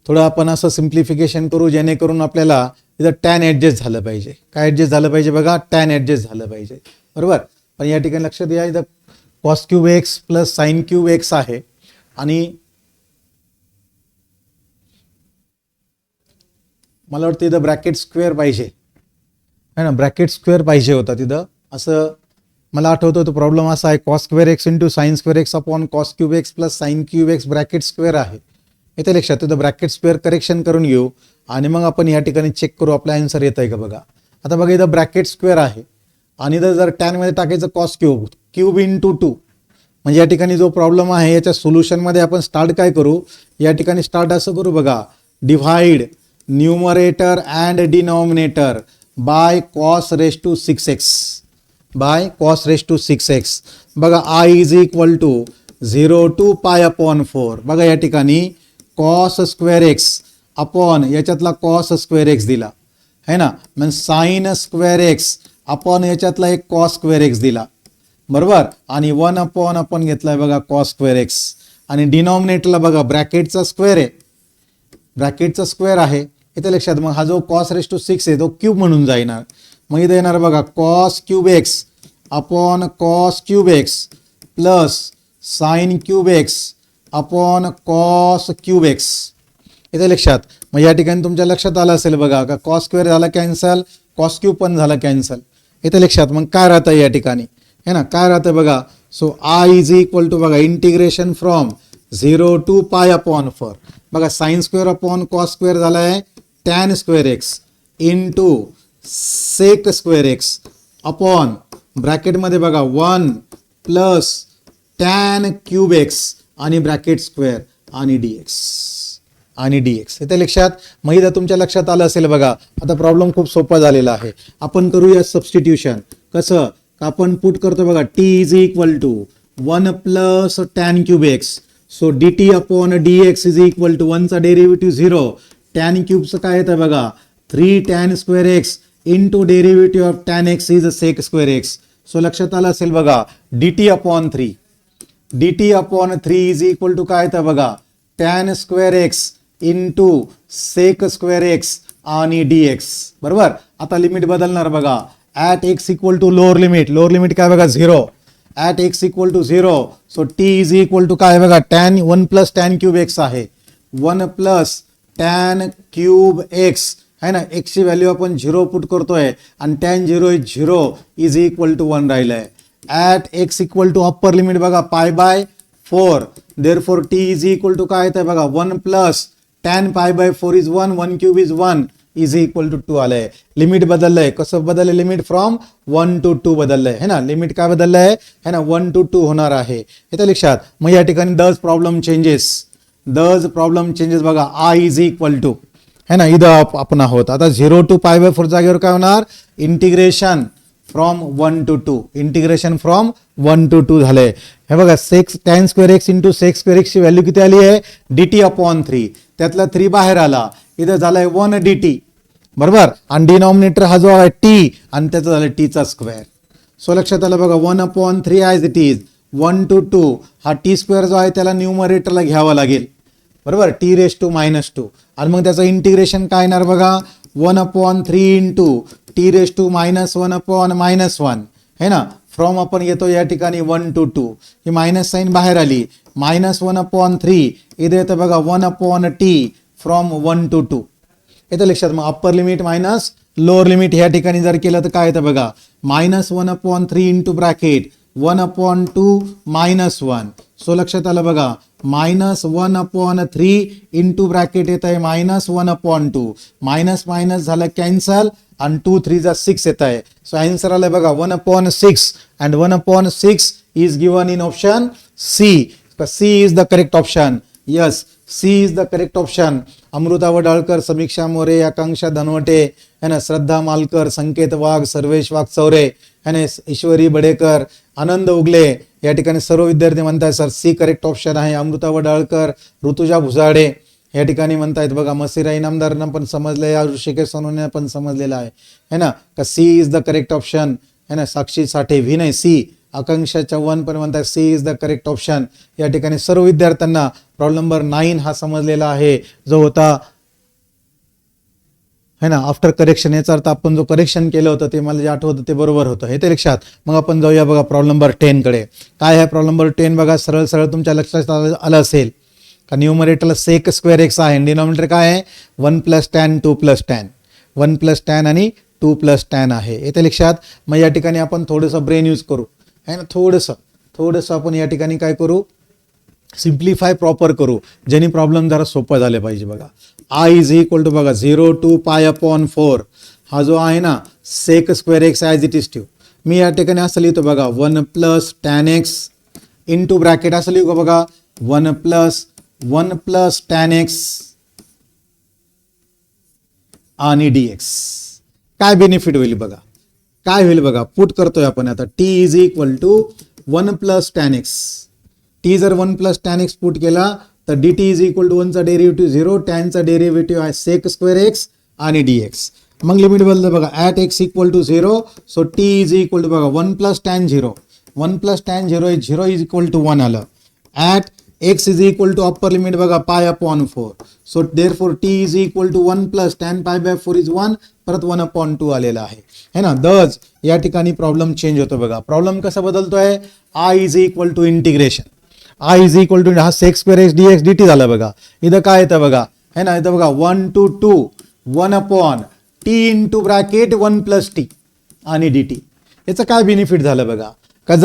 थोडं आपण असं सिम्प्लिफिकेशन करू जेणेकरून आपल्याला इथं टॅन ॲडजस्ट झालं पाहिजे. काय ॲडजस्ट झालं पाहिजे बघा, टॅन ॲडजस्ट झालं पाहिजे बरोबर. पण या ठिकाणी लक्षात या इथं cos cube x plus sign cube x आहे आणि मला वाटतं इथं ब्रॅकेट स्क्वेअर पाहिजे है ना, ब्रॅकेट स्क्वेअर पाहिजे होता तिथं. असं मला आठवतं तो प्रॉब्लेम असा आहे, cos square x into sign square x upon cos cube x plus sign cube x bracket square आहे. इथे लक्षात तिथं ब्रॅकेट स्क्वेअर करेक्शन करून घेऊ आणि मग आपण या ठिकाणी चेक करू आपला आन्सर येत आहे का बघा. आता बघा इथं ब्रॅकेट स्क्वेअर आहे आणि इथं जर टॅनमध्ये टाकायचं cos क्यूब इंटू 2, म्हणजे या ठिकाणी जो प्रॉब्लेम आहे याच्या सोल्युशनमध्ये आपण स्टार्ट काय करू, या ठिकाणी स्टार्ट असं करू बघा, divide numerator and denominator by cos raise to 6x बघा. I is equal to 0 to π/4 बघा या ठिकाणी cos स्क्वेअर एक्स अपॉन याच्यातला cos स्क्वेअर एक्स दिला है ना, म्हणजे साइन स्क्वेअर एक्स अपॉन याच्यातला एक cos स्क्वेअर एक्स दिला बरोबर. आणि 1 अपॉन आपण घेतलाय बघा cos स्क्वेअर एक्स आणि डिनॉमिनेटरला बघा ब्रॅकेटचा स्क्वेअर आहे, ब्रॅकेटचा स्क्वेअर आहे इथे लक्षात, मग हा जो cos रेस टू 6 आहे तो क्यूब म्हणून जाईणार. मग इथे येणार बघा cos cube x upon cos cube x plus sign cube x upon cos cube x. इथे लक्षात, मग या ठिकाणी तुमच्या लक्षात आलं असेल बघा का cos स्क्वेअर झाला कॅन्सल, cos क्यूब पण झाला कॅन्सल. इथे लक्षात, मग काय राहतं या ठिकाणी है ना, काय राहतं बघा. So I is equal to बघा integration from 0 to pi upon 4. बघा sine square upon cos square झाला आहे tan square x into sec square x upon ब्रॅकेटमध्ये बघा 1 प्लस टॅन क्यूब एक्स आणि ब्रॅकेट स्क्वेअर आणि dx. इथे लक्षात, मग इथं तुमच्या लक्षात आलं असेल बघा. आता प्रॉब्लेम खूप सोपा झालेला आहे. आपण करूया सबस्टिट्यूशन. कसं, आपण पुट करतो बघा t is equal to 1 plus tan cube x. So dt upon dx is equal to 1 चा डेरिव्हेटिव्ह 0, टॅन क्यूबचं काय येतं बघा 3 tan square x into derivative of tan x is sec square x. So लक्षात आलं असेल बघा dt upon 3 is equal to काय येतं बघा tan square x into sec square x आणि dx. बरोबर. आता लिमिट बदलणार बघा. At x equal to lower limit काय बघा 0, at x equal to 0. So t is equal to काय बघा tan 1 plus tan cube x आहे, 1 प्लस टॅन क्यूब एक्स है ना. एक्सची व्हॅल्यू आपण 0 पुट करतोय आणि tan 0 is 0 is equal to 1 राहिलंय. At x equal to upper limit बघा pi by 4. Therefore t is equal to काय येतं बघा 1 plus tan pi by 4 is 1 cube is 1 is equal to 2 आलंय. लिमिट बदललंय. कसं बदललंय, लिमिट फ्रॉम 1 टू 2 बदललंय है ना. लिमिट काय बदललंय है ना 1 टू 2 होणार आहे. इथे लक्षात, मग या ठिकाणी डज प्रॉब्लेम चेंजेस बघा आय इज इक्वल टू है ना, इथं आपण आहोत आता 0 टू पाय बाय 4 जागेवर काय होणार इंटिग्रेशन फ्रॉम 1 टू 2 झालंय. हे बघा sec tan square x into sec square एक्सची व्हॅल्यू किती आली आहे dt अपॉन 3. त्यातला 3 बाहेर आला, इथं झालाय 1 dt. बरोबर. आणि डिनॉमिनेटर हा जो आहे t आणि त्याचा झाला t चा स्क्वेअर. सो लक्षात आलं बघा 1 upon 3 as it is 1 to 2. हा t स्क्वेअर जो आहे त्याला न्यूमरेटरला घ्यावा लागेल. बरोबर. t रेस टू -2 आणि मग त्याचं इंटिग्रेशन काय येणार बघा 1 upon 3 into t raise to -1 upon -1 है ना. फ्रॉम आपण येतो या ठिकाणी 1 टू 2. ही मायनस साईन बाहेर आली, -1 अपॉन 3 इथे येतं बघा 1 अपॉन t फ्रॉम 1 टू 2. येतं लक्षात. मग upper limit minus lower limit या ठिकाणी जर केलं तर काय येतं बघा -1 upon 3 into bracket 1 upon 2 -1. So लक्षात आलं बघा -1 अपॉन 3 इंटू ब्रॅकेट येत आहे -1 अपॉन 2. मायनस मायनस झालं कॅन्सल आणि 2 3 जा 6 येत आहे. सो आन्सर आलं बघा 1 upon 6 and 1 upon 6 is given in option C. C is the correct option. Yes, C is the correct option. Amruta Wadalkar, Samiksha More, Akanksha Dhanwate है ना, श्रद्धा मालकर, संकेत वाघ, सर्वेश वाघ चौरे है ना, ईश्वरी बडेकर, आनंद उगले या ठिकाणी सर्व विद्यार्थी म्हणतायत सर सी करेक्ट ऑप्शन आहे. अमृता वडाळकर, ऋतुजा भुजाडे या ठिकाणी म्हणतायत बघा, मसिरा इनामदारांना पण समजलंय, ऋषिकेश सोनवणे पण समजलेला आहे है ना का C is the correct option है ना. साक्षी साठे विनय सी, आकांक्षा चव्हाण पण म्हणतात C is the correct option. या ठिकाणी सर्व विद्यार्थ्यांना प्रॉब्लेम नंबर 9 हा समजलेला आहे, जो होता है ना आफ्टर करेक्शन. याचा अर्थ आपण जो करेक्शन केलं होतं ते मला जे आठवतं ते बरोबर होतं हे ते लक्षात. मग आपण जाऊया बघा प्रॉब्लेम नंबर 10 कडे. काय आहे प्रॉब्लेम नंबर 10 बघा. सरळ सरळ तुमच्या लक्षात आलं असेल का न्यूमरेटरला सेक स्क्वेअर एक्स आहे, डिनॉमिनेटर काय आहे 1 plus tan 2 plus tan, 1 plus tan आणि 2 प्लस टॅन आहे येते लक्षात. मग या ठिकाणी आपण थोडंसं ब्रेन यूज करू है ना, थोडंसं आपण या ठिकाणी काय करू सिम्प्लिफाय प्रॉपर करू, ज्याने प्रॉब्लेम जरा सोपं झाले पाहिजे. बघा आय इज इक्वल टू बघा 0 टू पाय अपॉन 4 हा जो आहे ना sec square x as it is ठेव. मी या ठिकाणी असं लिहितो बघा 1 plus tan x into bracket असं लिहू बघा 1 प्लस टॅन एक्स आणि dx. काय बेनिफिट होईल बघा, काय होईल बघा. पुट करतोय आपण आता t is equal to 1 plus tan x. T जर 1 प्लस टॅन एक्स पुट केला तर dt इज इक्वल टू 1 चा डेरिव्हेटिव्ह 0, टॅनचा डेरिव्हेटिव्ह आहे सेक स्क्वेअर एक्स आणि dx. मग लिमिट बदललं बघा at x equal to 0. So t is equal to बघा 1 plus tan 0, 1 plus tan 0 is 0 is equal to 1 आलं. At x is equal to upper limit बघा pi upon 4. So therefore T is equal to 1 plus tan pi by 4 is 1, परत 1/2 आलेला आहे ना. दज या ठिकाणी प्रॉब्लेम चेंज होतो बघा. प्रॉब्लेम कसा बदलतोय, I is equal to integration, I is equal to हा sec square x D x d t झाला बघा. इथं काय येतं बघा, है ना, इथं बघा 1 to 2 1/t into bracket 1 plus t आणि डी टी. याचं काय बेनिफिट झालं बघा, का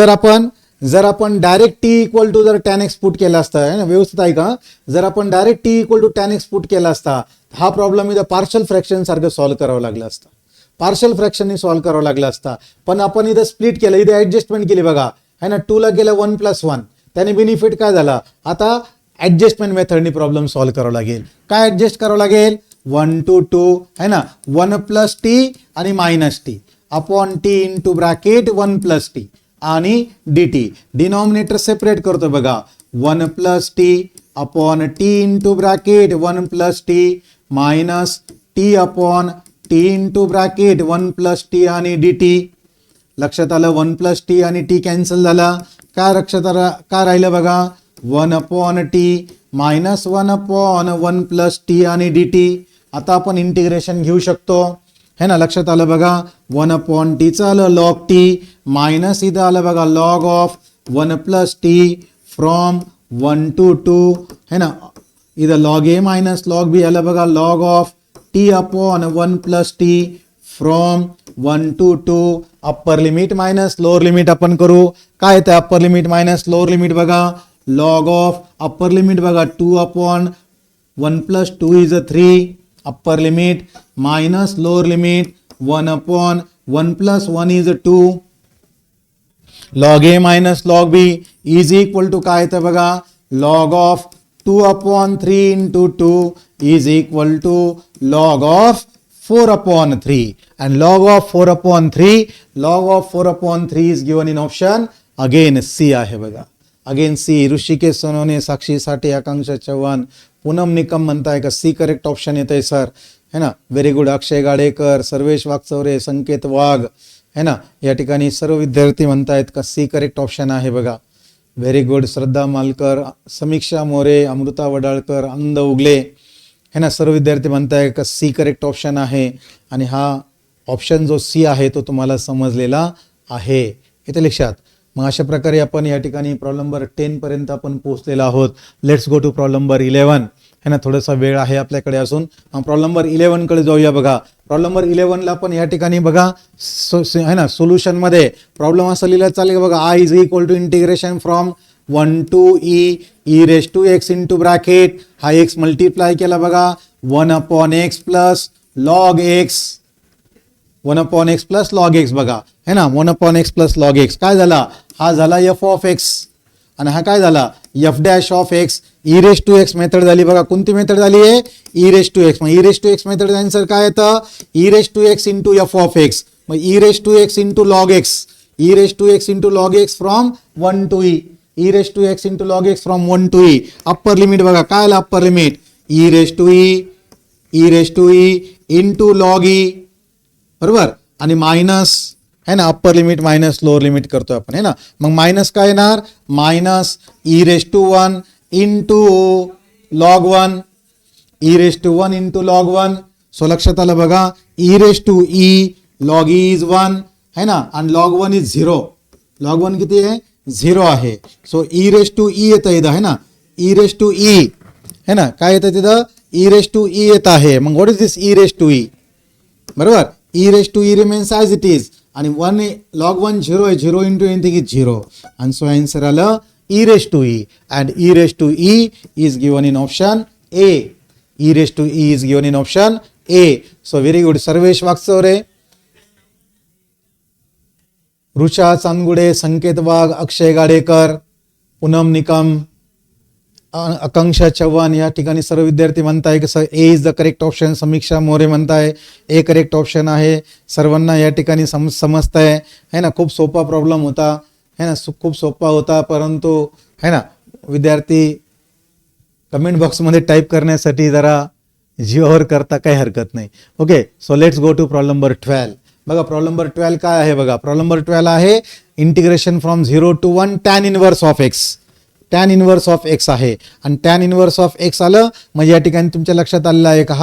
जर आपण डायरेक्ट टी इक्वल टू जर टॅन एक्स पुट केला असता, है ना, व्यवस्थित आहे का, जर आपण direct t equal to tan x put केला असता, हा प्रॉब्लेम इथं पार्शल फ्रॅक्शन सारखं सॉल्व्ह करावं लागला असता, पार्शल फ्रॅक्शनने सॉल्व्ह करावं लागला असता. पण आपण इथं स्प्लिट केलं, इथं ऍडजस्टमेंट केली बघा, है ना, 2 ला गेलं 1 + 1, त्याने बेनिफिट काय झाला, आता ऍडजस्टमेंट मेथडने प्रॉब्लेम सॉल्व्ह करावा लागेल. काय ऍडजस्ट करावं लागेल, 1 to 2 है ना, 1 प्लस टी आणि minus T upon T into bracket 1 plus t आणि डी टी. डिनॉमिनेटर सेपरेट करतो बघा, 1 plus T upon T into bracket 1 plus T minus T upon T into bracket 1 plus t आणि d T. लक्षात आलं, 1 plus t आणि T cancel झाला. काय लक्षात आलं, काय राहिलं बघा, 1/t मायनस 1/1 प्लस टी आणि डी टी. आता आपण इंटिग्रेशन घेऊ शकतो, है ना. लक्षात आलं बघा, 1/t चं आलं लॉग टी मायनस इथं आलं बघा log of 1 plus T from 1 to 2, है ना. इथं लॉग ए मायनस लॉग बी आलं बघा log of T upon 1 plus T from 1 to 2. Upper limit minus lower limit आपण करू. काय येतं upper limit minus lower limit बघा, लॉग ऑफ अप्पर लिमिट बघा 2/1 plus 2 is 3 upper limit minus lower limit 1/1 plus 1 is 2. Log A minus log b is equal to काय येतं बघा, log of 2/3 into 2 is equal to log of 4/3 and log of 4/3 is given in option again C आहे बघा. Again C. Rushikesh Sonawane, Sakshi Sathe, Akanksha Chavan, Poonam Nikam म्हणताय का C correct option येत आहे sir, है ना. Very good. अक्षय गाडेकर, सर्वेश वागचौरे, संकेत वाघ, है ना, या ठिकाणी सर्व विद्यार्थी म्हणतायत का सी करेक्ट ऑप्शन आहे बघा. Very good. श्रद्धा मालकर, समीक्षा मोरे, अमृता वडाळकर, आनंद उगले, है ना, सर्व विद्यार्थी म्हणताय का सी करेक्ट ऑप्शन आहे. आणि हा ऑप्शन जो सी आहे तो तुम्हाला समजलेला आहे, इथे लक्षात. मग अशा प्रकारे आपण या ठिकाणी प्रॉब्लेम नंबर 10 पर्यंत आपण पोहोचलेलो आहोत. Let's go to problem number 11, है ना. थोडासा वेळ आहे आपल्याकडे असून प्रॉब्लेम नंबर 11 कडे जाऊया बघा. प्रॉब्लेम नंबर 11 ला आपण या ठिकाणी बघा, है ना, सोल्युशन मध्ये प्रॉब्लेम असं लिहिलं चालेल बघा, I is equal to integration from 1 to e raise to x into bracket, हा एक्स मल्टिप्लाय केला बघा 1/x plus log x, 1/x plus log x बघा, है ना. 1/x प्लस लॉग एक्स काय झाला, हा झाला एफ ऑफ एक्स आणि हा काय झाला f dash of x. E raise to x method झाली बघा. कोणती मेथड झाली आहे, ई रेस टू एक्स. मग e raise to x method answer काय येतं, e raise to x into f of x. मग e raise to x into log x, e raise to x into log x from 1 to e, e raise to x into log x from 1 to e. Upper limit बघा काय आलं upper limit, e raise to e into log e, बरोबर, आणि minus, है ना, upper limit minus lower limit करतोय आपण, है ना. मग मायनस काय येणार, minus e raise to 1 into log 1, e raise to 1 into log 1. So लक्षात आलं बघा, e raise to e log e is 1, है ना, आणि लॉग 1 इज 0. लॉग 1 किती आहे, 0 आहे. So e raise to e येतं इथं, है ना, ई रेस टू ई, है ना, काय येतं तिथं, ई रेस टू ई येत आहे. मग what is this e raise to e, बरोबर, e raise to e remains as it is आणि 1 लॉग 1 0 आहे, 0 इंटू एनिथिंग इज 0. आणि सो आन्सर आलं e raise to e and e raise to e is given in option A. E raise to e is given in option A. So very good. Sarvesh Wagchaure, Rusha Chandgude, Sanket Wagh, Akshay Gadekar, Poonam Nikam, Akanksha Chavan, या ठिकाणी सर्व विद्यार्थी म्हणताय की sir A is the correct option. Samiksha More म्हणताय A correct option आहे. सर्वांना या ठिकाणी समजतंय, है ना. खूप सोपा प्रॉब्लेम होता, है ना, खूप सोपा होता, परंतु है ना विद्यार्थी कमेंट बॉक्समध्ये टाईप करण्यासाठी जरा जीवावर करता काही हरकत नाही. Okay, so let's go to problem number 12. बघा प्रॉब्लेम नंबर 12 काय आहे बघा. प्रॉब्लेम नंबर 12 आहे integration from 0 to 1 tan inverse of x. Tan inverse of x आहे आणि टॅन इनवर्स ऑफ एक्स आलं म्हणजे या ठिकाणी तुमच्या लक्षात आलेलं आहे का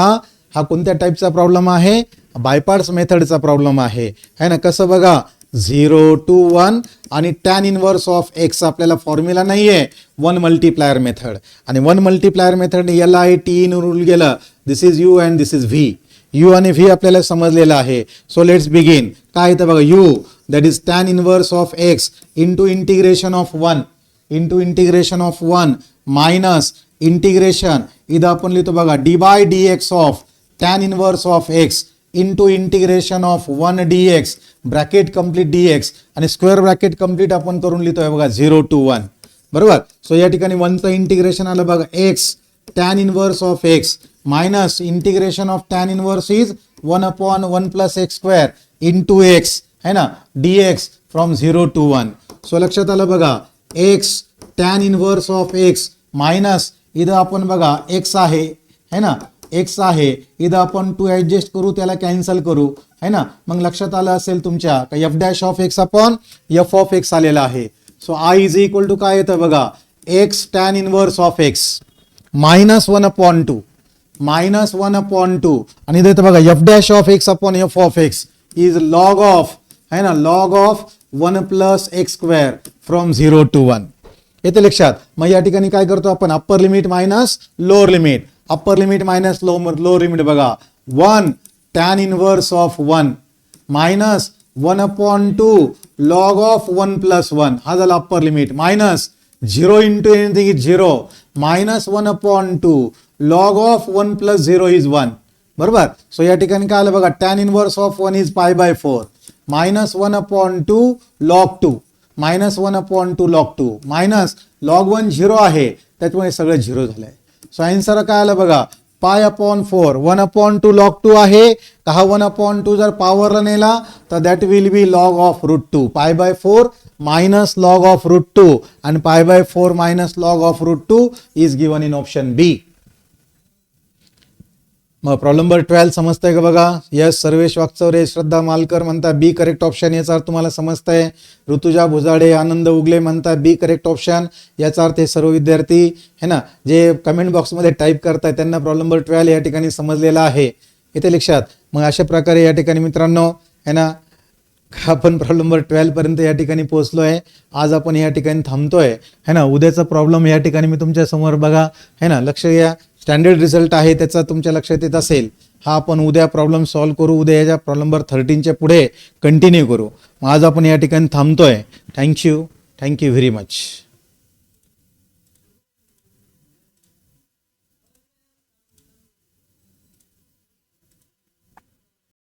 हा कोणत्या टाईपचा प्रॉब्लेम आहे, बायपार्ट्स मेथडचा प्रॉब्लेम आहे ना. कसं बघा 0 to 1 आणि टॅन इनवर्स ऑफ एक्स आपल्याला फॉर्म्युला नाही आहे, 1 मल्टीप्लायर मेथड आणि 1 मल्टीप्लायर मेथड याला टी इन रूल गेलं. This is u and this is v. U आणि व्ही आपल्याला समजलेलं आहे. So let's begin. काय येतं बघा, u that is tan inverse of x into integration of 1 minus integration इथं आपण लिहितो बघा d by d x of tan inverse of x into integration of 1 dx bracket complete dx आणि square bracket complete आपण करून लिहितोय बघा 0 to 1. बरोबर. सो या ठिकाणी 1चं इंटिग्रेशन आलं बघा x tan inverse of x minus integration of tan inverse is 1/1 + x² into x है ना dx फ्रॉम 0 to 1. सो लक्षात आलं बघा x tan inverse of x minus इथं आपण बघा x आहे है ना, x आहे इथं आपण 2 ऍडजस्ट करू, त्याला कॅन्सल करू है ना. मग लक्षात आलं असेल तुमच्या का f dash of x upon f of x आलेला आहे. So I is equal to काय येतं बघा x tan inverse of x minus 1/2 आणि इथं येतं बघा f dash of x upon f of x is log of है ना, log of 1 + x² from 0 to 1. येते लक्षात. मग या ठिकाणी काय करतो आपण, upper limit minus lower limit, upper limit minus lower limit बघा 1 tan inverse of 1 minus 1/2 log of 1 + 1 हा झाला upper limit minus 0 into anything is 0 minus 1/2 log of 1 + 0 is 1. बरोबर. सो या ठिकाणी काय आलं बघा tan inverse of 1 is π/4 minus 1/2 log 2 minus 1/2 log 2 minus log 1 0 आहे त्याच्यामुळे सगळं 0 झालंय. सो आन्सर काय आलं बघा π/4 1/2 log 2 आहे का हा 1/2 जर पॉवरला नेला तर that will be log of √2 π/4 minus log of √2 आणि π/4 minus log of √2 is given in option B. मग प्रॉब्लेम नंबर 12 समजतंय का बघा. यस सर्वेश वागचौरे, श्रद्धा मालकर म्हणता बी करेक्ट ऑप्शन, याचा अर्थ तुम्हाला समजतंय. ऋतुजा भुजाडे, आनंद उगले म्हणता बी करेक्ट ऑप्शन. याचा अर्थ हे सर्व विद्यार्थी है ना जे कमेंट बॉक्समध्ये टाईप करताय त्यांना प्रॉब्लेम नंबर 12 या ठिकाणी समजलेला आहे. येते लक्षात. मग अशा प्रकारे या ठिकाणी मित्रांनो है ना आपण प्रॉब्लेम नंबर 12 पर्यंत या ठिकाणी पोहोचलोय. आज आपण या ठिकाणी थांबतोय है ना. उद्याचा प्रॉब्लेम या ठिकाणी मी तुमच्या समोर बघा है ना, लक्ष घ्या. स्टँडर्ड रिझल्ट आहे त्याचा तुमच्या लक्षात येत असेल. हा आपण उद्या प्रॉब्लेम सॉल्व्ह करू. उद्या याच्या प्रॉब्लेम नंबर 13च्या पुढे कंटिन्यू करू. मग आज आपण या ठिकाणी थांबतोय. Thank you very much.